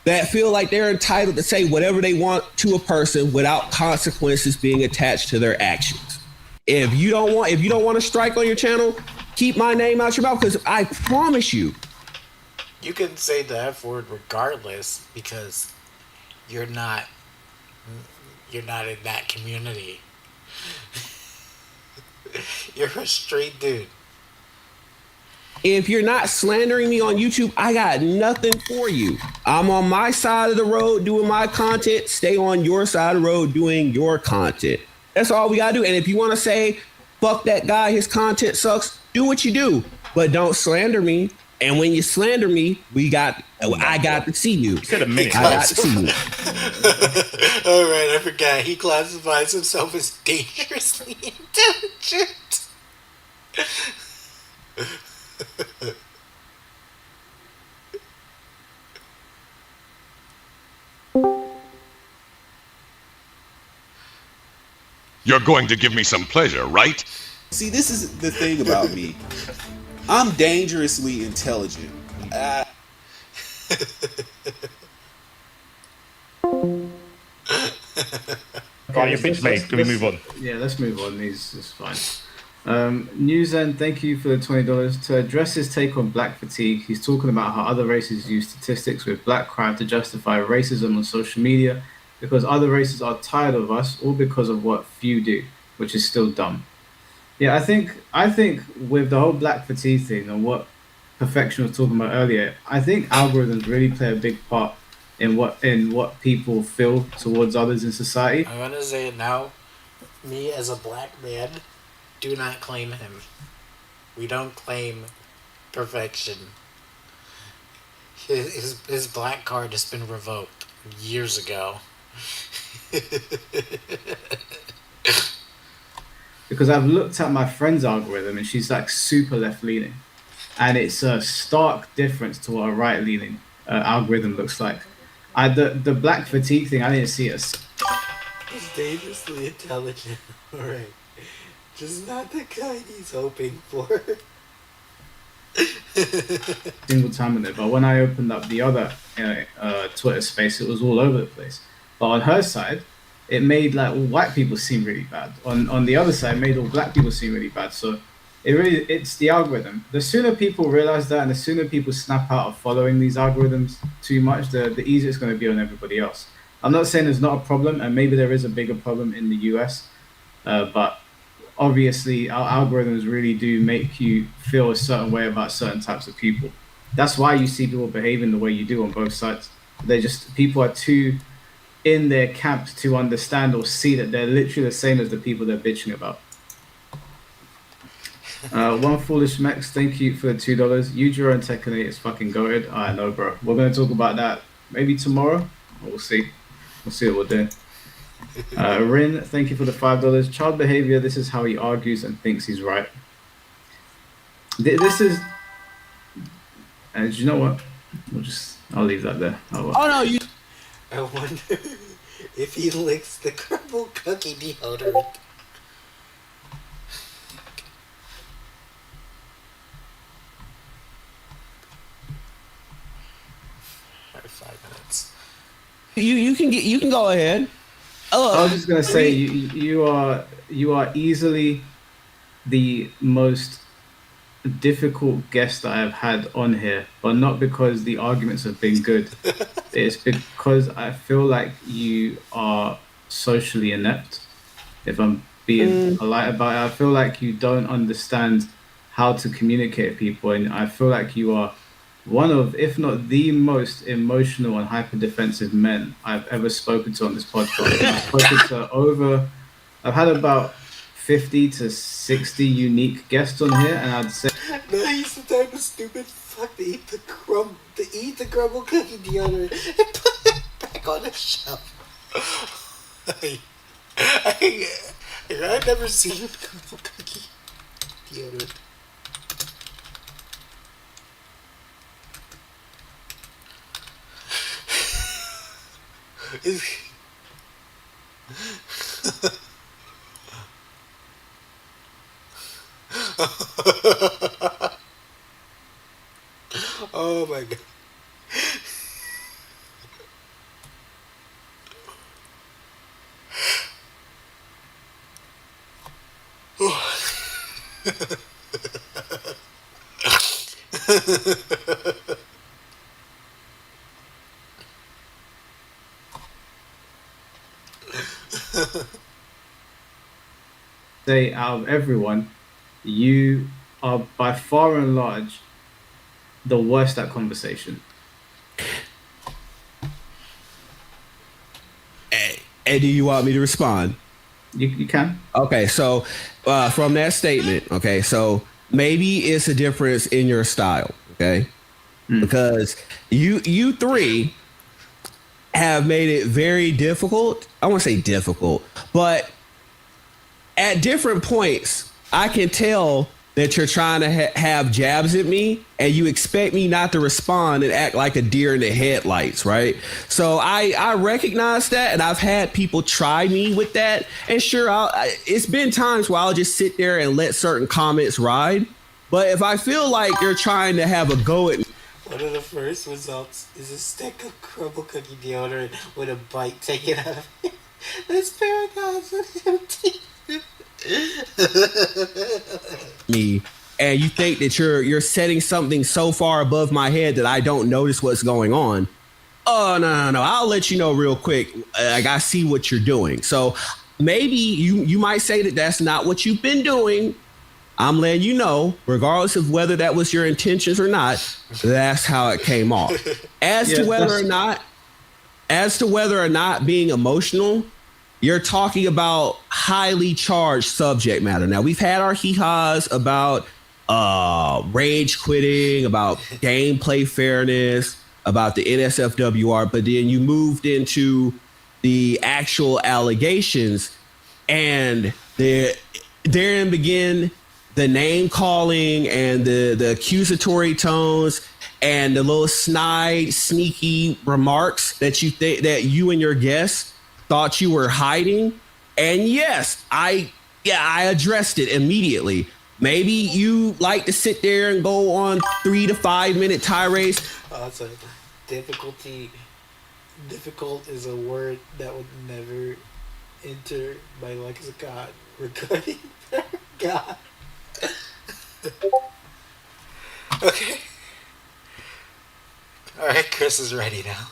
that feel like they're entitled to say whatever they want to a person without consequences being attached to their actions. If you don't want to strike on your channel, keep my name out your mouth, because I promise you. You can say the F word regardless because you're not in that community. You're a straight dude. If you're not slandering me on YouTube, I got nothing for you. I'm on my side of the road doing my content. Stay on your side of the road doing your content. That's all we gotta do. And if you want to say, fuck that guy, his content sucks, do what you do. But don't slander me. And when you slander me, I got to see you. You said a minute. I got to see you. All right, I forgot. He classifies himself as dangerously intelligent. You're going to give me some pleasure, right? See, this is the thing about me. I'm dangerously intelligent. Right, your pitch made. Can we move on? Yeah, let's move on. It's fine. Newsend, thank you for the $20. To address his take on black fatigue, he's talking about how other races use statistics with black crime to justify racism on social media because other races are tired of us or because of what few do, which is still dumb. Yeah, I think with the whole black fatigue thing and what Perfection was talking about earlier, I think algorithms really play a big part in what people feel towards others in society. I'm gonna say it now. Me as a black man, do not claim him. We don't claim Perfection. His black card has been revoked years ago. Because I've looked at my friend's algorithm and she's like super left leaning, and it's a stark difference to what a right leaning algorithm looks like. The black fatigue thing, I didn't see it. He's dangerously intelligent, alright. Just not the kind he's hoping for. Single time in it, but when I opened up the other Twitter space, it was all over the place. But on her side, it made like all white people seem really bad. On the other side, it made all black people seem really bad. So it's the algorithm. The sooner people realize that, and the sooner people snap out of following these algorithms too much, the easier it's going to be on everybody else. I'm not saying there's not a problem, and maybe there is a bigger problem in the US, but obviously our algorithms really do make you feel a certain way about certain types of people. That's why you see people behaving the way you do on both sides. People are too in their camp to understand or see that they're literally the same as the people they're bitching about. One Foolish Max, thank you for the $2. Use your own Tekken 8 is fucking goated. I know, bro. We're going to talk about that maybe tomorrow. We'll see. We'll see what we'll do. Rin, thank you for the $5. Child behavior, this is how he argues and thinks he's right. This is... And you know what? I'll leave that there. Oh, well. Oh, no, you... I wonder if he licks the crumble cookie deodorant. 5 minutes. You can go ahead. I was just gonna say you are easily the most difficult guest that I've had on here, but not because the arguments have been good. It's because I feel like you are socially inept. If I'm being polite about it, I feel like you don't understand how to communicate with people, and I feel like you are one of, if not the most emotional and hyper-defensive men I've ever spoken to on this podcast. I've spoken to I've had about 50 to 60 unique guests on here, and I'd say... No, he's the type of stupid fuck to eat the crumble cookie deodorant and put it back on the shelf. I've never seen crumble cookie deodorant. Oh my god. Say out of everyone, you are by far and large the worst at conversation. And do you want me to respond? You can. Okay, so from that statement, okay, so maybe it's a difference in your style, okay? Because you three have made it very difficult. I won't say difficult, but at different points, I can tell that you're trying to have jabs at me, and you expect me not to respond and act like a deer in the headlights, right? So I recognize that, and I've had people try me with that. And sure, it's been times where I'll just sit there and let certain comments ride. But if I feel like you're trying to have a go at me, one of the first results is a stick of crumble cookie deodorant with a bite taken out of it. This paragon's empty. me, and you think that you're setting something so far above my head that I don't notice what's going on. Oh, no. I'll let you know real quick. Like, I see what you're doing. So maybe you might say that that's not what you've been doing. I'm letting you know, regardless of whether that was your intentions or not, that's how it came off. As to whether or not being emotional, you're talking about highly charged subject matter. Now, we've had our hee-haws about rage quitting, about gameplay fairness, about the NSFWR, but then you moved into the actual allegations, and therein begin the name calling and the accusatory tones and the little snide, sneaky remarks that you and your guests thought you were hiding. And yes, I addressed it immediately. Maybe you like to sit there and go on 3 to 5 minute tirades. Also, difficult is a word that would never enter my lexicon regarding God. Okay. All right, Chris is ready now.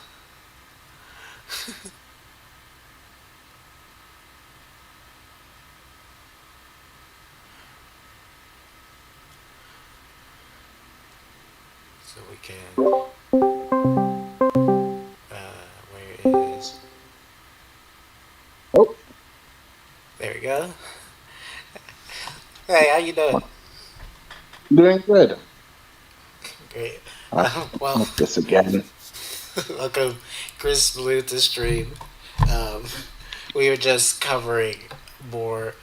So we can. Where is? Oh. There we go. Hey, how you doing? Doing good. Great. Well, this again. Welcome, Chris Bleu, to stream. We were just covering more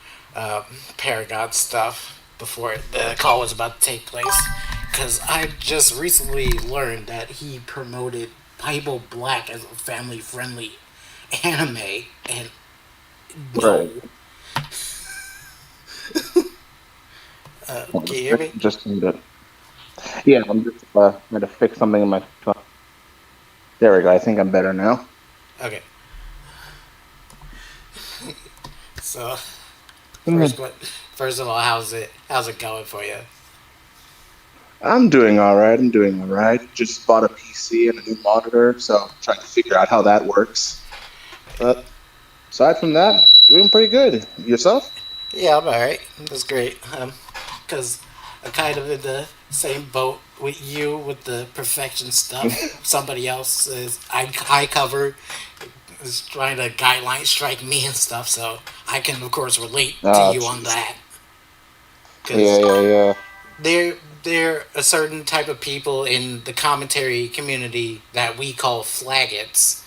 Paragon stuff before the call was about to take place, because I just recently learned that he promoted Bible Black as a family-friendly anime, and right. Can you hear me? Just need to. Yeah, I'm just going to fix something in my phone. There we go. I think I'm better now. Okay. So, first of all, how's it going for you? I'm doing all right. Just bought a PC and a new monitor, so I'm trying to figure out how that works. But aside from that, doing pretty good. Yourself? Yeah, I'm all right. That's great. Because I'm kind of in the same boat with you with the perfection stuff. Somebody else I cover is trying to guideline strike me and stuff, so I can of course relate to you on that. Yeah. There a certain type of people in the commentary community that we call flaggots,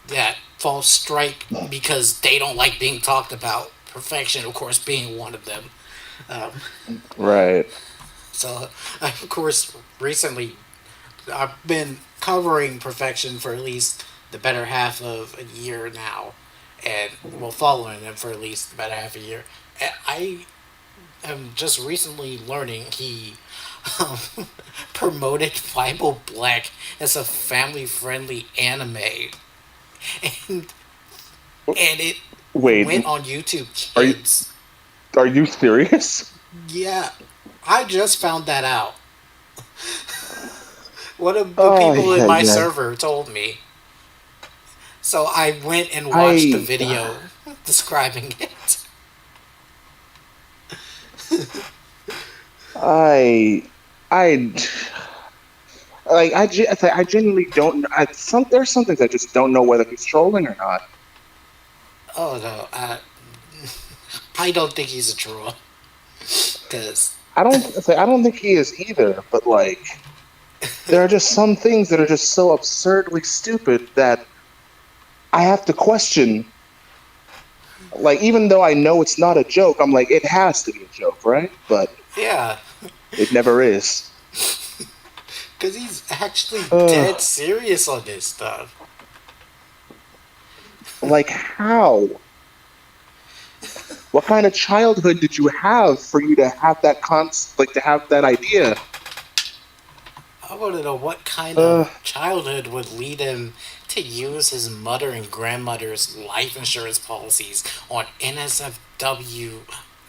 that fall strike because they don't like being talked about. Perfection, of course, being one of them. Right. So, of course, recently I've been covering perfection for at least the better half of a year now, and following him for at least the better half a year. And I am just recently learning he promoted Bible Black as a family-friendly anime, and it went on YouTube Kids. Are you serious? Yeah, I just found that out. One of the people in my server told me. So I went and watched the video describing it. I genuinely don't. There's some things I just don't know whether he's trolling or not. Oh no, I don't think he's a troll. Cause I don't think he is either. But like, there are just some things that are just so absurdly stupid that I have to question. Like, even though I know it's not a joke, I'm like, it has to be a joke, right? But yeah, it never is. Because he's actually dead serious on this stuff. Like, how? What kind of childhood did you have for you to have that to have that idea? I want to know what kind of childhood would lead him to use his mother and grandmother's life insurance policies on NSFW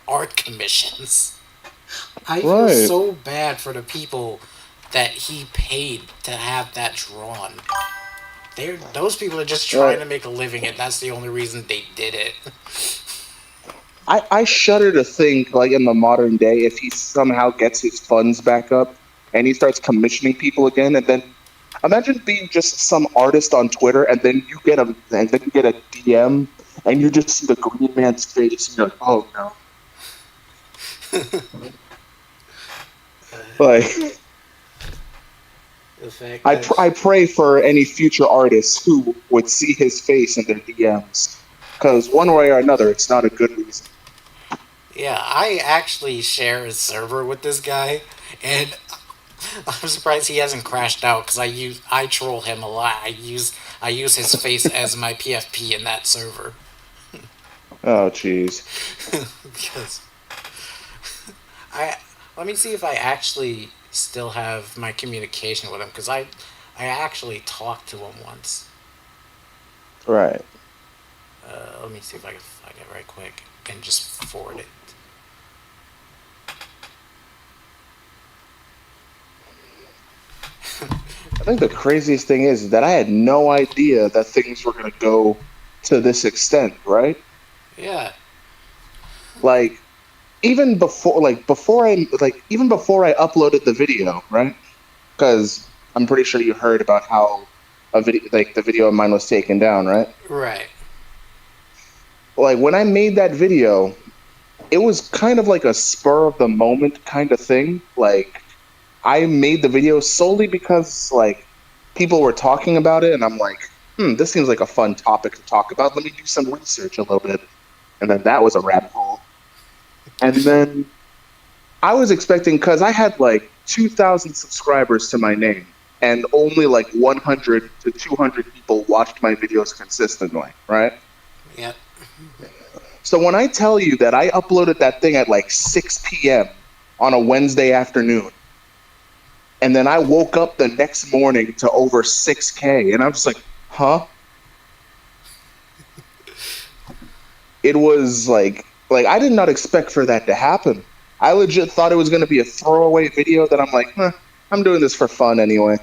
art commissions. I feel so bad for the people that he paid to have that drawn. Those people are just trying to make a living, and that's the only reason they did it. I shudder to think, like, in the modern day, if he somehow gets his funds back up and he starts commissioning people again, and then imagine being just some artist on Twitter, and then you get a DM, and you just see the green man's face, and you're like, oh no. Like, I pray for any future artists who would see his face in their DMs, because one way or another, it's not a good reason. Yeah, I actually share a server with this guy, and I'm surprised he hasn't crashed out because I troll him a lot. I use his face as my PFP in that server. Oh, jeez. Because let me see if I actually still have my communication with him, because I actually talked to him once. Right. Let me see if I can find it right quick and just forward it. I think the craziest thing is that I had no idea that things were going to go to this extent, right? Yeah. Like, even before I uploaded the video, right? Because I'm pretty sure you heard about how the video of mine was taken down, right? Right. Like, when I made that video, it was kind of like a spur of the moment kind of thing. Like, I made the video solely because, like, people were talking about it, and I'm like, this seems like a fun topic to talk about. Let me do some research a little bit. And then that was a rabbit hole. And then I was expecting, because I had like 2,000 subscribers to my name, and only like 100 to 200 people watched my videos consistently, right? Yeah. So when I tell you that I uploaded that thing at like 6 p.m. on a Wednesday afternoon, and then I woke up the next morning to over 6K, and I'm just like, huh? It was like I did not expect for that to happen. I legit thought it was going to be a throwaway video that I'm like, I'm doing this for fun anyway.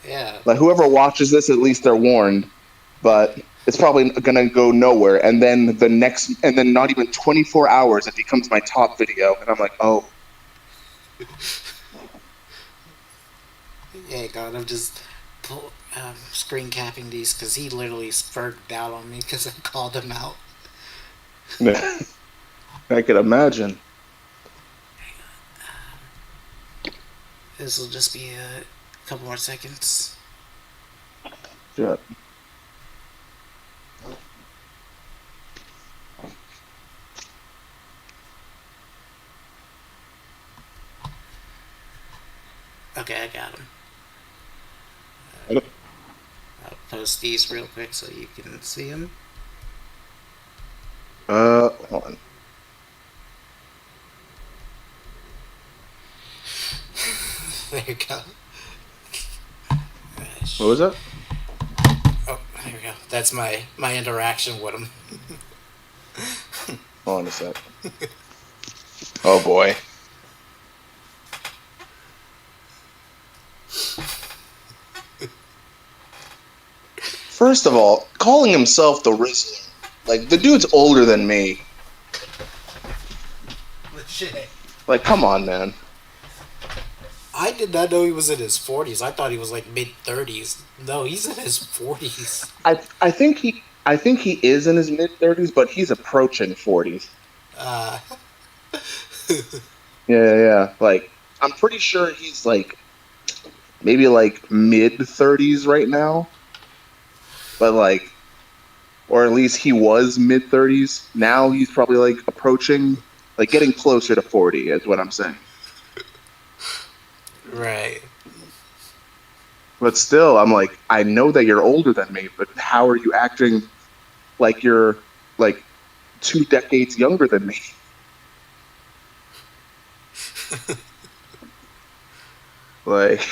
Yeah. Like, whoever watches this, at least they're warned. But it's probably going to go nowhere. And then not even 24 hours, it becomes my top video. And I'm like, oh. Yeah, God, I'm just screen capping these because he literally spurred out on me because I called him out. I could imagine. This will just be a couple more seconds. Yeah. Okay, I got him. I'll post these real quick so you can see them. Hold on. There you go. What was that? Oh, there we go. That's my interaction with him. Hold on a sec. Oh boy. First of all, calling himself the Rizzler, like the dude's older than me. Legit. Like, come on, man. I did not know he was in his 40s. I thought he was like mid-30s. No, he's in his 40s. I think he is in his mid-30s, but he's approaching 40s. Yeah. Like, I'm pretty sure he's like maybe like mid-30s right now. But like, or at least he was mid-30s. Now he's probably like approaching, like getting closer to 40 is what I'm saying. Right. But still, I'm like, I know that you're older than me, but how are you acting like you're like 2 decades younger than me? Like,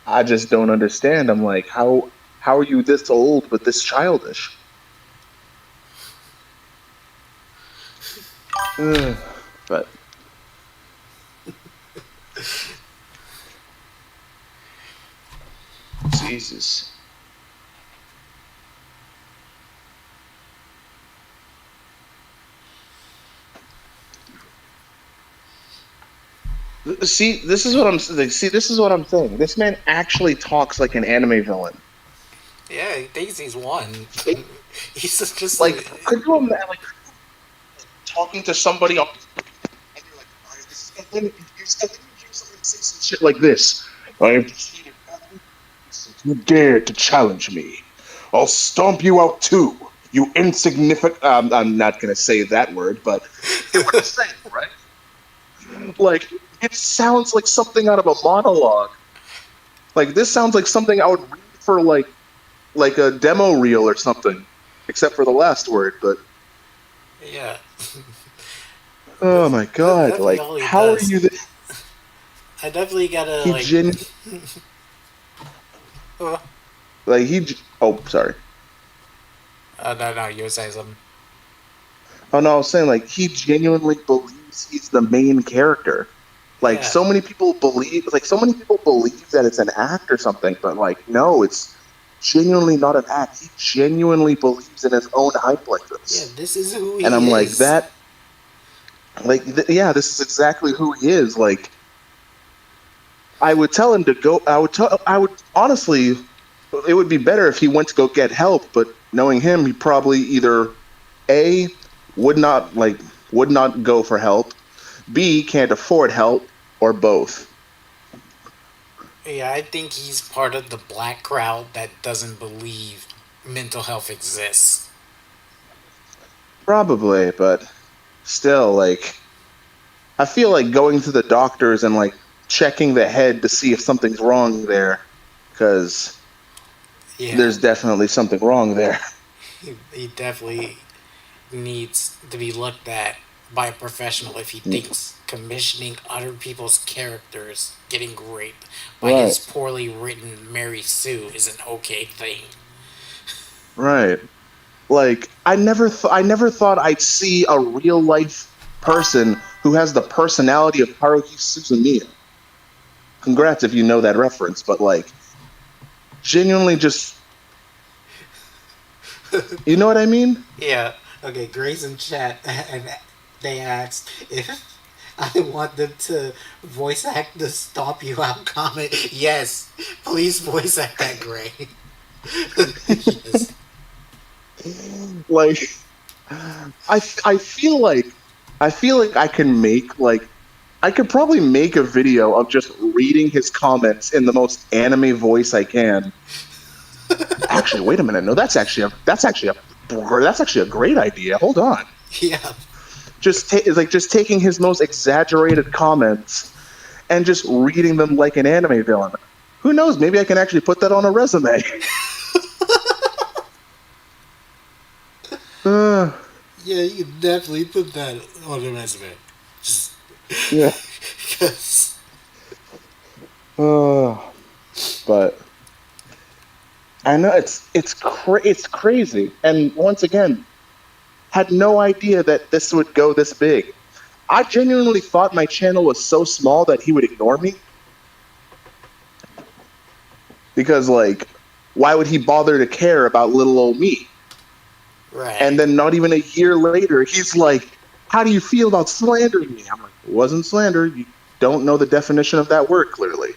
I just don't understand. I'm like, how are you this old but this childish? But Jesus. See, this is what I'm saying. This man actually talks like an anime villain. Yeah, he thinks he's one. He's just like, could you imagine like talking to somebody on and you're like, all right, this is and then you somebody say some shit like this. I am defeated. If you dare to challenge me, I'll stomp you out too. You insignificant. I'm not gonna say that word, but you know what I'm saying, right? Like, it sounds like something out of a monologue. Like, this sounds like something I would read for like a demo reel or something, except for the last word. But yeah. Oh my god! Like, how are you? I definitely gotta like he. Oh, sorry. No, you were saying something. Oh no, I was saying like he genuinely believes he's the main character. Like so many people believe that it's an act or something, but like no, it's genuinely not an act. He genuinely believes in his own hype like this. Yeah, this is who he is. And I'm like that. Like yeah, this is exactly who he is. Like I would tell him to go. I would honestly. It would be better if he went to go get help, but knowing him, he probably either A, would not go for help, B, can't afford help, or both. Yeah, I think he's part of the black crowd that doesn't believe mental health exists. Probably, but still, like, I feel like going to the doctors and like checking the head to see if something's wrong there, because there's definitely something wrong there. He definitely needs to be looked at by a professional if he thinks commissioning other people's characters getting raped by his poorly written Mary Sue is an okay thing. Right. Like, I never thought I'd see a real life person who has the personality of Haruhi Suzumiya. Congrats if you know that reference, but like, genuinely just, you know what I mean? Yeah. Okay, Grace in chat, and they asked if I want them to voice act the "Stomp You Out" comment. Yes, please voice act that Gray. Yes. Like, I feel like I can make like I could probably make a video of just reading his comments in the most anime voice I can. Actually, wait a minute. No, that's actually a great idea. Hold on. Yeah. Just taking his most exaggerated comments and just reading them like an anime villain. Who knows? Maybe I can actually put that on a resume. Yeah, you can definitely put that on the resume. Just Yeah. But I know it's crazy, and once again, had no idea that this would go this big. I genuinely thought my channel was so small that he would ignore me. Because, like, why would he bother to care about little old me? Right. And then not even a year later, he's like, how do you feel about slandering me? I'm like, it wasn't slander. You don't know the definition of that word, clearly.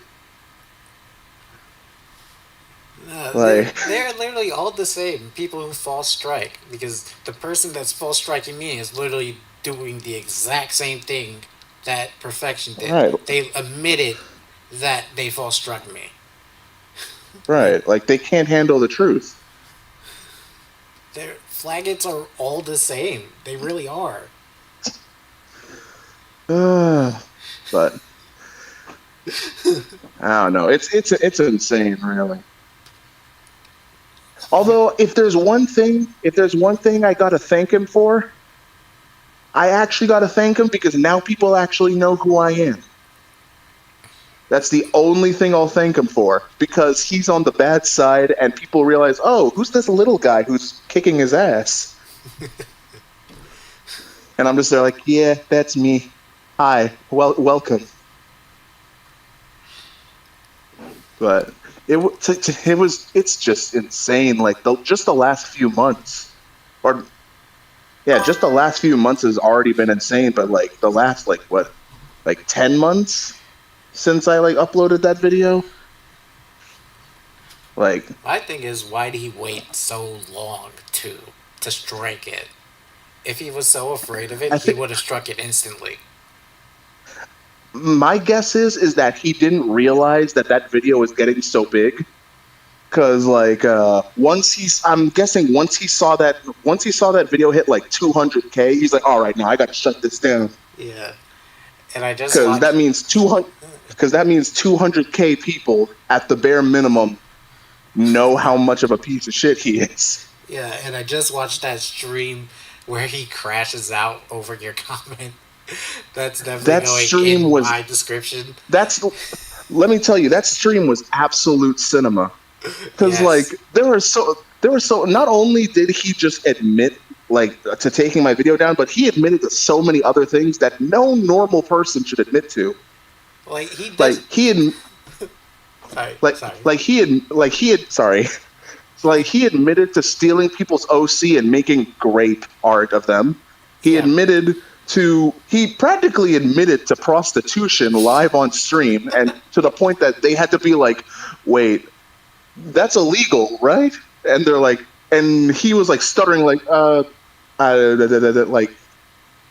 They're literally all the same. People who false strike, because the person that's false striking me is literally doing the exact same thing that Perfection did. Right. They admitted that they false struck me. Right. Like, they can't handle the truth. Their flagons are all the same. They really are. But I don't know. It's insane, really. Although, if there's one thing I gotta thank him for, I actually gotta thank him because now people actually know who I am. That's the only thing I'll thank him for, because he's on the bad side and people realize, oh, who's this little guy who's kicking his ass? And I'm just there like, yeah, that's me. Hi, welcome. But it's just insane. Like, just the last few months, just the last few months has already been insane. But like the last 10 months since I uploaded that video. Like, My thing is, why did he wait so long to strike it? If he was so afraid of it, he would have struck it instantly. My guess is that he didn't realize that video was getting so big. Cause once he saw that video hit 200K, he's like, all right, now I got to shut this down. Yeah, and I just because that means 200K people at the bare minimum know how much of a piece of shit he is. Yeah, and I just watched that stream where he crashes out over your comment. That's definitely going in my description. Let me tell you, that stream was absolute cinema. Because there were so not only did he just admit to taking my video down, but he admitted to so many other things that no normal person should admit to. He admitted to stealing people's OC and making grape art of them. He practically admitted to prostitution live on stream, and to the point that they had to be like, wait, that's illegal, right? And they're like, and he was stuttering all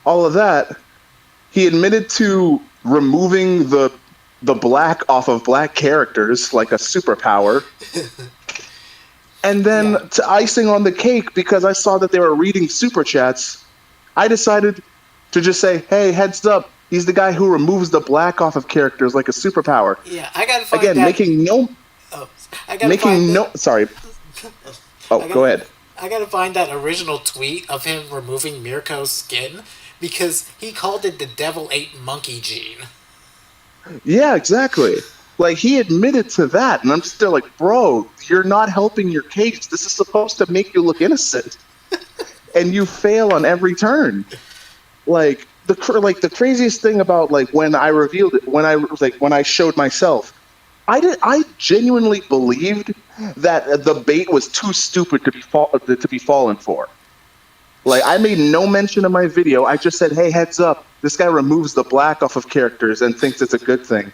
of that. He admitted to removing the black off of black characters like a superpower. And then to icing on the cake, because I saw that they were reading super chats, I decided to just say, hey, heads up, he's the guy who removes the black off of characters like a superpower. Yeah, I gotta find Again, that. Sorry. Oh, go ahead. I gotta find that original tweet of him removing Mirko's skin, because he called it the devil ate monkey gene. Yeah, exactly. He admitted to that, and I'm just there like, bro, you're not helping your case. This is supposed to make you look innocent, and you fail on every turn. The craziest thing about when I revealed it, when I showed myself, I genuinely believed that the bait was too stupid to be fallen for. Like, I made no mention of my video. I just said, hey, heads up. This guy removes the black off of characters and thinks it's a good thing.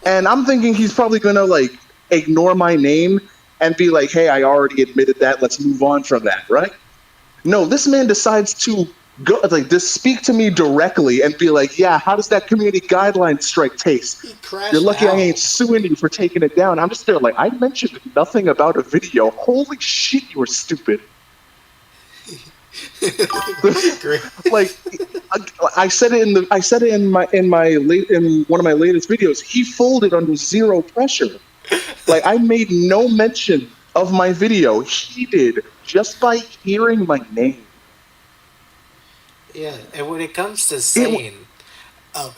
And I'm thinking he's probably going to, like, ignore my name and be like, hey, I already admitted that. Let's move on from that, right? No, this man decides to go, like, just speak to me directly and be like, yeah, how does that community guideline strike taste? You're lucky I ain't suing you for taking it down. I'm just there like, I mentioned nothing about a video. Holy shit, you were stupid. Like, I said it in one of my latest videos. He folded under zero pressure. Like, I made no mention of my video. He did, just by hearing my name. Yeah, and when it comes to saying,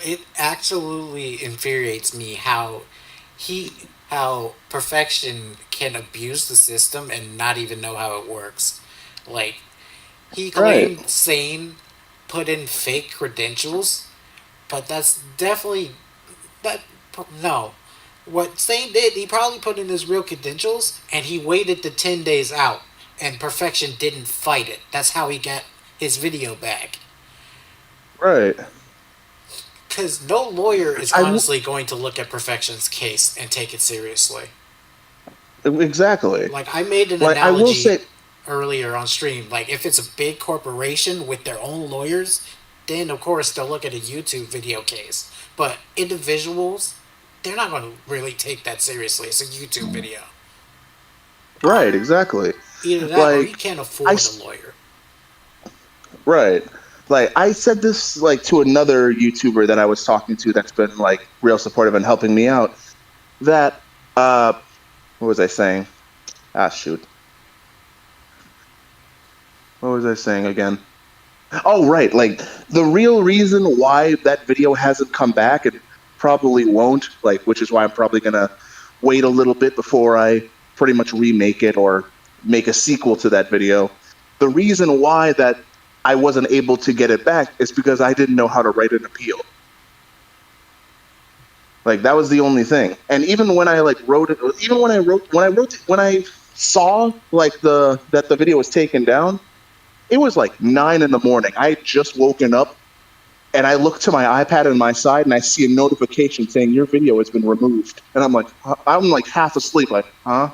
it absolutely infuriates me how Perfection can abuse the system and not even know how it works. Like, he claimed Sane put in fake credentials, but that's definitely no. What Sane did, he probably put in his real credentials, and he waited the 10 days out, and Perfection didn't fight it. That's how he got his video back. Right. Because no lawyer is honestly going to look at Perfection's case and take it seriously. Exactly. Like, I made an analogy earlier on stream. Like, if it's a big corporation with their own lawyers, then of course they'll look at a YouTube video case. But individuals, they're not going to really take that seriously. It's a YouTube video. Right, exactly. Either that or you can't afford a lawyer. Right. Like, I said this, like, to another YouTuber that I was talking to that's been, like, real supportive and helping me out, that, what was I saying? Ah, shoot. What was I saying again? Oh, right. Like, the real reason why that video hasn't come back, and probably won't, like, which is why I'm probably going to wait a little bit before I pretty much remake it or make a sequel to that video. The reason why that I wasn't able to get it back is because I didn't know how to write an appeal. Like, that was the only thing. And even when I wrote it, even when I saw like that the video was taken down, it was like 9 a.m. I had just woken up, and I looked to my iPad on my side, and I see a notification saying your video has been removed. And I'm like half asleep, like, huh?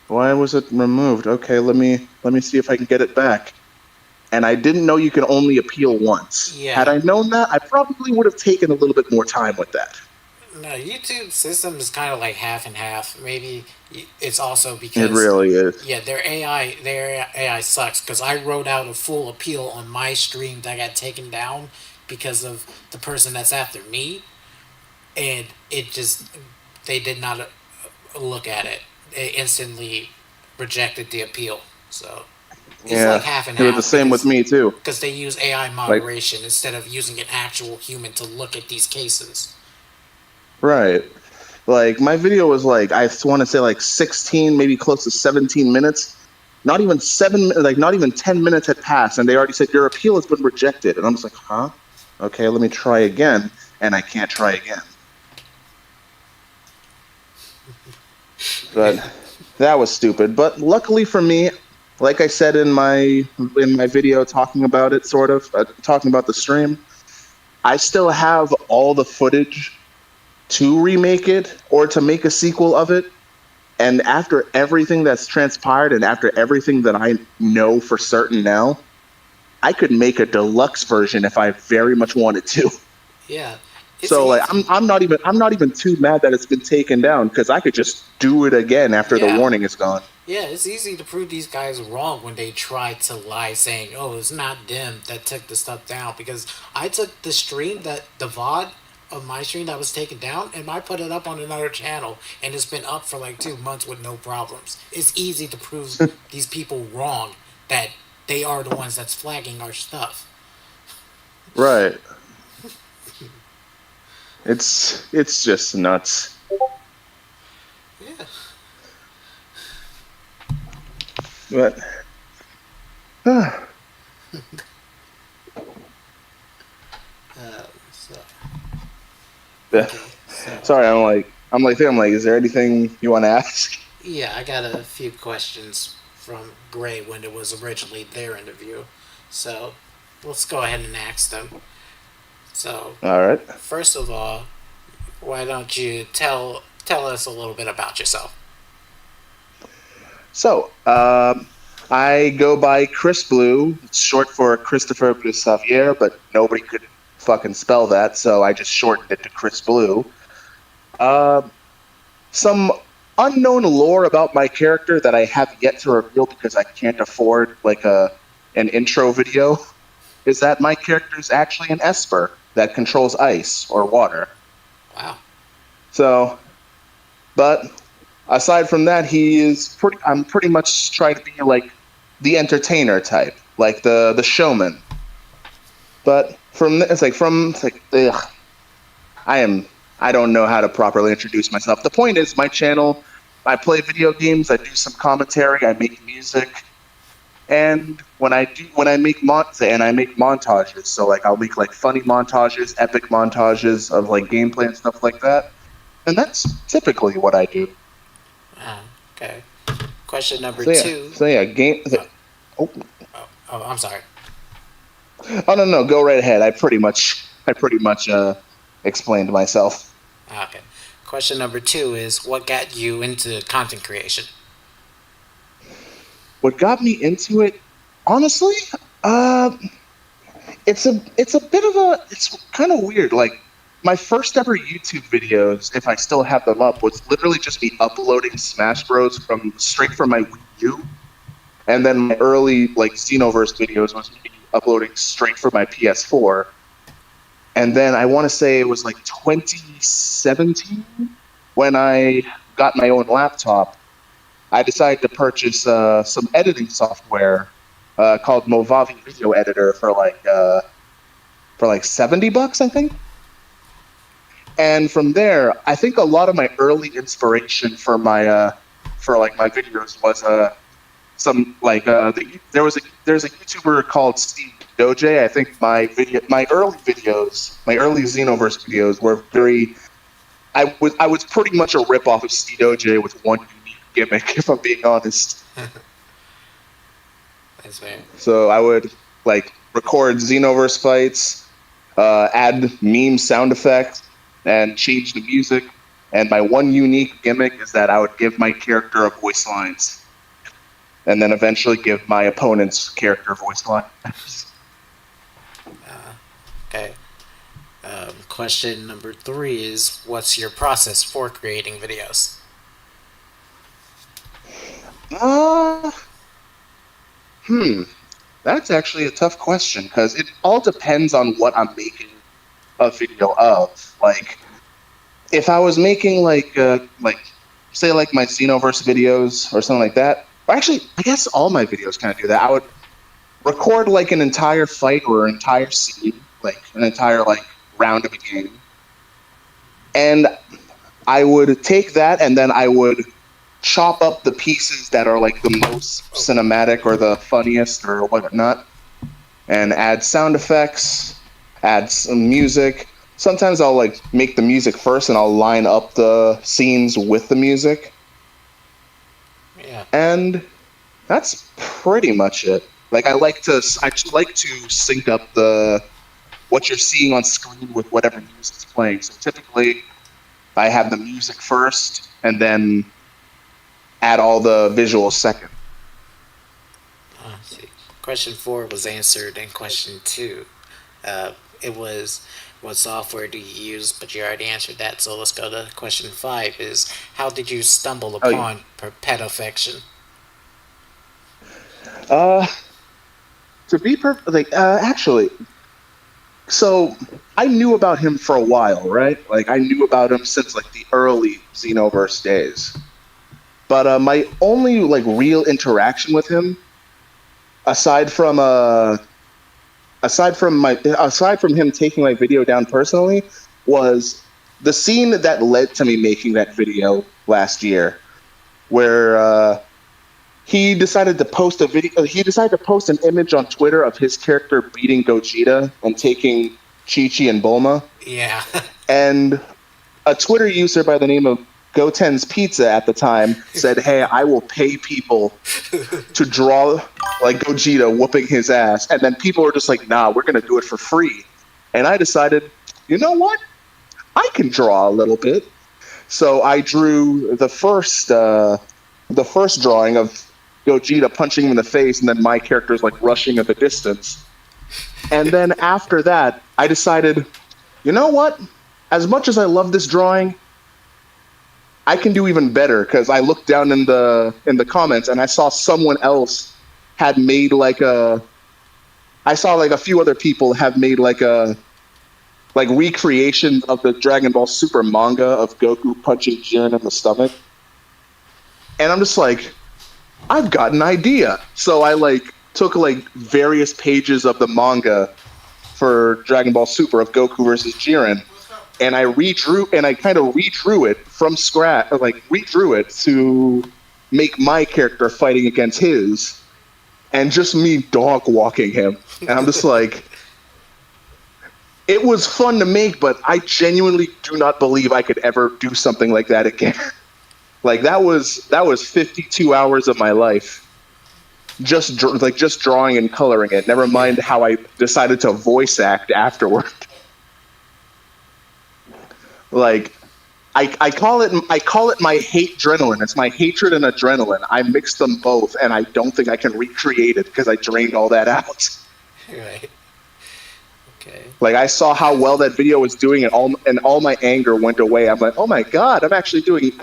Why was it removed? Okay, let me see if I can get it back. And I didn't know you could only appeal once. Yeah. Had I known that, I probably would have taken a little bit more time with that. No, YouTube system is kind of like half and half. Maybe it's also because it really is. Yeah, their AI sucks. Because I wrote out a full appeal on my stream that got taken down because of the person that's after me, and they did not look at it. They instantly rejected the appeal. So it's like half and half. It was the same with me too. Because they use AI moderation instead of using an actual human to look at these cases. Right. Like, my video was like, I want to say like 16, maybe close to 17 minutes. Not even 10 minutes had passed, and they already said your appeal has been rejected. And I'm just like, huh? Okay, let me try again. And I can't try again. But that was stupid. But luckily for me, like I said in my video talking about it, talking about the stream, I still have all the footage to remake it or to make a sequel of it. And after everything that's transpired and after everything that I know for certain now, I could make a deluxe version if I very much wanted to. Yeah. So like I'm not even too mad that it's been taken down, because I could just do it again after the warning is gone. Yeah, it's easy to prove these guys wrong when they try to lie saying, oh, it's not them that took the stuff down, because I took the stream the VOD of my stream that was taken down, and I put it up on another channel, and it's been up for like 2 months with no problems. It's easy to prove these people wrong, that they are the ones that's flagging our stuff. Right. It's just nuts. Yeah. But sorry, I'm like, is there anything you want to ask? Yeah, I got a few questions from Gray when it was originally their interview. So let's go ahead and ask them. So, All right. first of all, why don't you tell us a little bit about yourself? So, I go by Chris Bleu. It's short for Christopher Bleu Xavier, but nobody could fucking spell that, so I just shortened it to Chris Bleu. Some unknown lore about my character that I have yet to reveal because I can't afford an intro video is that my character is actually an Esper that controls ice or water. Wow. So, but aside from that, I'm pretty much trying to be like the entertainer type, like the showman. But I don't know how to properly introduce myself. The point is, my channel, I play video games, I do some commentary, I make music, and I make montages. So like I'll make like funny montages, epic montages of like gameplay and stuff like that. And that's typically what I do. Okay. Question number two. Oh, I'm sorry. Oh no, go right ahead. I pretty much explained myself. Okay. Question number two is, what got you into content creation? What got me into it, honestly, it's kind of weird. Like my first ever YouTube videos, if I still have them up, was literally just me uploading Smash Bros straight from my Wii U, and then my early like Xenoverse videos was me uploading straight from my PS4. And then I want to say it was like 2017 when I got my own laptop. I decided to purchase some editing software called Movavi Video Editor for like $70, I think. And from there, I think a lot of my early inspiration for my videos was there's a YouTuber called Steve Doge. I think my early Xenoverse videos were I was pretty much a ripoff of Steve Doge with one unique gimmick, if I'm being honest. That's fair. So I would like record Xenoverse fights, add meme sound effects, and change the music. And my one unique gimmick is that I would give my character a voice lines, and then eventually give my opponent's character voice lines. Okay. Question number three is, what's your process for creating videos? That's actually a tough question because it all depends on what I'm making a video of. Like, if I was making say my Xenoverse videos or something like that, or actually, I guess all my videos kind of do that. I would record like an entire fight or an entire scene, like an entire round of a game, and I would take that and then I would chop up the pieces that are like the most cinematic or the funniest or whatnot, and add sound effects, add some music. Sometimes I'll make the music first and I'll line up the scenes with the music. Yeah. And that's pretty much it. I just like to sync up what you're seeing on screen with whatever music's playing. So typically I have the music first and then add all the visuals second. See. Question 4 was answered in question 2. It was, what software do you use? But you already answered that, so let's go to question 5 is, how did you stumble upon pet affection? To be perfect, actually, so I knew about him for a while, right? I knew about him since the early Xenoverse days. But my only real interaction with him, aside from him taking my video down personally, was the scene that led to me making that video last year, where he decided to post a video. He decided to post an image on Twitter of his character beating Gogeta and taking Chi-Chi and Bulma. Yeah. And a Twitter user by the name of Goten's Pizza at the time said, "Hey, I will pay people to draw like Gogeta whooping his ass," and then people were just like, "Nah, we're gonna do it for free." And I decided, you know what? I can draw a little bit. So I drew the first drawing of Gogeta punching him in the face, and then my character's like rushing at the distance. And then after that, I decided, you know what? As much as I love this drawing, I can do even better, because I looked down in the comments and I saw someone else had made like a. I saw like a few other people have made like a recreation of the Dragon Ball Super manga of Goku punching Jiren in the stomach, and I'm just like, I've got an idea. So I took various pages of the manga for Dragon Ball Super of Goku versus Jiren, and I kind of redrew it from scratch, redrew it to make my character fighting against his, and just me dog walking him. And I'm just like, it was fun to make, but I genuinely do not believe I could ever do something like that again. That was 52 hours of my life, just drawing and coloring it. Never mind how I decided to voice act afterward. I call it my hate adrenaline. It's my hatred and adrenaline. I mixed them both, and I don't think I can recreate it because I drained all that out. Right. Okay. I saw how well that video was doing, and all my anger went away. I'm like, oh my god, I'm actually doing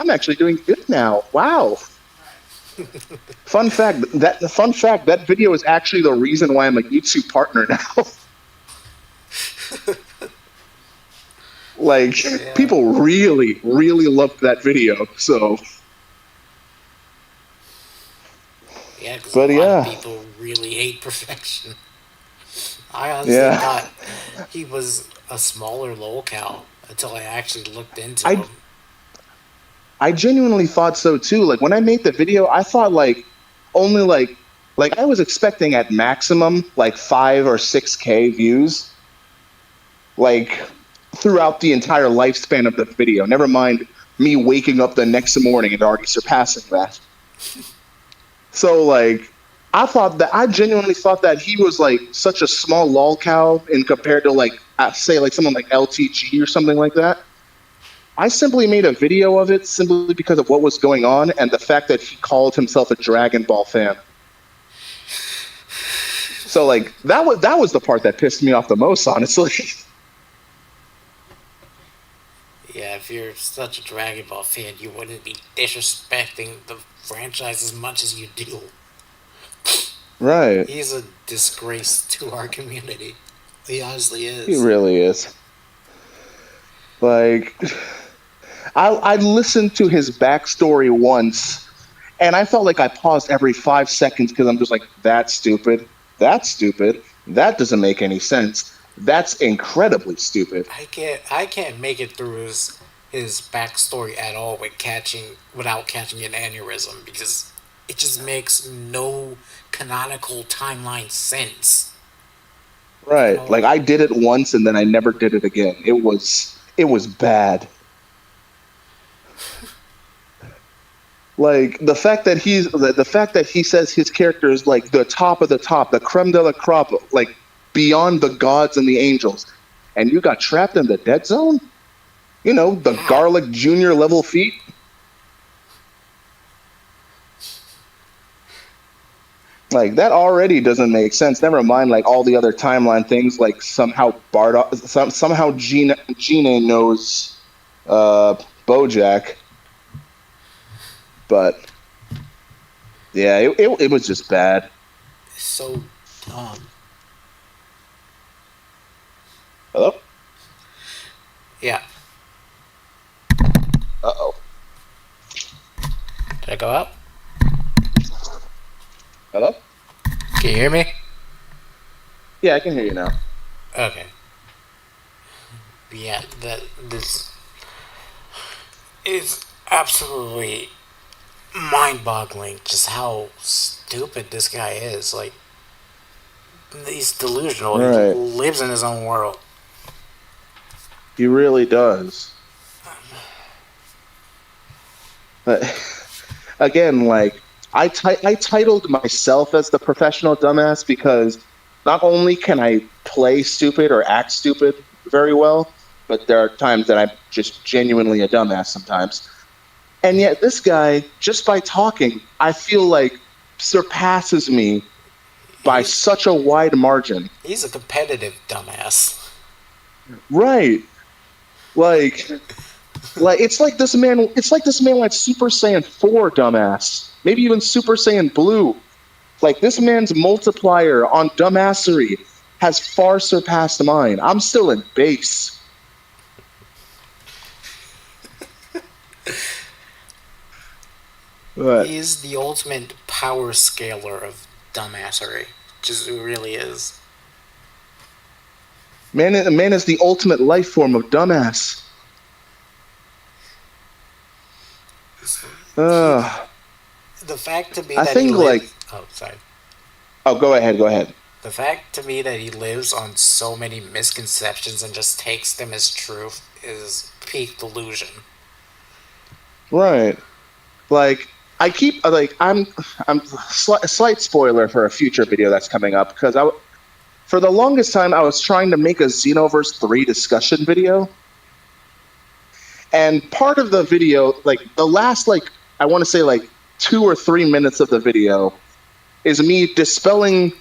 good now. Wow. Fun fact, that video is actually the reason why I'm a YouTube partner now. People really, really loved that video, so. Yeah, because a lot of people really hate perfection. I honestly thought he was a smaller lolcow until I actually looked into him. I genuinely thought so too. When I made the video, I thought only I was expecting at maximum 5 or 6K views. Throughout the entire lifespan of the video. Never mind me waking up the next morning and already surpassing that. So I genuinely thought that he was such a small lolcow in compared to say someone like LTG or something like that. I simply made a video of it simply because of what was going on and the fact that he called himself a Dragon Ball fan. So that was the part that pissed me off the most, honestly. Yeah, if you're such a Dragon Ball fan, you wouldn't be disrespecting the franchise as much as you do. Right. He's a disgrace to our community. He honestly is. He really is. I listened to his backstory once, and I felt like I paused every 5 seconds because I'm just like, that's stupid. That's stupid. That doesn't make any sense. That's incredibly stupid. I can't make it through his backstory at all without catching an aneurysm, because it just makes no canonical timeline sense. Right. I did it once and then I never did it again. It was bad. The fact that he says his character is the top of the top, the creme de la crop, beyond the gods and the angels, and you got trapped in the dead zone? The garlic junior level feat? That already doesn't make sense. Never mind all the other timeline things, somehow somehow Gina knows Bojack. But yeah, it was just bad. So dumb. Hello? Yeah. Uh-oh. Did I go out? Hello? Can you hear me? Yeah, I can hear you now. Okay. Yeah, this is absolutely mind-boggling just how stupid this guy is. He's delusional. Right. He lives in his own world. He really does. But again, like I titled myself as the professional dumbass because not only can I play stupid or act stupid very well, but there are times that I'm just genuinely a dumbass sometimes. And yet this guy, just by talking, I feel like surpasses me by such a wide margin. He's a competitive dumbass. Right. Like it's like this man went Super Saiyan 4 dumbass. Maybe even Super Saiyan Blue. Like this man's multiplier on dumbassery has far surpassed mine. I'm still in base. But He is the ultimate power scaler of dumbassery. Just who really is. Man is the ultimate life form of dumbass. The fact to me I that think he lives... Oh, sorry. Oh, go ahead. The fact to me that he lives on so many misconceptions and just takes them as truth is peak delusion. Right. Like I keep I'm slight spoiler for a future video that's coming up because for the longest time I was trying to make a Xenoverse 3 discussion video. And part of the video, like the last I want to say 2 or 3 minutes of the video is me dispelling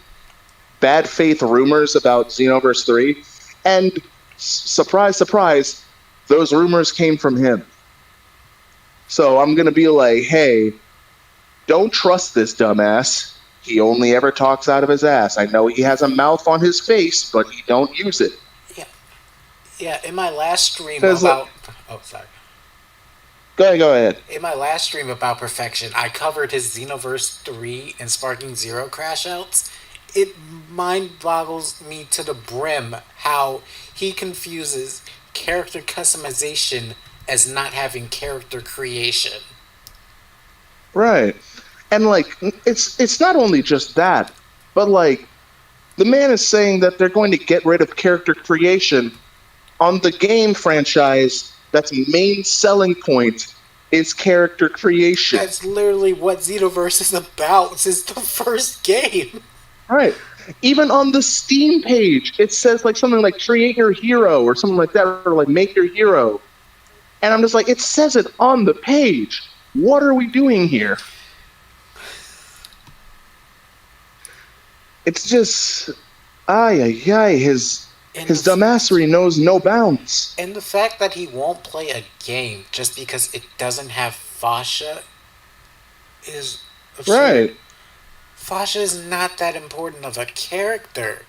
bad faith rumors about Xenoverse 3. And surprise, surprise, those rumors came from him. So I'm going to be like, hey, don't trust this dumbass. He only ever talks out of his ass. I know he has a mouth on his face, but he don't use it. Yeah, in my last stream about... Oh, sorry. Go ahead. In my last stream about Perfection, I covered his Xenoverse 3 and Sparking Zero crash outs. It mind boggles me to the brim how he confuses character customization as not having character creation. Right. And it's not only just that, but the man is saying that they're going to get rid of character creation on the game franchise that's main selling point is character creation. That's literally what Xenoverse is about since the first game. Right. Even on the Steam page, it says something like create your hero or something like that, or make your hero. And I'm just like, it says it on the page. What are we doing here? It's just, his dumbassery knows no bounds. And the fact that he won't play a game just because it doesn't have fascia is absurd. Right. Fascia is not that important of a character.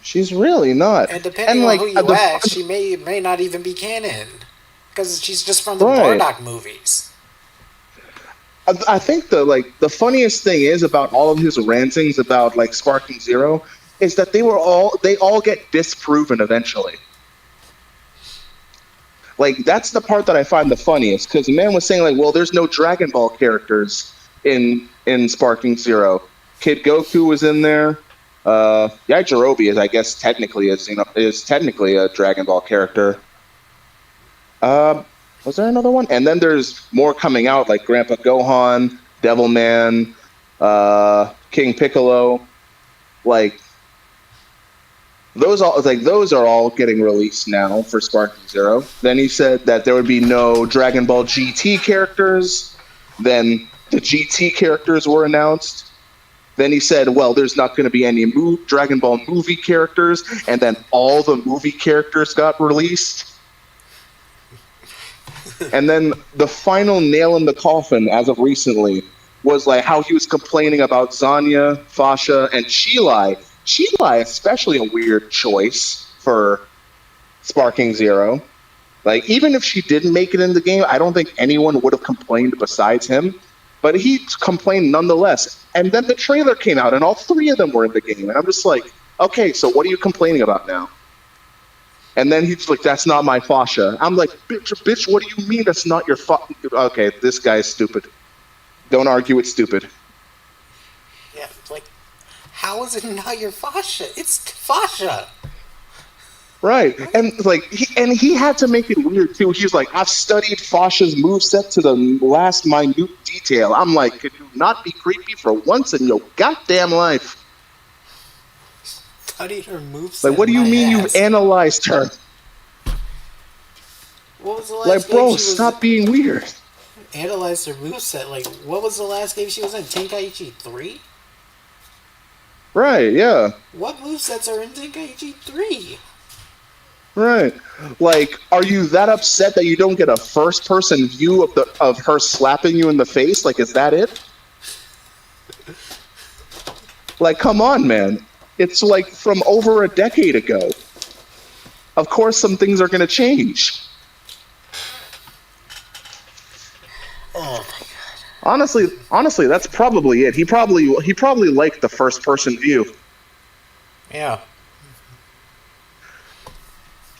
She's really not. And depending on who you ask, she may not even be canon. Because she's just from the Bardock movies. I think the funniest thing is about all of his rantings about Sparking Zero is that they all get disproven eventually. That's the part that I find the funniest, because the man was saying well, there's no Dragon Ball characters in Sparking Zero. Kid Goku was in there. Yajirobe is, I guess, technically a Dragon Ball character. Was there another one? And then there's more coming out, like Grandpa Gohan, Devilman, King Piccolo. Those are all getting released now for Sparking Zero. Then he said that there would be no Dragon Ball GT characters. Then the GT characters were announced. Then he said, well, there's not going to be any Dragon Ball movie characters. And then all the movie characters got released. And then the final nail in the coffin, as of recently, was how he was complaining about Zanya, Fasha, and Chilai. Chilai, especially a weird choice for Sparking Zero. Even if she didn't make it in the game, I don't think anyone would have complained besides him. But he complained nonetheless. And then the trailer came out, and all three of them were in the game. And I'm just like, okay, so what are you complaining about now? And then he's like, that's not my fascia. I'm like, bitch, what do you mean that's not your fascia? Okay, this guy's stupid. Don't argue, it's stupid. Yeah, how is it not your fascia? It's fascia. Right, and like he had to make it weird too. He was like, "I've studied Fasha's moveset to the last minute detail." I'm like, "Could you not be creepy for once in your goddamn life?" Studied her moveset. Like, what do you mean you've analyzed her? What was the last Like, game bro, she was stop being weird. Analyzed her moveset. Like, what was the last game she was in? Tenkaichi 3? Right, yeah. What movesets are in Tenkaichi 3? Right. Like, are you that upset that you don't get a first-person view of her slapping you in the face? Like, is that it? Like, come on, man. It's like from over a decade ago. Of course, some things are going to change. Oh my god. Honestly, that's probably it. He probably liked the first-person view. Yeah.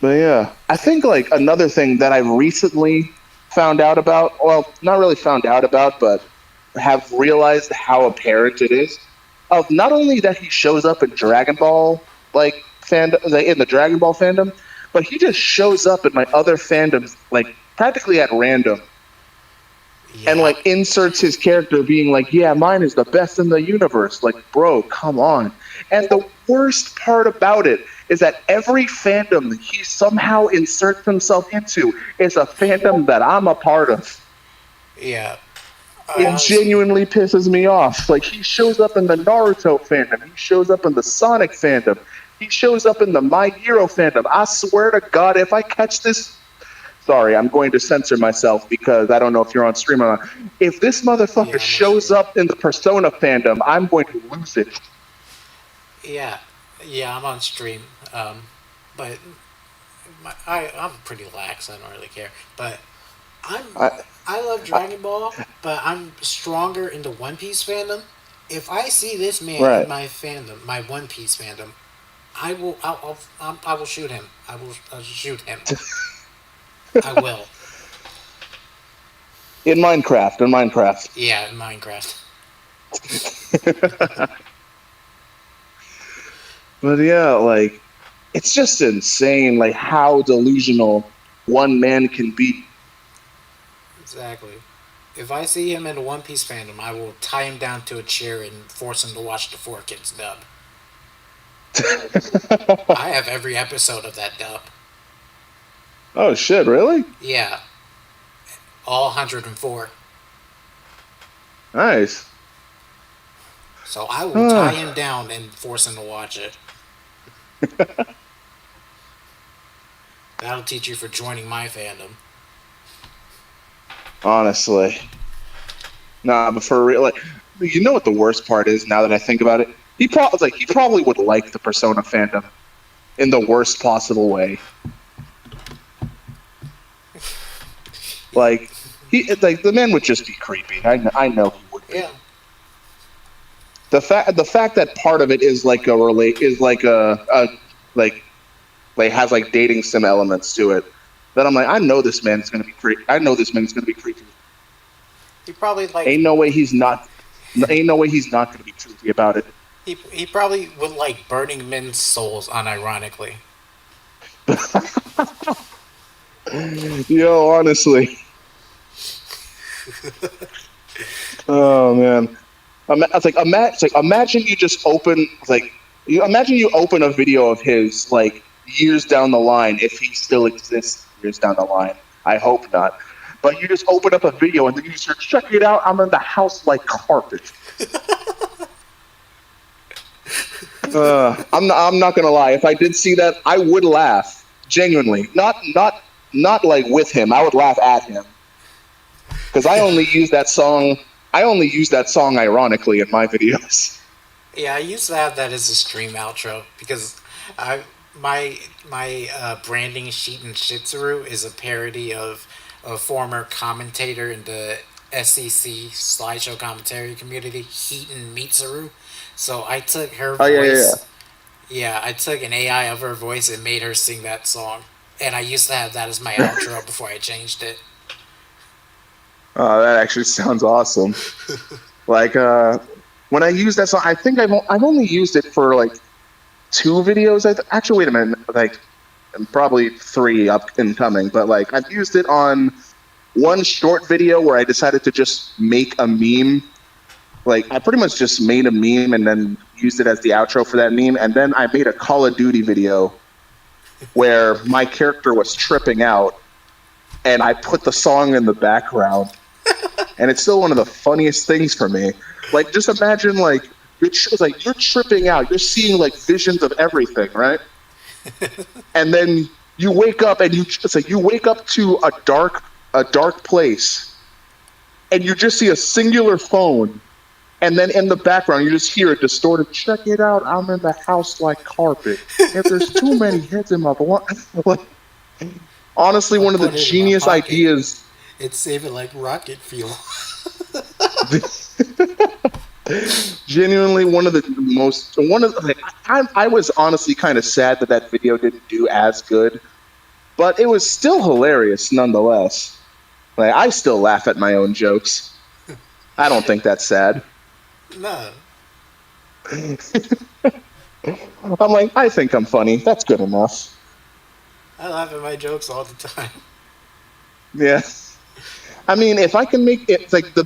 But yeah, I think like another thing that I recently found out about, well, not really found out about, but have realized how apparent it is of not only that he shows up in Dragon Ball like fandom, like, in the Dragon Ball fandom, but he just shows up in my other fandoms like practically at random. Yeah. And like inserts his character being like, "Yeah, mine is the best in the universe." Like, bro, come on. And the worst part about it is that every fandom he somehow inserts himself into is a fandom that I'm a part of. Yeah. It genuinely pisses me off. Like, he shows up in the Naruto fandom. He shows up in the Sonic fandom. He shows up in the My Hero fandom. I swear to God, if I catch this... Sorry, I'm going to censor myself because I don't know if you're on stream or not. If this motherfucker shows up in the Persona fandom, I'm going to lose it. Yeah. Yeah, I'm on stream. But I'm pretty lax. I don't really care. But I love Dragon Ball, but I'm stronger in the One Piece fandom. If I see this man in my fandom, my One Piece fandom, I will shoot him. I'll shoot him. I will. In Minecraft. Yeah, in Minecraft. But yeah, like, it's just insane, like, how delusional one man can be. Exactly. If I see him in the One Piece fandom, I will tie him down to a chair and force him to watch the 4Kids dub. I have every episode of that dub. Oh shit, really? Yeah. All 104. Nice. So I will tie him down and force him to watch it. That'll teach you for joining my fandom. Honestly. Nah, but for real, like, you know what the worst part is now that I think about it? He probably would like the Persona fandom in the worst possible way. Like, the man would just be creepy. I know he would be. Yeah. The fact that part of it is like has like dating sim elements to it. That I'm like, I know this man's gonna be creepy. He probably like. Ain't no way he's not gonna be creepy about it. He probably would like burning men's souls unironically. Yo, honestly. Oh man. Imagine you just open imagine you open a video of his like years down the line, if he still exists years down the line. I hope not. But you just open up a video and then you start check it out. I'm in the house like carpet. I'm not gonna lie. If I did see that, I would laugh genuinely. Not like with him. I would laugh at him because I only use that song ironically in my videos. Yeah, I used to have that as a stream outro because my branding Shiten Shitsuru is a parody of a former commentator in the SEC slideshow commentary community, Heaton Mitsuru. So I took her voice. Yeah, I took an AI of her voice and made her sing that song. And I used to have that as my outro before I changed it. Oh, that actually sounds awesome. Like, when I use that song, I think I've only used it for like 2 videos. Actually, wait a minute. Like, and probably 3 up and coming. But like I've used it on one short video where I decided to just make a meme. Like I pretty much just made a meme and then used it as the outro for that meme. And then I made a Call of Duty video where my character was tripping out, and I put the song in the background. And it's still one of the funniest things for me. Like, just imagine, like, you're tripping out. You're seeing, like, visions of everything, right? And then you wake up, and you wake up to a dark place, and you just see a singular phone. And then in the background, you just hear a distorted, check it out, I'm in the house like carpet. If there's too many heads in my blood. Honestly, one of the genius ideas. It's saving like rocket fuel. Genuinely, I was honestly kind of sad that video didn't do as good, but it was still hilarious nonetheless. Like, I still laugh at my own jokes. I don't think that's sad. No. I'm like, I think I'm funny. That's good enough. I laugh at my jokes all the time. Yeah. I mean, if I can make it, like, the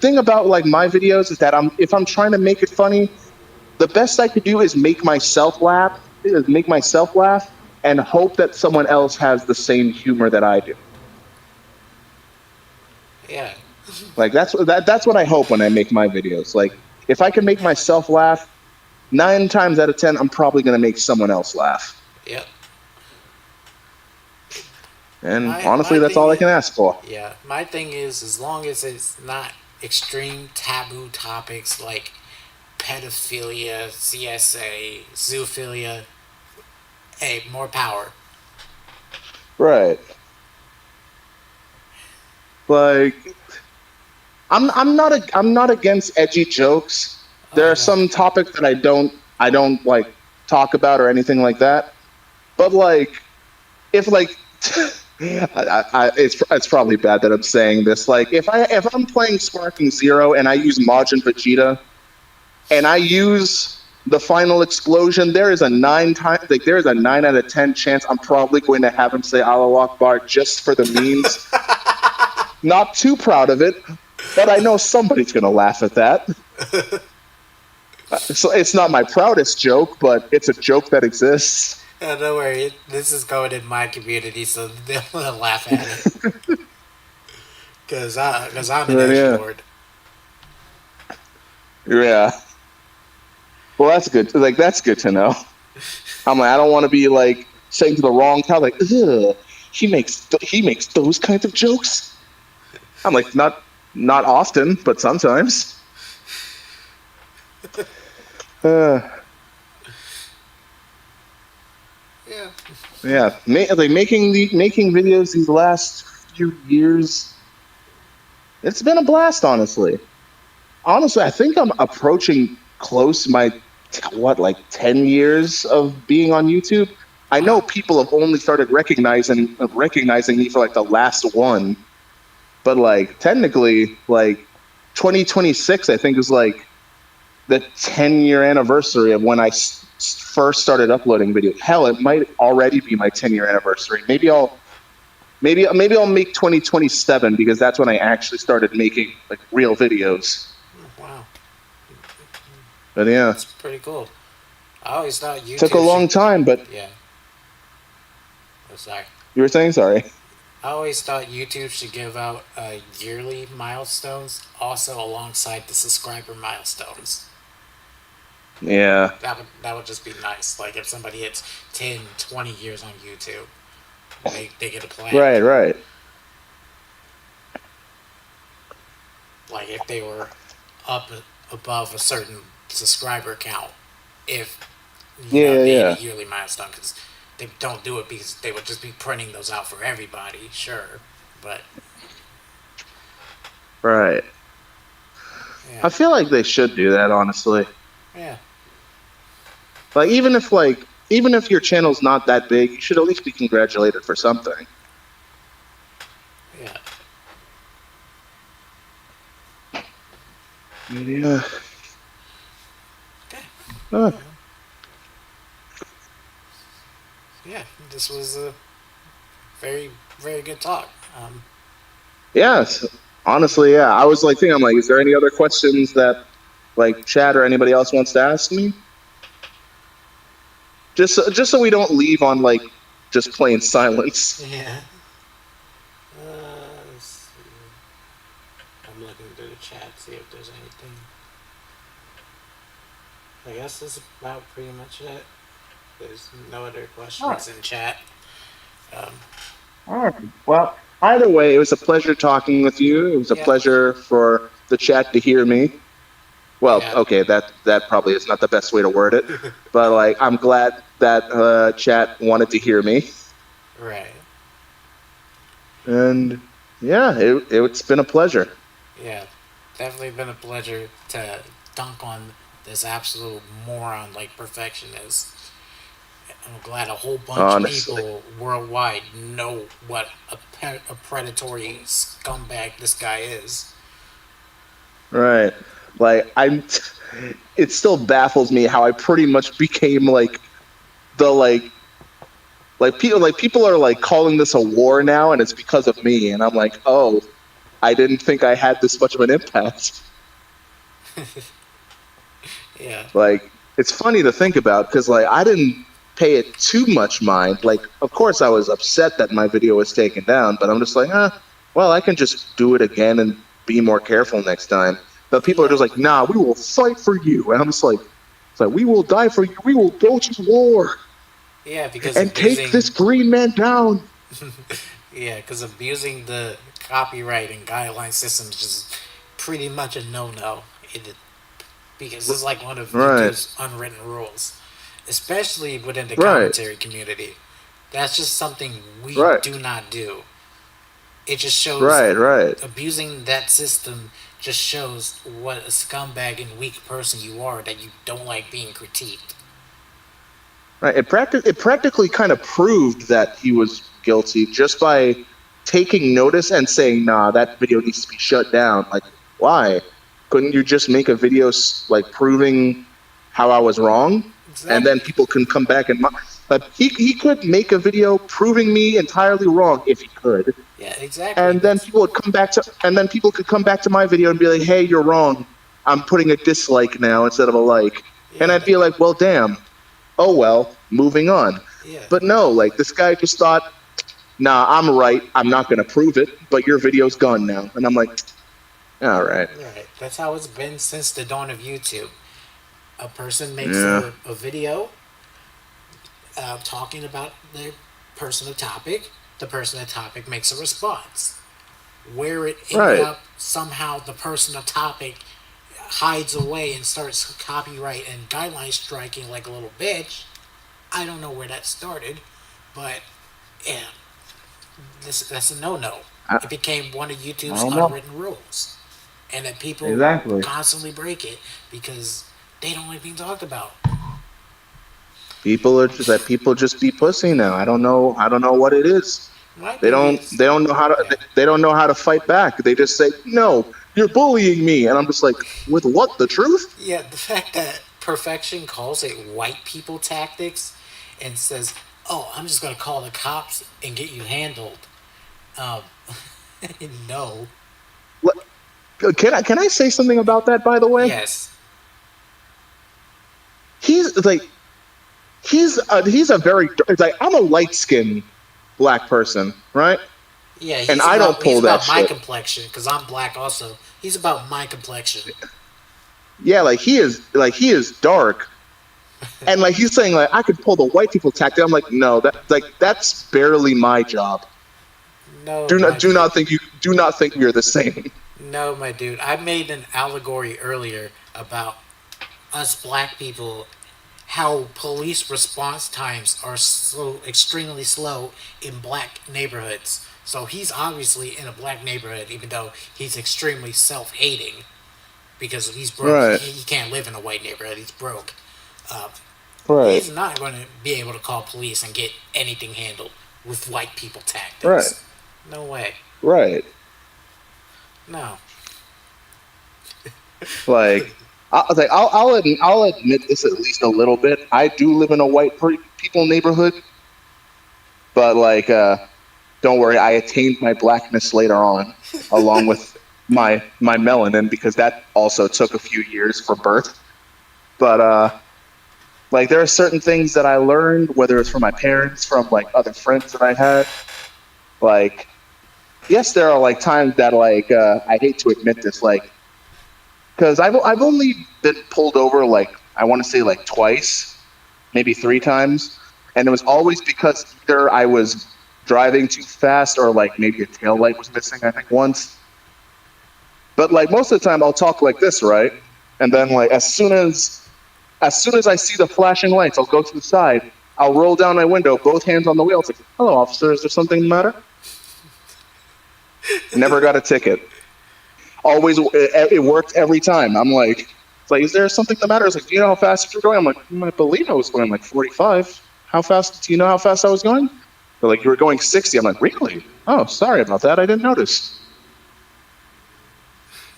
thing about, like, my videos is that if I'm trying to make it funny, the best I could do is make myself laugh, and hope that someone else has the same humor that I do. Yeah. Like, that's what I hope when I make my videos. Like, if I can make myself laugh, 9 times out of 10, I'm probably going to make someone else laugh. Yep. And honestly, that's all I can ask for. Yeah, my thing is, as long as it's not extreme taboo topics like pedophilia, CSA, zoophilia, hey, more power. Right. Like, I'm not against edgy jokes. There are some topics that I don't like talk about or anything like that. But like, if like. It's probably bad that I'm saying this. Like, if I'm playing Sparking Zero and I use Majin Vegeta, and I use the final explosion, there is a 9 out of 10 chance I'm probably going to have him say Allahu Akbar just for the memes. Not too proud of it, but I know somebody's gonna laugh at that. So it's not my proudest joke, but it's a joke that exists. Don't worry, this is going in my community, so they'll laugh at it. Because I'm an edgelord. Yeah. Well, that's good. Like, that's good to know. I'm like, I don't want to be like saying to the wrong crowd, like, ugh, he makes those kinds of jokes. I'm like, not often, but sometimes. Yeah, like making videos these last few years, it's been a blast. Honestly, I think I'm approaching close my 10 years of being on YouTube. I know people have only started recognizing me for like the last one, but like technically, like 2026, I think is like the 10-year anniversary of when I first started uploading videos. Hell, it might already be my 10-year anniversary. Maybe I'll make 2027 because that's when I actually started making like real videos. Wow. But yeah, that's pretty cool. I always thought YouTube took a long time, but yeah. Oh, sorry. You were saying? Sorry. I always thought YouTube should give out yearly milestones also alongside the subscriber milestones. Yeah. That would just be nice. Like if somebody hits 10, 20 years on YouTube, they get a plan. Right. Like if they were up above a certain subscriber count, if they had a yearly milestone, because they don't do it because they would just be printing those out for everybody, sure, but right. Yeah. I feel like they should do that, honestly. Yeah. Like even if your channel's not that big, you should at least be congratulated for something. Yeah. Yeah. yeah, this was a very, very good talk. Yes, honestly, yeah. I was like thinking, I'm like, is there any other questions that like Chad or anybody else wants to ask me? Just so we don't leave on like just plain silence. Yeah. Let's see. I'm looking through the chat, see if there's anything. I guess that's about pretty much it. There's no other questions in chat. All right. Well, either way, it was a pleasure talking with you. It was a pleasure for the chat to hear me. Well, okay, that probably is not the best way to word it, but like I'm glad that chat wanted to hear me. Right. And yeah, it's been a pleasure. Yeah, definitely been a pleasure to dunk on this absolute moron like Perfection is. I'm glad a whole bunch of people worldwide know what a predatory scumbag this guy is. Right. Like it still baffles me how I pretty much became like the people are like calling this a war now, and it's because of me, and I'm like, oh, I didn't think I had this much of an impact. Yeah. Like, it's funny to think about because like I didn't pay it too much mind. Like, of course I was upset that my video was taken down, but I'm just like, well, I can just do it again and be more careful next time. But people are just like, nah, we will fight for you, and I'm just like, it's like, we will die for you. We will go to war. Yeah, because and take this green man down. Yeah, because abusing the copyright and guideline systems is pretty much a no-no. Because it's like one of YouTube's unwritten rules, especially within the commentary community. That's just something we do not do. It just shows abusing that system just shows what a scumbag and weak person you are, that you don't like being critiqued. Right. It practically kind of proved that he was guilty just by taking notice and saying, nah, that video needs to be shut down. Like, why? Couldn't you just make a video like proving how I was wrong? Exactly. And then people can come back and he could make a video proving me entirely wrong if he could. Yeah, exactly. And then people could come back to my video and be like, hey, you're wrong. I'm putting a dislike now instead of a like. Yeah, and I'd be like, well, damn. Oh, well, moving on. Yeah. But no, like, this guy just thought, nah, I'm right. I'm not going to prove it, but your video's gone now. And I'm like, all right. Right. That's how it's been since the dawn of YouTube. A person makes a video talking about their personal topic. The personal topic makes a response. Where it ended up, somehow the personal topic hides away and starts copyright and guideline striking like a little bitch. I don't know where that started, but yeah, that's a no-no. It became one of YouTube's unwritten rules, and that people constantly break it because they don't like being talked about. People just be pussy now. I don't know what it is. They don't know how to fight back. They just say, no, you're bullying me. And I'm just like, with what? The truth? Yeah, the fact that Perfection calls it white people tactics and says, oh, I'm just going to call the cops and get you handled. No. Can I say something about that, by the way? Yes. He's a very, like, I'm a light-skinned black person, right? Yeah, and I don't pull that shit. He's about my complexion, because I'm black also. He's about my complexion. Yeah, like he is dark, and like he's saying like I could pull the white people tactic. I'm like, no, that's barely my job. No, do not think we're the same. No, my dude. I made an allegory earlier about us black people, how police response times are so extremely slow in black neighborhoods. So he's obviously in a black neighborhood, even though he's extremely self-hating because he's broke. Right. He can't live in a white neighborhood. He's broke. Right. He's not going to be able to call police and get anything handled with white people tactics. Right. No way. Right. No. Like, I'll admit this at least a little bit. I do live in a white people neighborhood, But like, don't worry, I attained my blackness later on, along with my melanin, because that also took a few years for birth. But like, there are certain things that I learned, whether it's from my parents, from like other friends that I had. Like, yes, there are like times that like I hate to admit this, like, because I've only been pulled over like I want to say like twice, maybe 3 times, and it was always because either I was driving too fast or like maybe a tail light was missing, I think once. But like most of the time I'll talk like this, right? And then like as soon as I see the flashing lights, I'll go to the side, I'll roll down my window, both hands on the wheel. It's like, hello officer, is there something the matter? Never got a ticket. Always, it worked every time. I'm like, it's like, is there something the matter? It's like, do you know how fast you're going? I'm like, I believe I was going like 45. How fast? Do you know how fast I was going? They're like, you were going 60. I'm like, really? Oh, sorry about that. I didn't notice.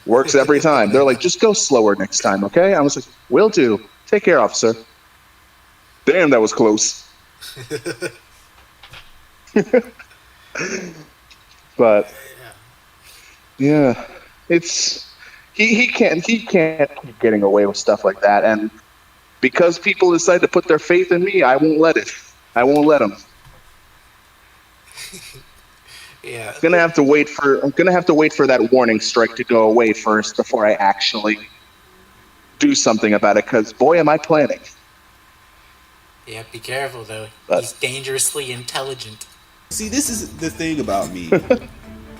Works every time. They're like, just go slower next time, okay? I was like, will do. Take care, officer. Damn, that was close. But yeah, it's he can't keep getting away with stuff like that, and because people decide to put their faith in me, I won't let it. I won't let them. Yeah. I'm gonna have to wait for that warning strike to go away first before I actually do something about it. Because boy, am I planning. Yeah, be careful though. He's dangerously intelligent. See, this is the thing about me.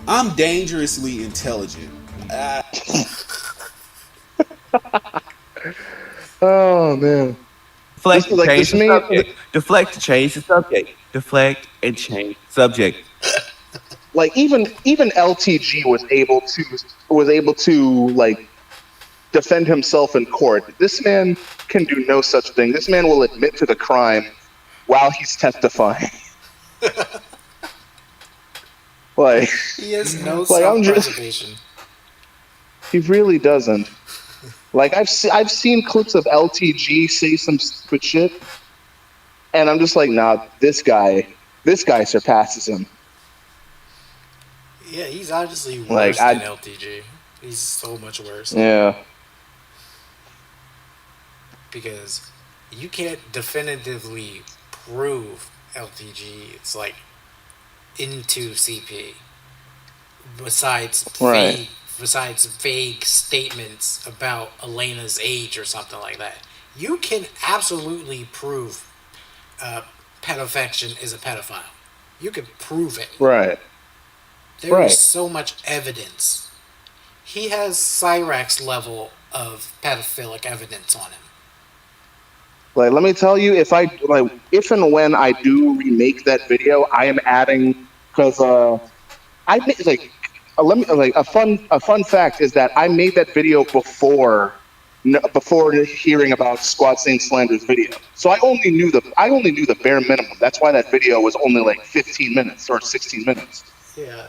I'm dangerously intelligent. Oh man. Deflect and change the subject. Deflect to change the subject. Deflect and change the subject. Like even LTG was able to like defend himself in court. This man can do no such thing. This man will admit to the crime while he's testifying. Like He has no like self-preservation. He really doesn't. Like I've seen clips of LTG say some stupid shit, and I'm just like, nah, this guy surpasses him. Yeah, he's obviously worse Like, than LTG. He's so much worse. Yeah. Because you can't definitively prove LTG is like into CP. Besides vague statements about Elena's age or something like that. You can absolutely prove pedophile is a pedophile. You can prove it. Right. There is so much evidence. He has Cyrax level of pedophilic evidence on him. Like, let me tell you, if and when I do remake that video, I am adding, because I made a fun fact is that I made that video before hearing about Squad Saint Slander's video. So I only knew the bare minimum. That's why that video was only like 15 minutes or 16 minutes. Yeah.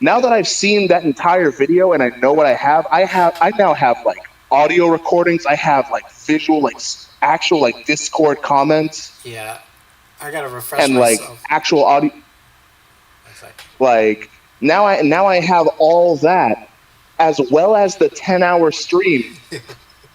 Now that I've seen that entire video and I know what I now have like audio recordings. I have like visual, like actual like Discord comments. Yeah. I gotta refresh and myself. like actual audio. Like now I have all that, as well as the 10-hour stream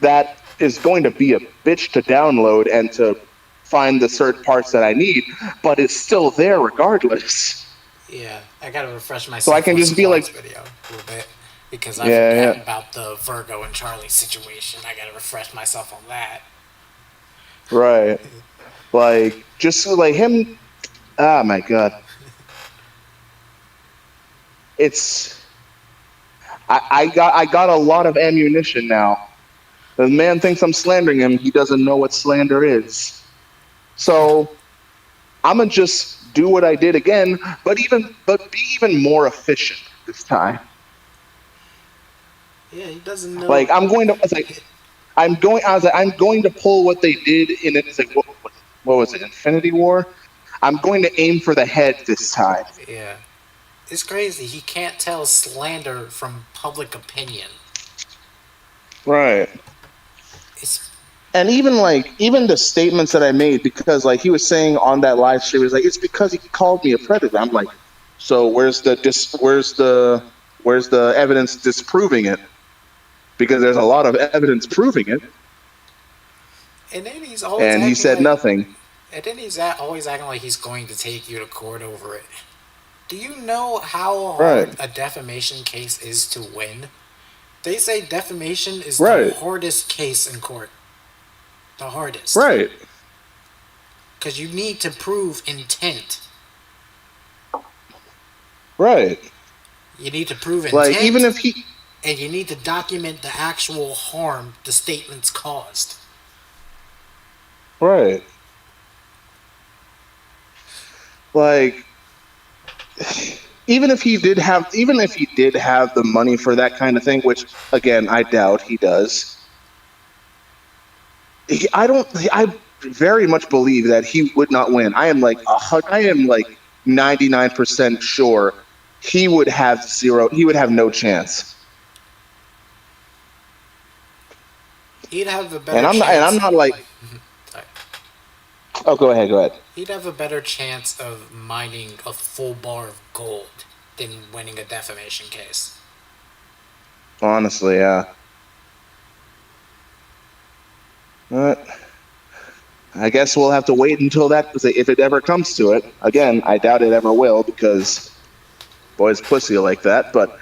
that is going to be a bitch to download and to find the certain parts that I need, but it's still there regardless. Yeah, I gotta refresh myself. So I can just be like, video a little bit because I forgot about the Virgo and Charlie situation. I gotta refresh myself on that. Right. Like just like him. Oh my god. It's. I got a lot of ammunition now. The man thinks I'm slandering him. He doesn't know what slander is. So I'm gonna just do what I did again, but be even more efficient this time. Yeah, he doesn't know. Like I'm going to pull what they did in it. It's like what was it? Infinity War. I'm going to aim for the head this time. Yeah, it's crazy. He can't tell slander from public opinion. Right. And even the statements that I made, because like he was saying on that live stream, he was like, it's because he called me a predator. I'm like, so where's the evidence disproving it? Because there's a lot of evidence proving it. And then he's always he said nothing. And then he's always acting like he's going to take you to court over it. Do you know how hard a defamation case is to win? They say defamation is the hardest case in court. The hardest. Right. Because you need to prove intent. Right. You need to prove intent. Like, even if he... And you need to document the actual harm the statements caused. Right. Like, even if he did have the money for that kind of thing, which again I doubt he does. I very much believe that he would not win. I am like 99% sure he would have no chance. He'd have a better chance. And I'm not like... Oh, go ahead. He'd have a better chance of mining a full bar of gold than winning a defamation case. Honestly, yeah. But I guess we'll have to wait until that, if it ever comes to it. Again, I doubt it ever will, because boys pussy like that, but...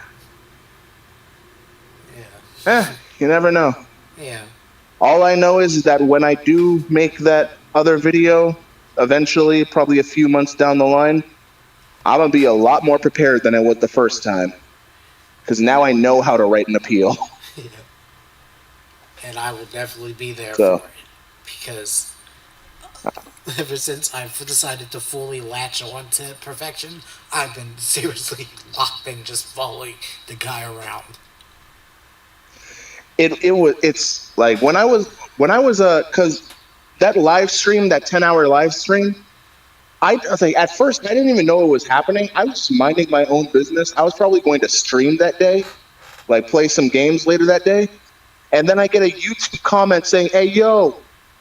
Yeah. You never know. Yeah. All I know is that when I do make that other video, eventually, probably a few months down the line, I'm going to be a lot more prepared than I was the first time. Because now I know how to write an appeal. Yeah. And I will definitely be there for it. Because ever since I've decided to fully latch on to perfection, I've been seriously locked in just following the guy around. It's like when I was because that live stream, that 10-hour live stream, I think at first I didn't even know what was happening. I was minding my own business. I was probably going to stream that day, like play some games later that day, and then I get a YouTube comment saying, "Hey, yo,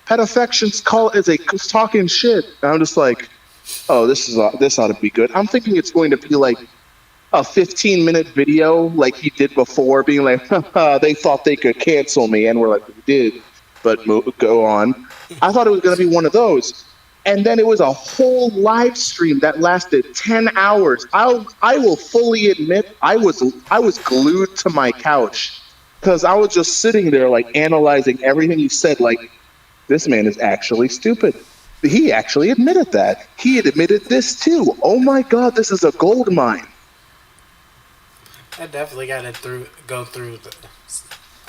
Petafection's talking shit," and I'm just like, "Oh, this ought to be good." I'm thinking it's going to be like a 15-minute video like he did before, being like, they thought they could cancel me, and we're like, we did, but go on. I thought it was going to be one of those. And then it was a whole live stream that lasted 10 hours. I will fully admit I was glued to my couch because I was just sitting there like analyzing everything he said, like, this man is actually stupid. He actually admitted that. He had admitted this too. Oh my God, this is a gold mine. I definitely got to go through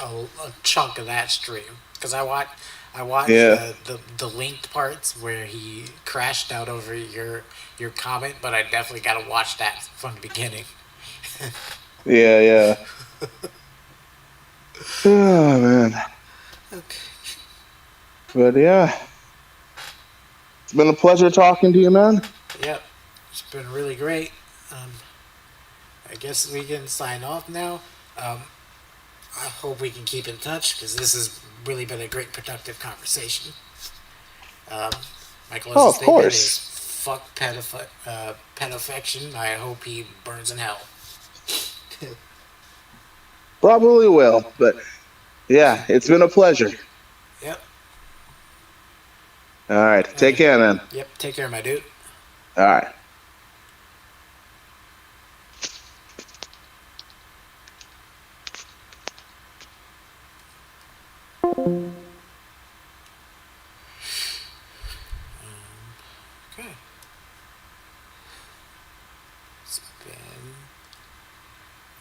a chunk of that stream because I watched the linked parts where he crashed out over your comment, but I definitely got to watch that from the beginning. Yeah. Oh man. Okay. But yeah, it's been a pleasure talking to you, man. Yep, it's been really great. I guess we can sign off now. I hope we can keep in touch because this has really been a great, productive conversation. My closest statement is fuck Petafection. I hope he burns in hell. Probably will, but yeah, it's been a pleasure. Yep. All right, take care, man. Yep, take care, my dude. All right. Okay.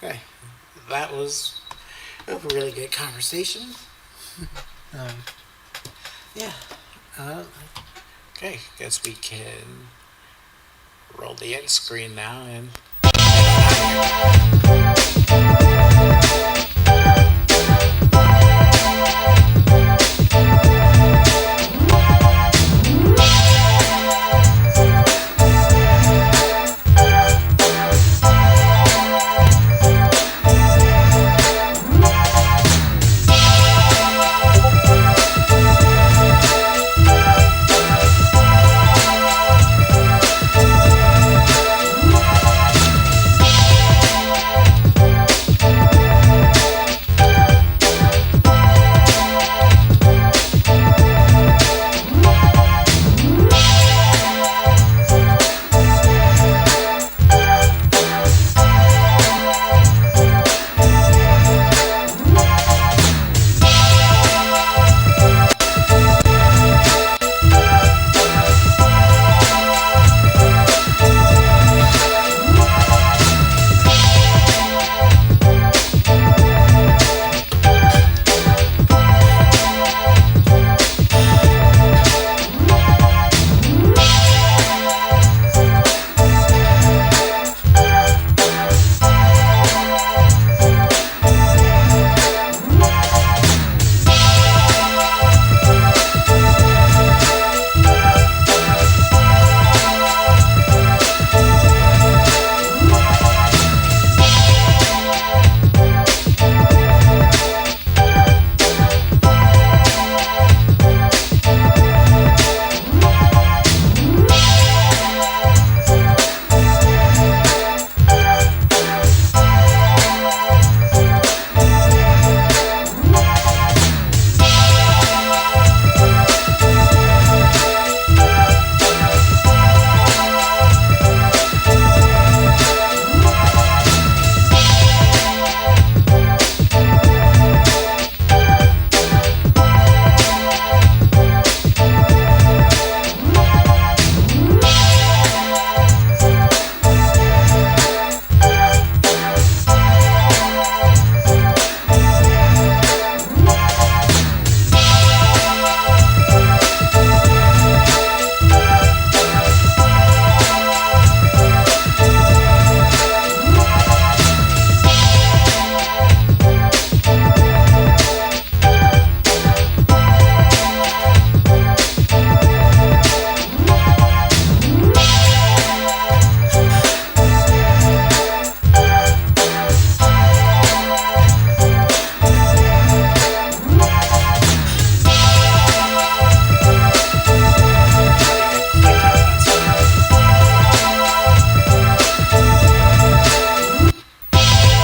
Okay. That was a really good conversation. Yeah. Okay. Guess we can roll the end screen now and